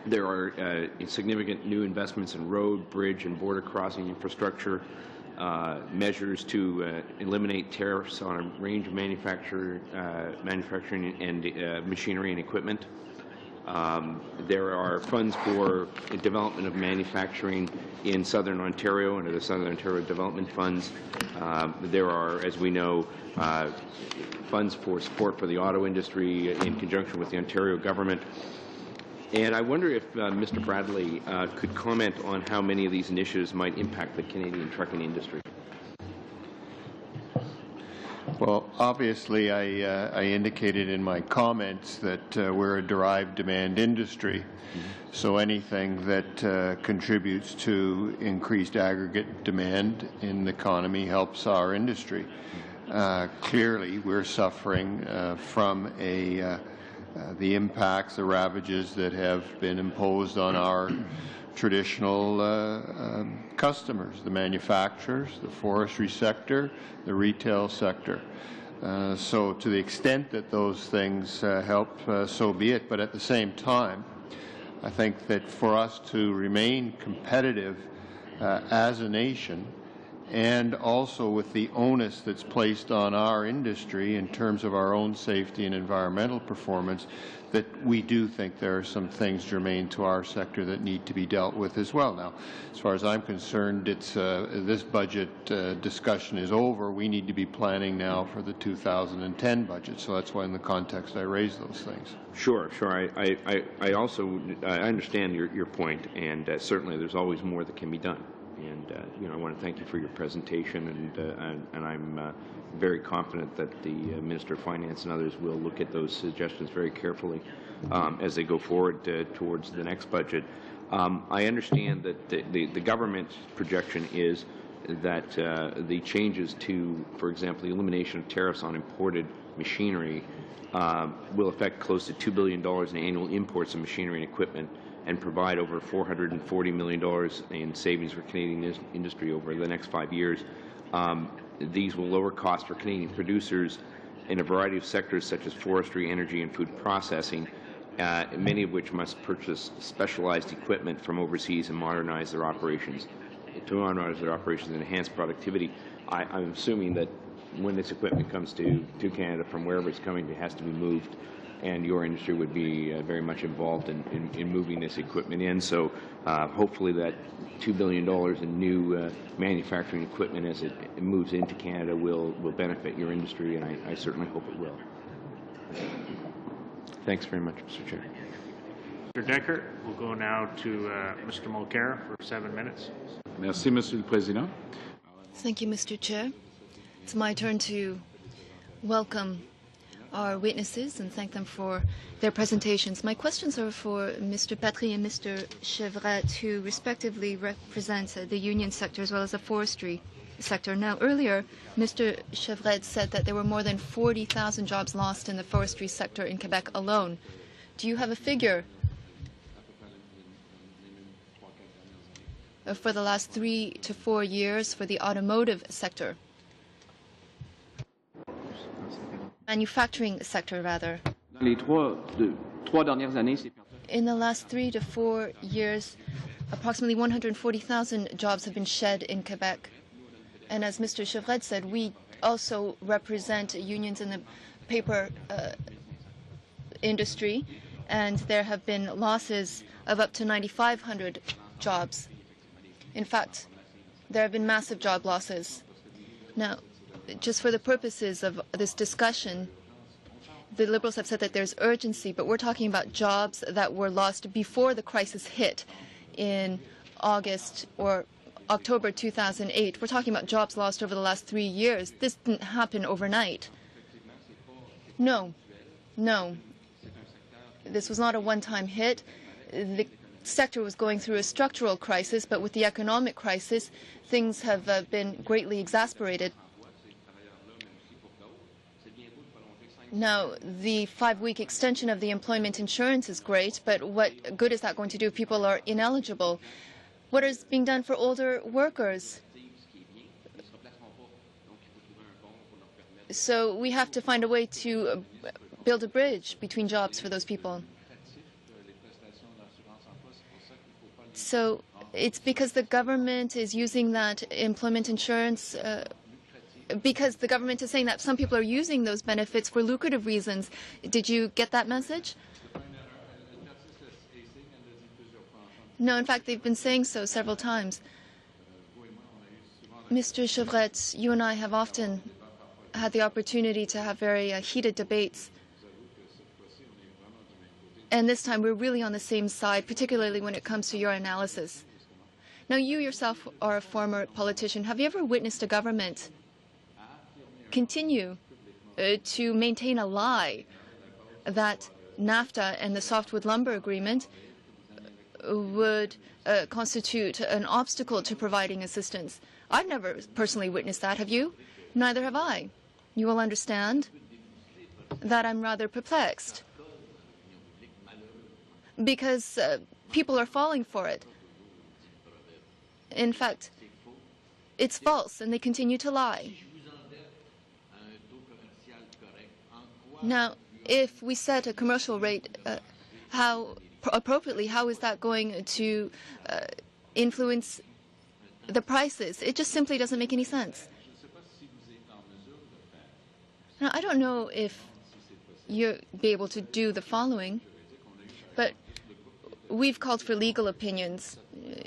there are significant new investments in road, bridge, and border crossing infrastructure, measures to eliminate tariffs on a range of manufacturing and machinery and equipment. There are funds for development of manufacturing in Southern Ontario under the Southern Ontario Development Funds. There are, as we know, funds for support for the auto industry in conjunction with the Ontario government. And I wonder if Mr. Bradley could comment on how many of these initiatives might impact the Canadian trucking industry. Well, obviously, I indicated in my comments that we're a derived demand industry. So anything that contributes to increased aggregate demand in the economy helps our industry. Clearly, we're suffering from the impacts, the ravages that have been imposed on our traditional customers, the manufacturers, the forestry sector, the retail sector. So to the extent that those things help, so be it. But at the same time, I think that for us to remain competitive as a nation, and also with the onus that's placed on our industry in terms of our own safety and environmental performance, that we do think there are some things germane to our sector that need to be dealt with as well. Now, as far as I'm concerned, it's this budget discussion is over. We need to be planning now for the 2010 budget, so that's why in the context I raised those things. Sure. I also understand your point, and certainly there's always more that can be done. And I want to thank you for your presentation, and I'm very confident that the Minister of Finance and others will look at those suggestions very carefully as they go forward towards the next budget. I understand that the government's projection is that the changes to, for example, the elimination of tariffs on imported machinery will affect close to $2 billion in annual imports of machinery and equipment, and provide over $440 million in savings for Canadian industry over the next 5 years. These will lower costs for Canadian producers in a variety of sectors such as forestry, energy, and food processing, many of which must purchase specialized equipment from overseas and modernize their operations. To modernize their operations and enhance productivity, I'm assuming that when this equipment comes to Canada from wherever it's coming, it has to be moved, and your industry would be very much involved in moving this equipment in. So hopefully that $2 billion in new manufacturing equipment as it moves into Canada will benefit your industry, and I certainly hope it will. Thanks very much, Mr. Chair. Mr. Decker. We'll go now to Mr. Mulcair for 7 minutes. Merci, Monsieur le Président. Thank you, Mr. Chair. It's my turn to welcome our witnesses and thank them for their presentations. My questions are for Mr. Patry and Mr. Chevrette, who respectively represent the union sector as well as the forestry sector. Now, earlier, Mr. Chevrette said that there were more than 40,000 jobs lost in the forestry sector in Quebec alone. Do you have a figure for the last 3 to 4 years for the automotive sector? Manufacturing sector, rather. In the last 3 to 4 years, approximately 140,000 jobs have been shed in Quebec. And as Mr. Chevrette said, we also represent unions in the paper industry, and there have been losses of up to 9,500 jobs. In fact, there have been massive job losses. Now, just for the purposes of this discussion, the Liberals have said that there's urgency, but we're talking about jobs that were lost before the crisis hit in August or October 2008. We're talking about jobs lost over the last 3 years. This didn't happen overnight. No. This was not a one-time hit. The sector was going through a structural crisis, but with the economic crisis, things have been greatly exasperated. Now, the 5-week extension of the employment insurance is great, but what good is that going to do if people are ineligible? What is being done for older workers? So we have to find a way to build a bridge between jobs for those people. So it's because the government is using that employment insurance because the government is saying that some people are using those benefits for lucrative reasons. Did you get that message? No, in fact, they've been saying so several times. Mr. Chevrette, you and I have often had the opportunity to have very heated debates. And this time we're really on the same side, particularly when it comes to your analysis. Now, you yourself are a former politician. Have you ever witnessed a government continue to maintain a lie that NAFTA and the softwood lumber agreement would constitute an obstacle to providing assistance? I've never personally witnessed that. Have you? Neither have I. You will understand that I'm rather perplexed because people are falling for it. In fact, it's false, and they continue to lie. Now, if we set a commercial rate, how is that going to influence the prices? It just simply doesn't make any sense. Now, I don't know if you'll be able to do the following, but we've called for legal opinions.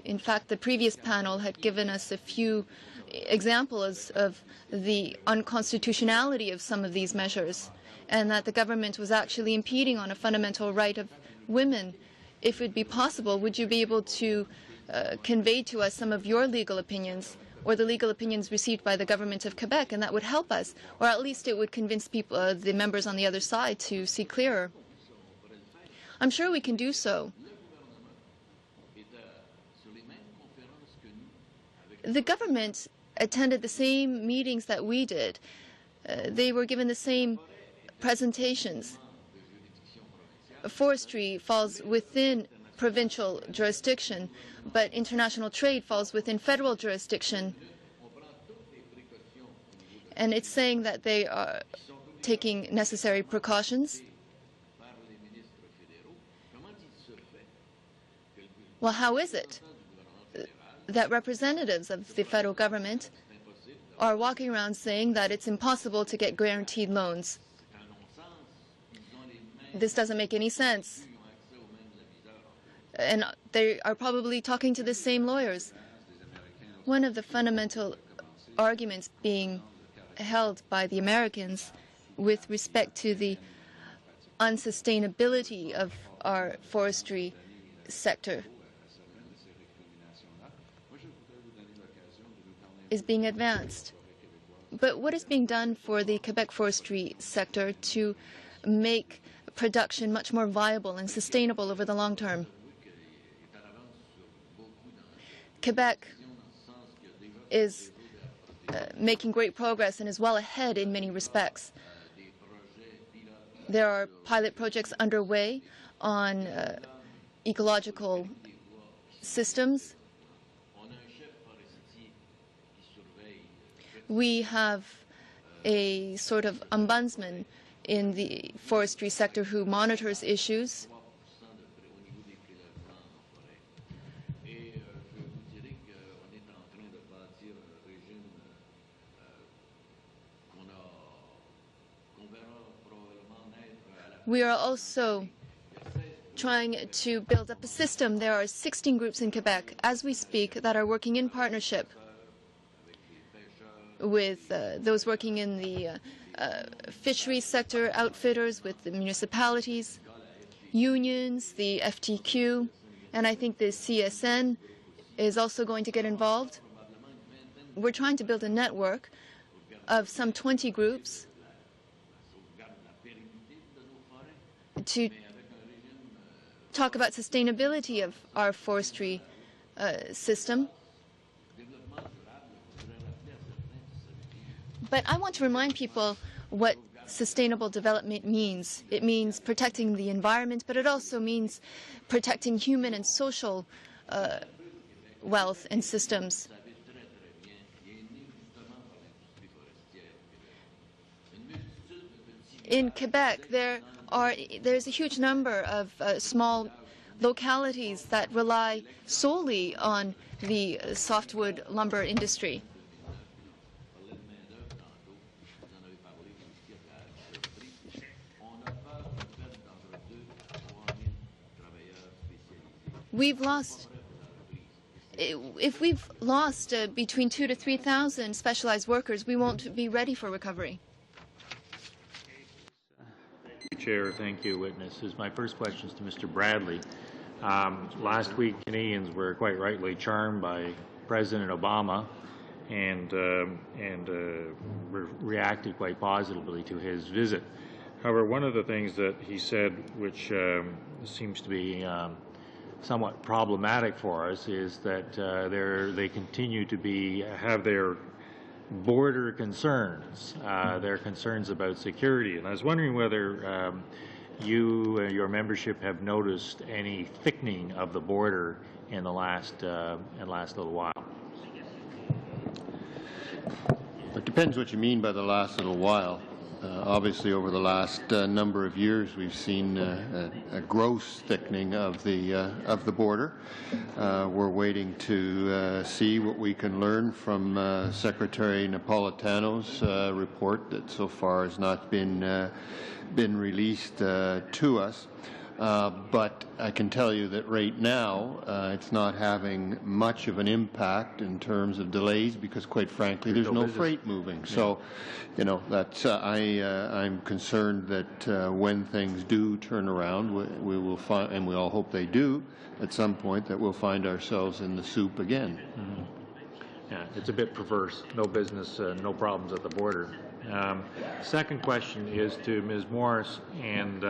In fact, the previous panel had given us a few examples of the unconstitutionality of some of these measures, and that the government was actually impeding on a fundamental right of women. If it would be possible, would you be able to convey to us some of your legal opinions or the legal opinions received by the government of Quebec, and that would help us, or at least it would convince people, the members on the other side, to see clearer? I'm sure we can do so. The government attended the same meetings that we did. They were given the same presentations. Forestry falls within provincial jurisdiction, but international trade falls within federal jurisdiction. And it's saying that they are taking necessary precautions. Well, how is it that representatives of the federal government are walking around saying that it's impossible to get guaranteed loans? This doesn't make any sense. And they are probably talking to the same lawyers. One of the fundamental arguments being held by the Americans with respect to the unsustainability of our forestry sector is being advanced. But what is being done for the Quebec forestry sector to make production much more viable and sustainable over the long term? Quebec is making great progress and is well ahead in many respects. There are pilot projects underway on ecological systems. We have a sort of ombudsman in the forestry sector who monitors issues. We are also trying to build up a system. There are 16 groups in Quebec, as we speak, that are working in partnership with those working in the fisheries sector, outfitters, with the municipalities, unions, the FTQ, and I think the CSN is also going to get involved. We're trying to build a network of some 20 groups to talk about sustainability of our forestry system. But I want to remind people what sustainable development means. It means protecting the environment, but it also means protecting human and social wealth and systems. In Quebec, there's a huge number of small localities that rely solely on the softwood lumber industry. If we've lost between 2,000 to 3,000 specialized workers, we won't be ready for recovery. Chair, thank you, witnesses. My first question is to Mr. Bradley. Last week, Canadians were quite rightly charmed by President Obama and reacted quite positively to his visit. However, one of the things that he said, which seems to be somewhat problematic for us, is that they continue to have their border concerns, their concerns about security. And I was wondering whether your membership have noticed any thickening of the border in the last little while. It depends what you mean by the last little while. Obviously, over the last number of years, we've seen a gross thickening of the border. We're waiting to see what we can learn from Secretary Napolitano's report that so far has not been released to us. But I can tell you that right now it's not having much of an impact in terms of delays because, quite frankly, there's no freight moving. Yeah. So, you know, that's I'm concerned that when things do turn around, we will find, and we all hope they do, at some point, that we'll find ourselves in the soup again. Mm-hmm. Yeah, it's a bit perverse. No business, no problems at the border. Second question is to Ms. Morris and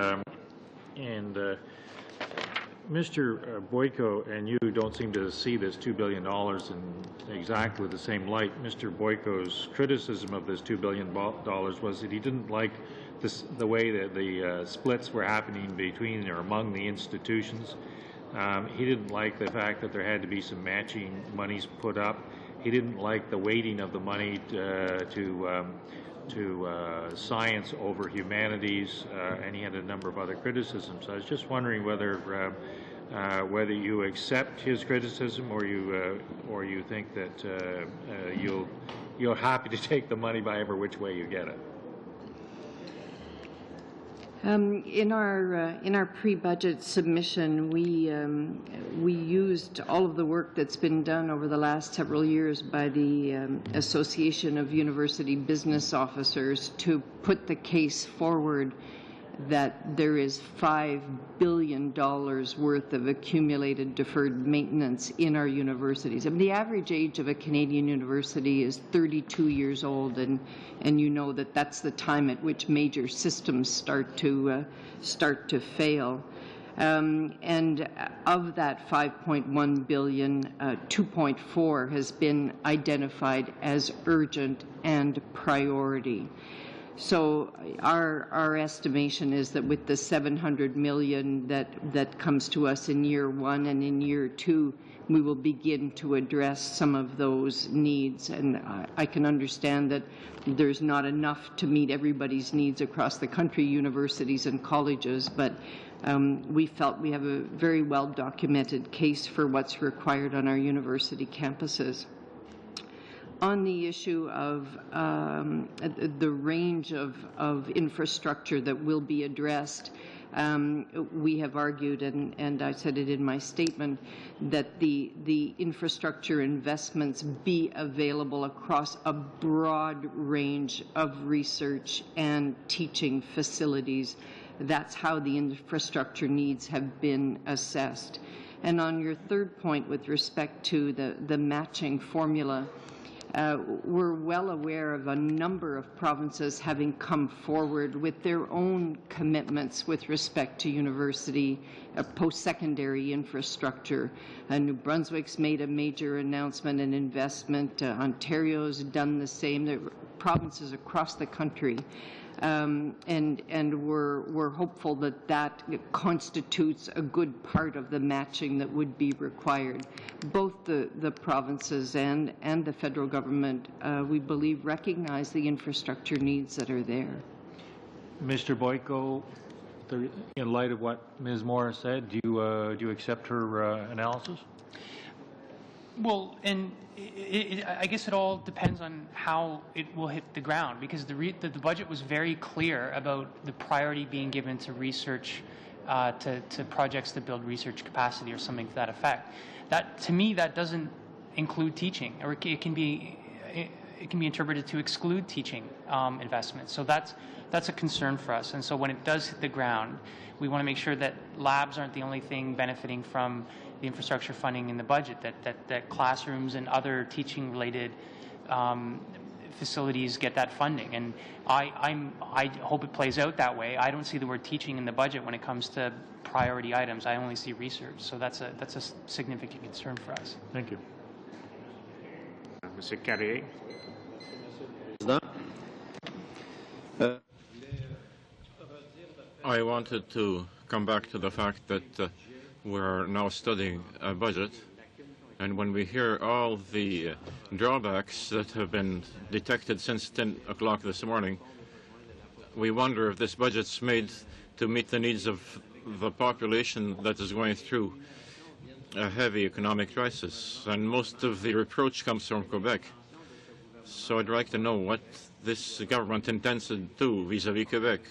Mr. Boyko and you don't seem to see this $2 billion in exactly the same light. Mr. Boyko's criticism of this $2 billion was that he didn't like the way that the splits were happening between or among the institutions. He didn't like the fact that there had to be some matching monies put up. He didn't like the weighting of the money to science over humanities, and he had a number of other criticisms. I was just wondering whether you accept his criticism, or you think that you're happy to take the money by every which way you get it. In our pre-budget submission, we used all of the work that's been done over the last several years by the Association of University Business Officers to put the case forward that there is $5 billion worth of accumulated deferred maintenance in our universities. I mean, the average age of a Canadian university is 32 years old, and you know that that's the time at which major systems start to fail. And of that 5.1 billion, 2.4 has been identified as urgent and priority. So our estimation is that with the 700 million that comes to us in year one and in year two, we will begin to address some of those needs. And I can understand that there's not enough to meet everybody's needs across the country, universities and colleges, but we felt we have a very well documented case for what's required on our university campuses. On the issue of the range of infrastructure that will be addressed, we have argued, and I said it in my statement, that the infrastructure investments be available across a broad range of research and teaching facilities. That's how the infrastructure needs have been assessed. And on your third point with respect to the matching formula, we're well aware of a number of provinces having come forward with their own commitments with respect to university post-secondary infrastructure. New Brunswick's made a major announcement and investment. Ontario's done the same. There are provinces across the country. And we're hopeful that that constitutes a good part of the matching that would be required. Both the provinces and the federal government, we believe, recognize the infrastructure needs that are there. Mr. Boyko, in light of what Ms. Morris said, do you accept her analysis? Well, and I guess it all depends on how it will hit the ground, because the budget was very clear about the priority being given to research, to projects that build research capacity or something to that effect. That, to me, that doesn't include teaching, or it can be interpreted to exclude teaching investments. So that's a concern for us. And so when it does hit the ground, we want to make sure that labs aren't the only thing benefiting from the infrastructure funding in the budget, that classrooms and other teaching-related facilities get that funding. And I hope it plays out that way. I don't see the word teaching in the budget when it comes to priority items. I only see research. So that's a significant concern for us. Thank you. Mr. Carrier. I wanted to come back to the fact that we're now studying a budget, and when we hear all the drawbacks that have been detected since 10 o'clock this morning, we wonder if this budget's made to meet the needs of the population that is going through a heavy economic crisis, and most of the reproach comes from Quebec. So I'd like to know what this government intends to do vis-à-vis Quebec,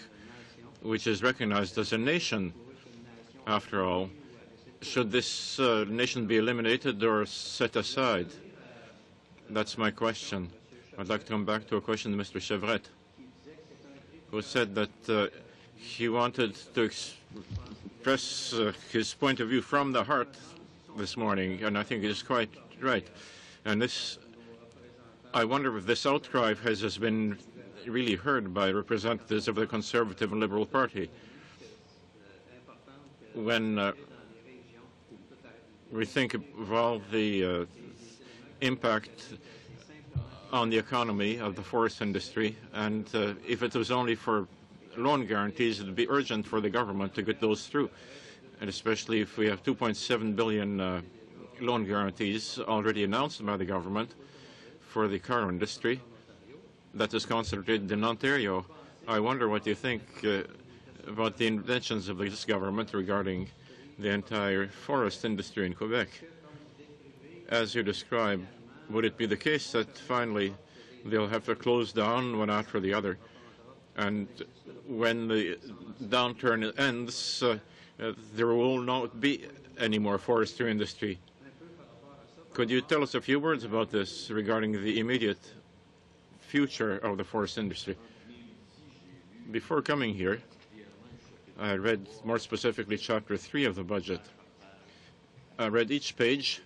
which is recognized as a nation, after all. Should this nation be eliminated or set aside? That's my question. I'd like to come back to a question to Mr. Chevrette, who said that he wanted to express his point of view from the heart this morning, and I think it is quite right. And this, I wonder if this outcry has been really heard by representatives of the Conservative and Liberal Party. When we think of all the impact on the economy of the forest industry, and if it was only for loan guarantees, it would be urgent for the government to get those through, and especially if we have 2.7 billion loan guarantees already announced by the government for the car industry that is concentrated in Ontario. I wonder what you think about the intentions of this government regarding the entire forest industry in Quebec. As you describe, would it be the case that finally they'll have to close down one after the other, and when the downturn ends, there will not be any more forestry industry? Could you tell us a few words about this regarding the immediate future of the forest industry? Before coming here, I read more specifically Chapter 3 of the budget. I read each page,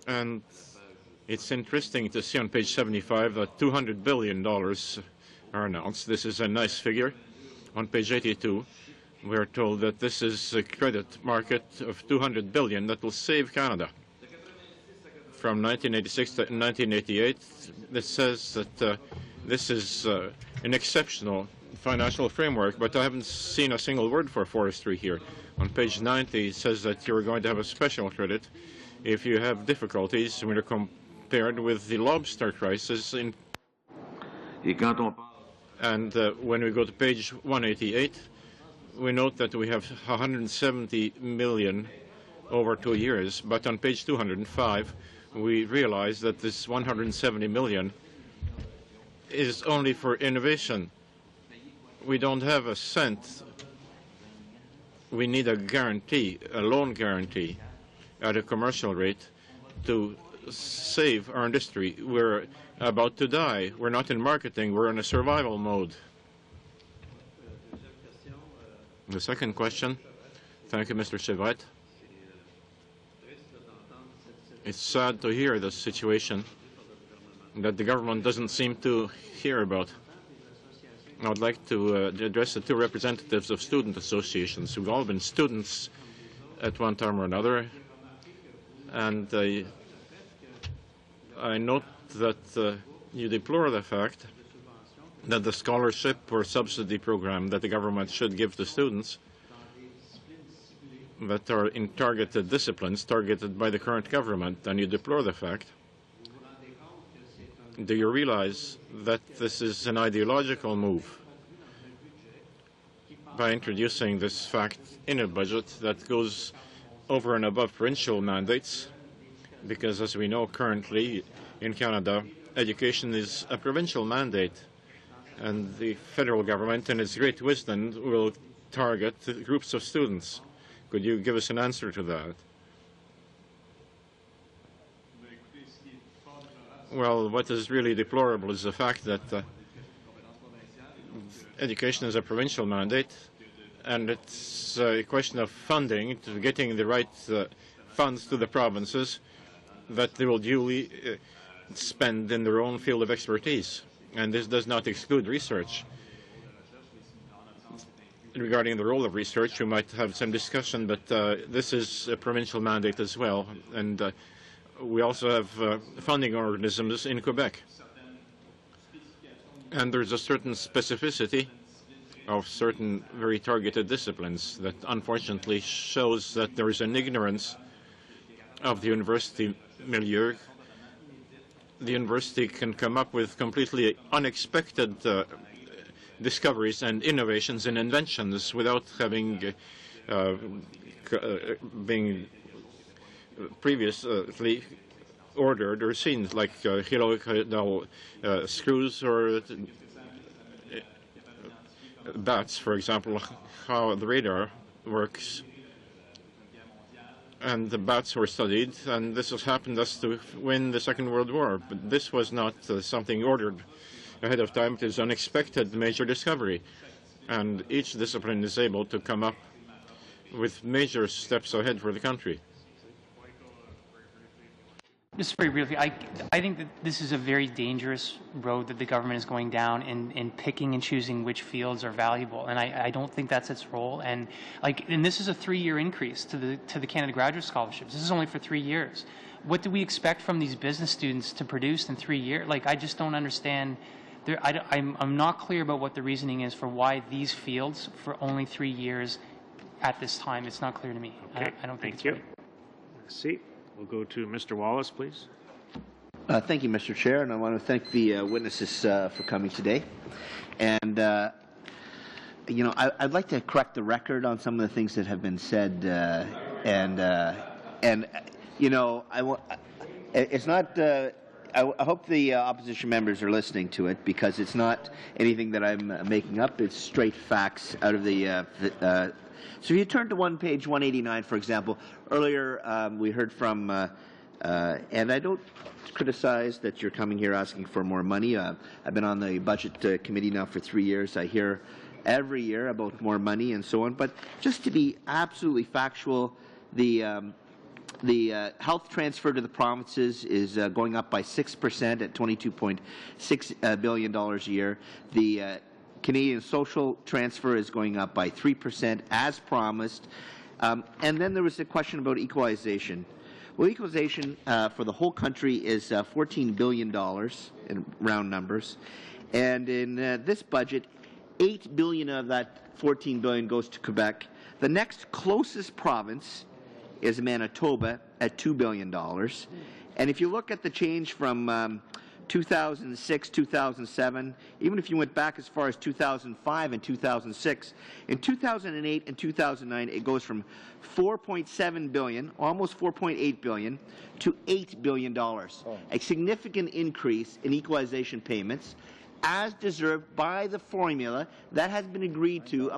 and it's interesting to see on page 75 that $200 billion are announced. This is a nice figure. On page 82, we're told that this is a credit market of $200 billion that will save Canada. From 1986 to 1988, this says that this is an exceptional financial framework, but I haven't seen a single word for forestry here. On page 90, it says that you're going to have a special credit if you have difficulties when you're compared with the lobster crisis in. And when we go to page 188, we note that we have 170 million over 2 years, but on page 205, we realize that this 170 million is only for innovation. We don't have a cent. We need a guarantee, a loan guarantee at a commercial rate to save our industry. We're about to die. We're not in marketing. We're in a survival mode. The second question. Thank you, Mr. Chevet. It's sad to hear the situation that the government doesn't seem to hear about. I would like to address the two representatives of student associations who've all been students at one time or another. And I note that you deplore the fact that the scholarship or subsidy program that the government should give to students that are in targeted disciplines targeted by the current government, and you deplore the fact. Do you realize that this is an ideological move by introducing this fact in a budget that goes over and above provincial mandates? Because as we know currently in Canada, education is a provincial mandate, and the federal government in its great wisdom will target groups of students. Could you give us an answer to that? Well, what is really deplorable is the fact that education is a provincial mandate, and it's a question of funding, to getting the right funds to the provinces that they will duly spend in their own field of expertise. And this does not exclude research. Regarding the role of research, we might have some discussion, but this is a provincial mandate as well. And we also have funding organisms in Quebec. And there's a certain specificity of certain very targeted disciplines that unfortunately shows that there is an ignorance of the university milieu. The university can come up with completely unexpected discoveries and innovations and inventions without having being previously ordered or seen, like helical screws or bats, for example, how the radar works. And the bats were studied, and this has happened us to win the Second World War. But this was not something ordered ahead of time. It is unexpected major discovery. And each discipline is able to come up with major steps ahead for the country. Just very briefly, I think that this is a very dangerous road that the government is going down in picking and choosing which fields are valuable, and I don't think that's its role. And this is a 3-year increase to the Canada Graduate Scholarships. This is only for 3 years. What do we expect from these business students to produce in 3 years? I just don't understand. I'm not clear about what the reasoning is for why these fields for only 3 years at this time. It's not clear to me. Okay. I don't think Thank you. Let's see. We'll go to Mr. Wallace, please. Thank you, Mr. Chair, and I want to thank the witnesses for coming today. And, I'd like to correct the record on some of the things that have been said. It's not... I hope the opposition members are listening to it, because it's not anything that I'm making up. It's straight facts out of the so if you turn to page 189, for example, earlier we heard from, and I don't criticize that you're coming here asking for more money. I've been on the budget committee now for 3 years. I hear every year about more money and so on. But just to be absolutely factual, the health transfer to the provinces is going up by 6% at $22.6 billion a year. The Canadian social transfer is going up by 3% as promised. And then there was a question about equalization. Well, equalization for the whole country is $14 billion in round numbers. And in this budget, $8 billion of that $14 billion goes to Quebec. The next closest province is Manitoba at $2 billion. And if you look at the change from 2006, 2007, even if you went back as far as 2005 and 2006, in 2008 and 2009 it goes from $4.7 billion, almost $4.8 billion, to $8 billion. A significant increase in equalization payments, as deserved by the formula that has been agreed to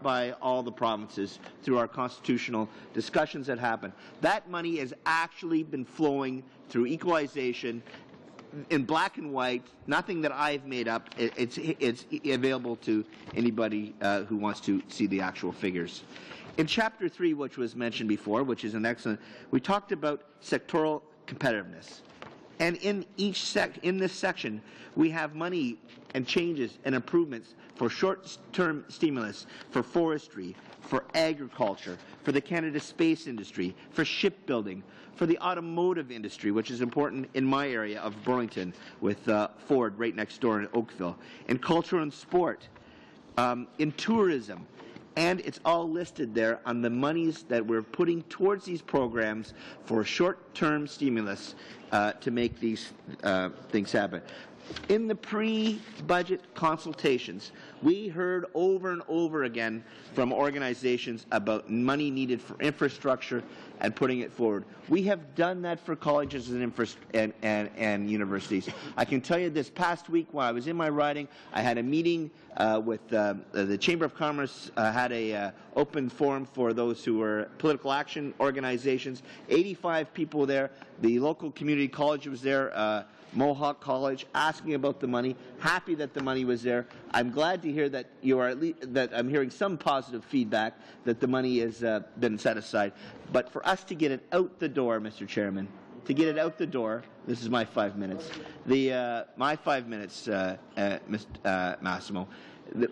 by all the provinces through our constitutional discussions that happen. That money has actually been flowing through equalization in black and white, nothing that I've made up. It's available to anybody who wants to see the actual figures. In Chapter 3, which was mentioned before, which is an excellent, we talked about sectoral competitiveness. And in this section, we have money and changes and improvements for short-term stimulus, for forestry, for agriculture, for the Canada space industry, for shipbuilding, for the automotive industry, which is important in my area of Burlington with Ford right next door in Oakville, in culture and sport, in tourism. And it's all listed there on the monies that we're putting towards these programs for short-term stimulus to make these things happen. In the pre-budget consultations, we heard over and over again from organizations about money needed for infrastructure and putting it forward. We have done that for colleges and universities. I can tell you this past week while I was in my riding, I had a meeting with the Chamber of Commerce, had a open forum for those who were political action organizations. 85 people there. The local community college was there. Mohawk College, asking about the money, happy that the money was there. I'm glad to hear that you are that I'm hearing some positive feedback that the money has been set aside. But for us to get it out the door, Mr. Chairman, to get it out the door, this is my 5 minutes. My 5 minutes, Mr. Massimo.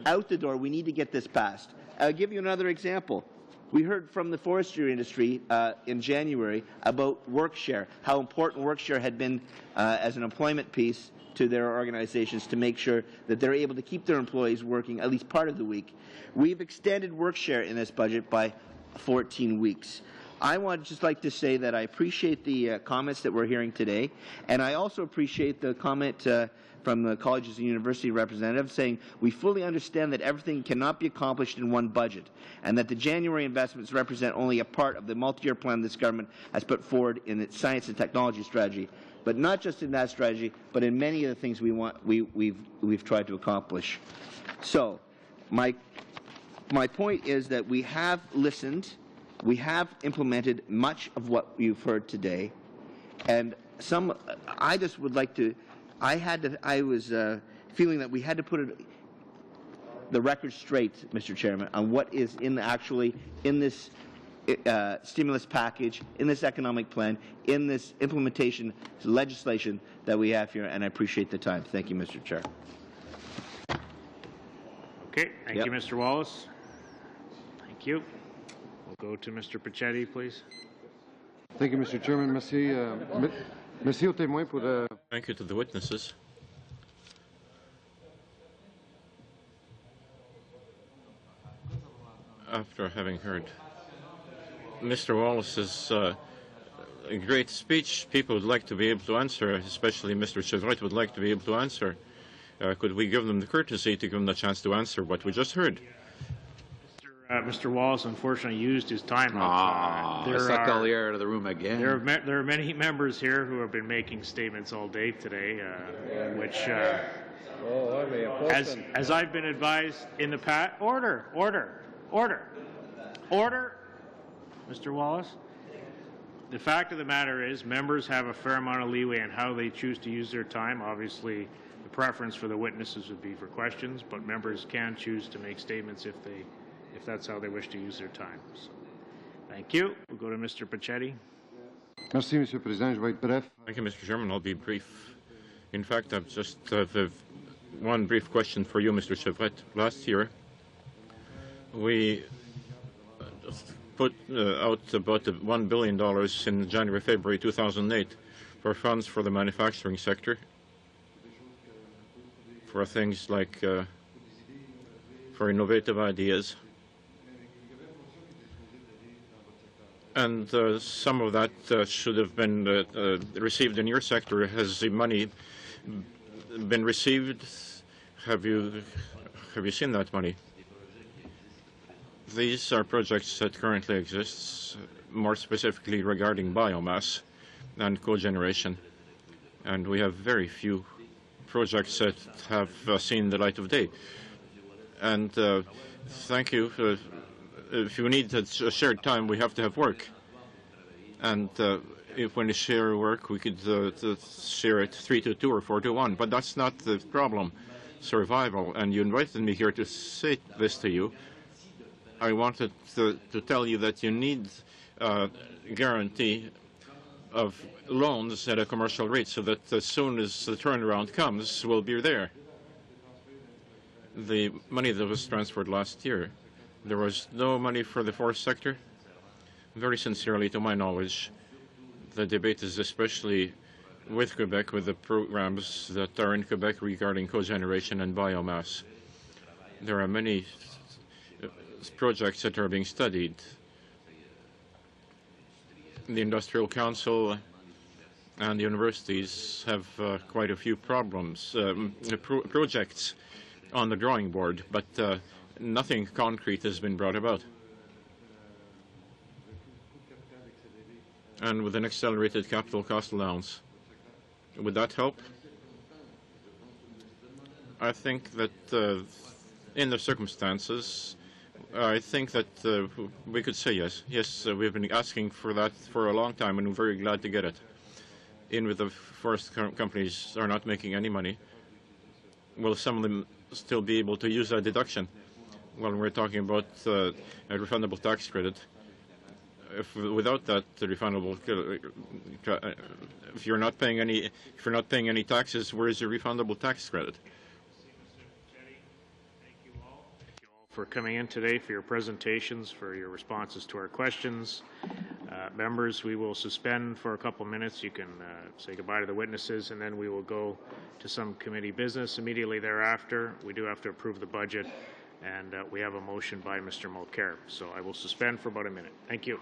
Out the door, we need to get this passed. I'll give you another example. We heard from the forestry industry in January about WorkShare, how important WorkShare had been as an employment piece to their organizations to make sure that they're able to keep their employees working at least part of the week. We've extended WorkShare in this budget by 14 weeks. I would just like to say that I appreciate the comments that we're hearing today, and I also appreciate the comment from the colleges and university representatives saying we fully understand that everything cannot be accomplished in one budget and that the January investments represent only a part of the multi-year plan this government has put forward in its science and technology strategy, but not just in that strategy, but in many of the things we've tried to accomplish. So my point is that we have listened, we have implemented much of what you've heard today, and I just would like to I was feeling that we had to put the record straight, Mr. Chairman, on what is actually in this stimulus package, in this economic plan, in this implementation legislation that we have here, and I appreciate the time. Thank you, Mr. Chair. Okay, thank you, Mr. Wallace. Thank you. We'll go to Mr. Pichetti, please. Thank you, Mr. Chairman. Merci aux témoins pour Thank you to the witnesses. After having heard Mr. Wallace's great speech, people would like to be able to answer, especially Mr. Chevrolet would like to be able to answer. Could we give them the courtesy to give them the chance to answer what we just heard? Mr. Wallace unfortunately used his time up. I sucked all the air out of the room again. There are many members here who have been making statements all day today, which, as I've been advised in the past, order, Mr. Wallace. The fact of the matter is, members have a fair amount of leeway in how they choose to use their time. Obviously, the preference for the witnesses would be for questions, but members can choose to make statements if that's how they wish to use their time. So, thank you. We'll go to Mr. Pachetti. Merci, Monsieur le Président. Je vais être bref. Thank you, Mr. Chairman. I'll be brief. In fact, I've just one brief question for you, Mr. Chevret. Last year, we put out about $1 billion in January, February 2008 for funds for the manufacturing sector, for things like for innovative ideas. And some of that should have been received in your sector. Has the money been received? Have you seen that money? These are projects that currently exist, more specifically regarding biomass and cogeneration. And we have very few projects that have seen the light of day. And thank you. If you need a shared time, we have to have work. And if when we share work, we could share it 3-2 or 4-1. But that's not the problem. Survival. And you invited me here to say this to you. I wanted to tell you that you need guarantee of loans at a commercial rate so that as soon as the turnaround comes, we'll be there. The money that was transferred last year, there was no money for the forest sector. Very sincerely, to my knowledge, the debate is especially with Quebec, with the programs that are in Quebec regarding cogeneration and biomass. There are many projects that are being studied. The Industrial Council and the universities have quite a few projects on the drawing board, but nothing concrete has been brought about. And with an accelerated capital cost allowance, would that help? I think that in the circumstances, I think that we could say yes. Yes, we've been asking for that for a long time, and we're very glad to get it. In with the forest companies are not making any money. Will some of them still be able to use that deduction? Well, we're talking about a refundable tax credit. Without that refundable, if you're not paying any taxes, where is your refundable tax credit? For coming in today, for your presentations, for your responses to our questions. Members, we will suspend for a couple minutes. You can say goodbye to the witnesses, and then we will go to some committee business immediately thereafter. We do have to approve the budget, and we have a motion by Mr. Mulcair. So I will suspend for about a minute. Thank you.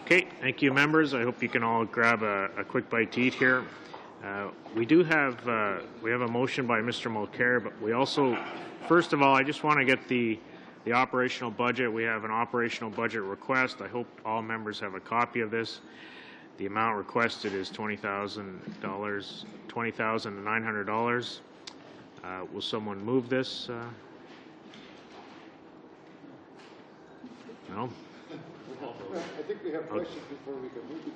Okay, thank you, members. I hope you can all grab a quick bite to eat here. We have a motion by Mr. Mulcair, but we also, first of all, I just want to get the operational budget. We have an operational budget request. I hope all members have a copy of this. The amount requested is $20,900. Will someone move this? No? I think we have questions before we can move it.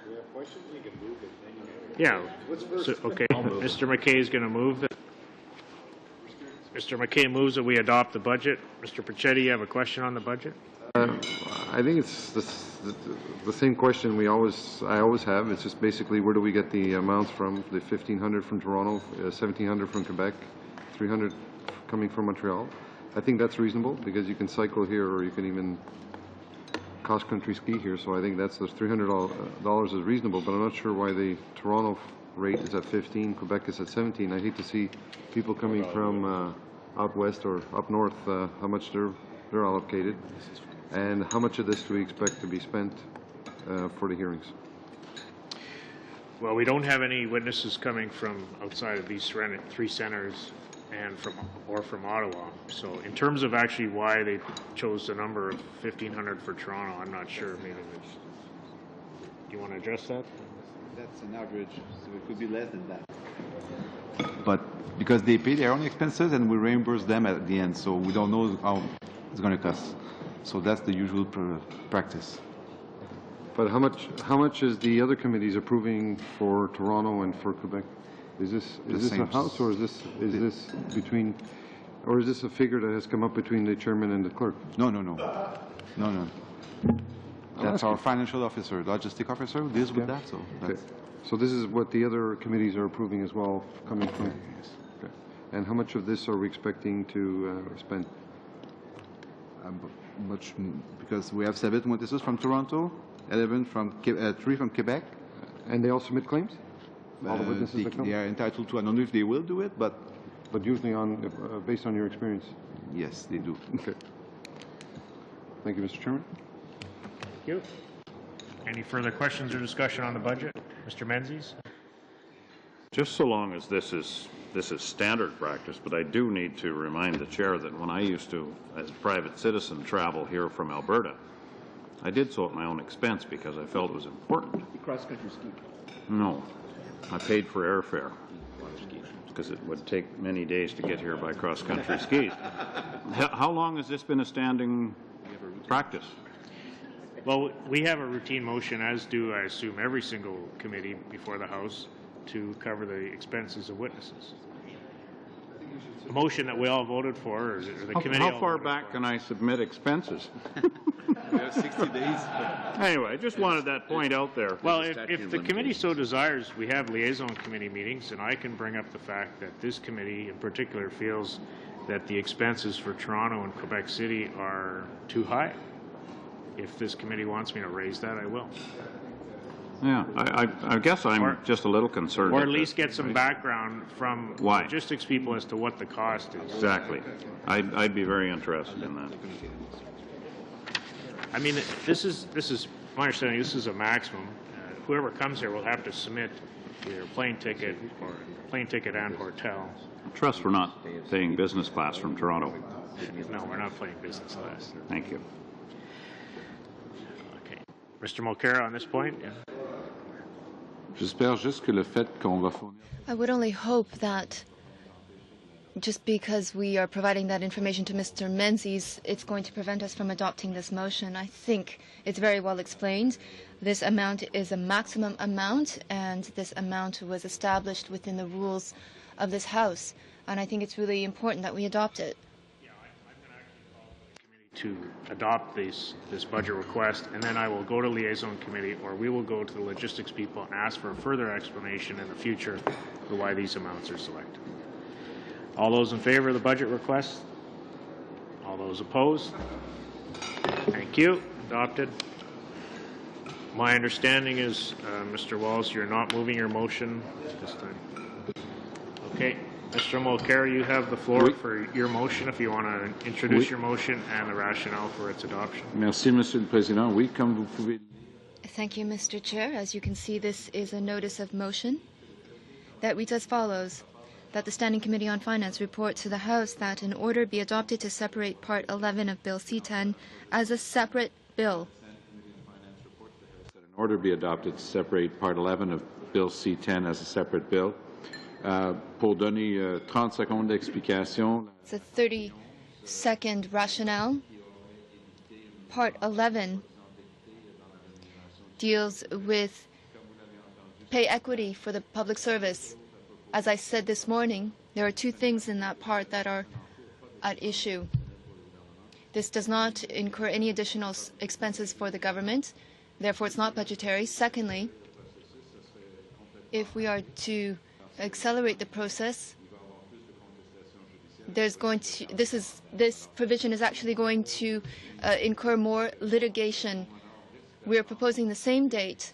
We have questions? We can move it. Yeah. What's first? So, okay. Mr. McKay is going to move that. Mr. McKay moves that we adopt the budget. Mr. Pichetti, you have a question on the budget? I think it's the same question I always have. It's just basically where do we get the amounts from? The 1,500 from Toronto, 1,700 from Quebec, 300 coming from Montreal. I think that's reasonable because you can cycle here or you can even cross-country ski here. So I think that's those $300 is reasonable. But I'm not sure why the Toronto rate is at 15, Quebec is at 17. I hate to see people coming from out west or up north how much they're allocated. And how much of this do we expect to be spent for the hearings? Well, we don't have any witnesses coming from outside of these three centers and from Ottawa. So in terms of actually why they chose the number of 1,500 for Toronto, I'm not sure. Maybe do you want to address that? That's an average, so it could be less than that. But because they pay their own expenses and we reimburse them at the end, so we don't know how it's going to cost. So that's the usual practice. But how much is the other committees approving for Toronto and for Quebec? Is this a house or is this between, or is this a figure that has come up between the chairman and the clerk? No. That's our financial officer, logistic officer who deals with that. So that's So this is what the other committees are approving as well, coming from. Yes. Okay. And how much of this are we expecting to spend? Much, because we have 7 witnesses from Toronto, 11 from 3 from Quebec. And they all submit claims? All the witnesses that come? They are entitled to. I don't know if they will do it, but usually on based on your experience. Yes, they do. Okay. Thank you, Mr. Chairman. Thank you. Any further questions or discussion on the budget, Mr. Menzies? Just so long as this is standard practice, but I do need to remind the chair that when I used to, as a private citizen, travel here from Alberta, I did so at my own expense because I felt it was important. Cross-country ski? No. I paid for airfare because it would take many days to get here by cross-country skis. How long has this been a standing practice? Well, we have a routine motion, as do, I assume, every single committee before the House, to cover the expenses of witnesses. A motion that we all voted for, or the committee. How far back can I submit expenses? We have 60 days. Anyway, I just wanted that point out there. Well, if the committee so desires, we have liaison committee meetings, and I can bring up the fact that this committee in particular feels that the expenses for Toronto and Quebec City are too high. If this committee wants me to raise that, I will. Yeah, I guess I'm just a little concerned. Or at least get some background from Why? logistics people as to what the cost is. Exactly. I'd be very interested in that. I mean, this is my understanding. This is a maximum. Whoever comes here will have to submit either plane ticket and hotel. Trust we're not paying business class from Toronto. No, we're not playing business class. Thank you. Okay, Mr. Mulcair on this point. Yeah. J'espère juste que le fait qu'on va fournir. I would only hope that just because we are providing that information to Mr. Menzies, it's going to prevent us from adopting this motion. I think it's very well explained. This amount is a maximum amount, and this amount was established within the rules of this House. And I think it's really important that we adopt it. To adopt this budget request, and then I will go to liaison committee, or we will go to the logistics people and ask for a further explanation in the future for why these amounts are selected. All those in favor of the budget request? All those opposed? Thank you. Adopted. My understanding is, Mr. Walls, you're not moving your motion this time. Okay. Mr. Mulcair, you have the floor for your motion if you want to introduce your motion and the rationale for its adoption. Merci, Monsieur le Président. Oui, comme vous pouvez Thank you, Mr. Chair. As you can see, this is a notice of motion that reads as follows: that the Standing Committee on Finance report to the House that an order be adopted to separate Part 11 of Bill C-10 as a separate bill. An order be adopted to separate Part 11 of Bill C-10 as a separate bill. Pour donner 30 secondes d'explication. It's a 30-second rationale. Part 11 deals with pay equity for the public service. As I said this morning, there are two things in that part that are at issue. This does not incur any additional expenses for the government, therefore it's not budgetary. Secondly, if we are to accelerate the process, this provision is actually going to incur more litigation. We are proposing the same date,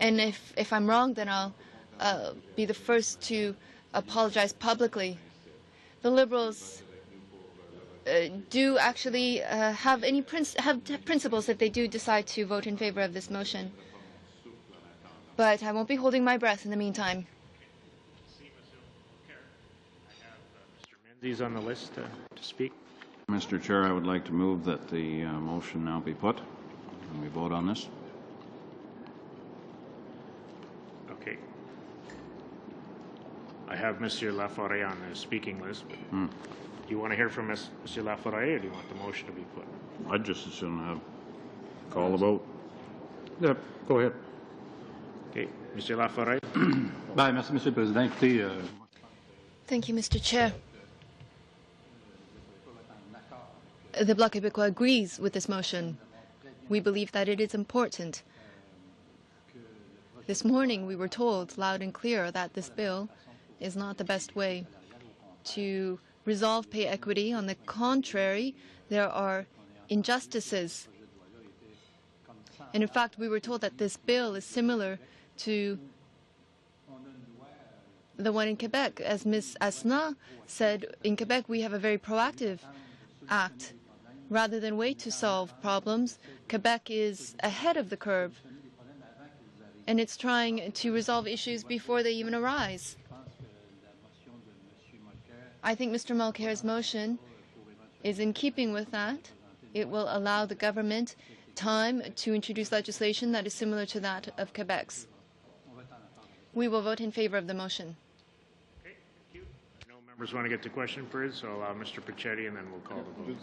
and if I'm wrong, then I'll be the first to apologize publicly. The Liberals do actually have principles if they do decide to vote in favor of this motion. But I won't be holding my breath in the meantime. Mr. Menzies on the list to speak. Mr. Chair, I would like to move that the motion now be put and we vote on this. Okay. I have Monsieur Laforêt on the speaking list. Do you want to hear from Monsieur Laforêt, or do you want the motion to be put? I'd just as soon have call the vote. Yep, go ahead. Okay, Monsieur Laforêt. Merci, Monsieur le Président. Écoutez, Thank you, Mr. Chair. The Bloc Québécois agrees with this motion. We believe that it is important. This morning we were told loud and clear that this bill is not the best way to resolve pay equity. On the contrary, there are injustices. And in fact, we were told that this bill is similar to the one in Quebec. As Ms. Asna said, in Quebec we have a very proactive act. Rather than wait to solve problems, Quebec is ahead of the curve, and it's trying to resolve issues before they even arise. I think Mr. Mulcair's motion is in keeping with that. It will allow the government time to introduce legislation that is similar to that of Quebec's. We will vote in favor of the motion. Okay, thank you. I know members want to get to question period, so allow Mr. Pichetti, and then we'll call the vote.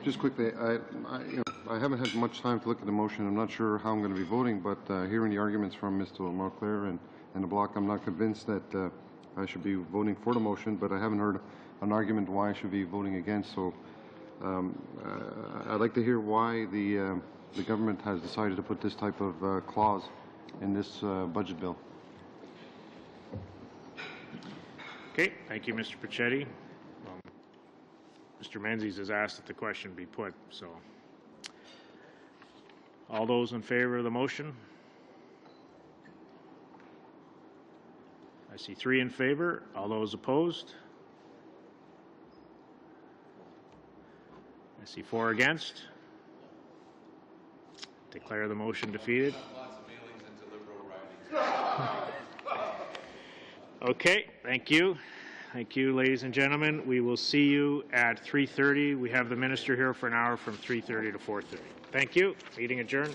Just quickly, I haven't had much time to look at the motion. I'm not sure how I'm going to be voting, but hearing the arguments from Mr. Mulcair and the Bloc, I'm not convinced that I should be voting for the motion, but I haven't heard an argument why I should be voting against. So I'd like to hear why the government has decided to put this type of clause in this budget bill. Okay, thank you, Mr. Pichetti. Mr. Menzies has asked that the question be put, so all those in favor of the motion? I see 3 in favor. All those opposed? I see 4 against. Declare the motion defeated. Okay, thank you. Thank you, ladies and gentlemen. We will see you at 3:30. We have the minister here for an hour from 3:30 to 4:30. Thank you. Meeting adjourned.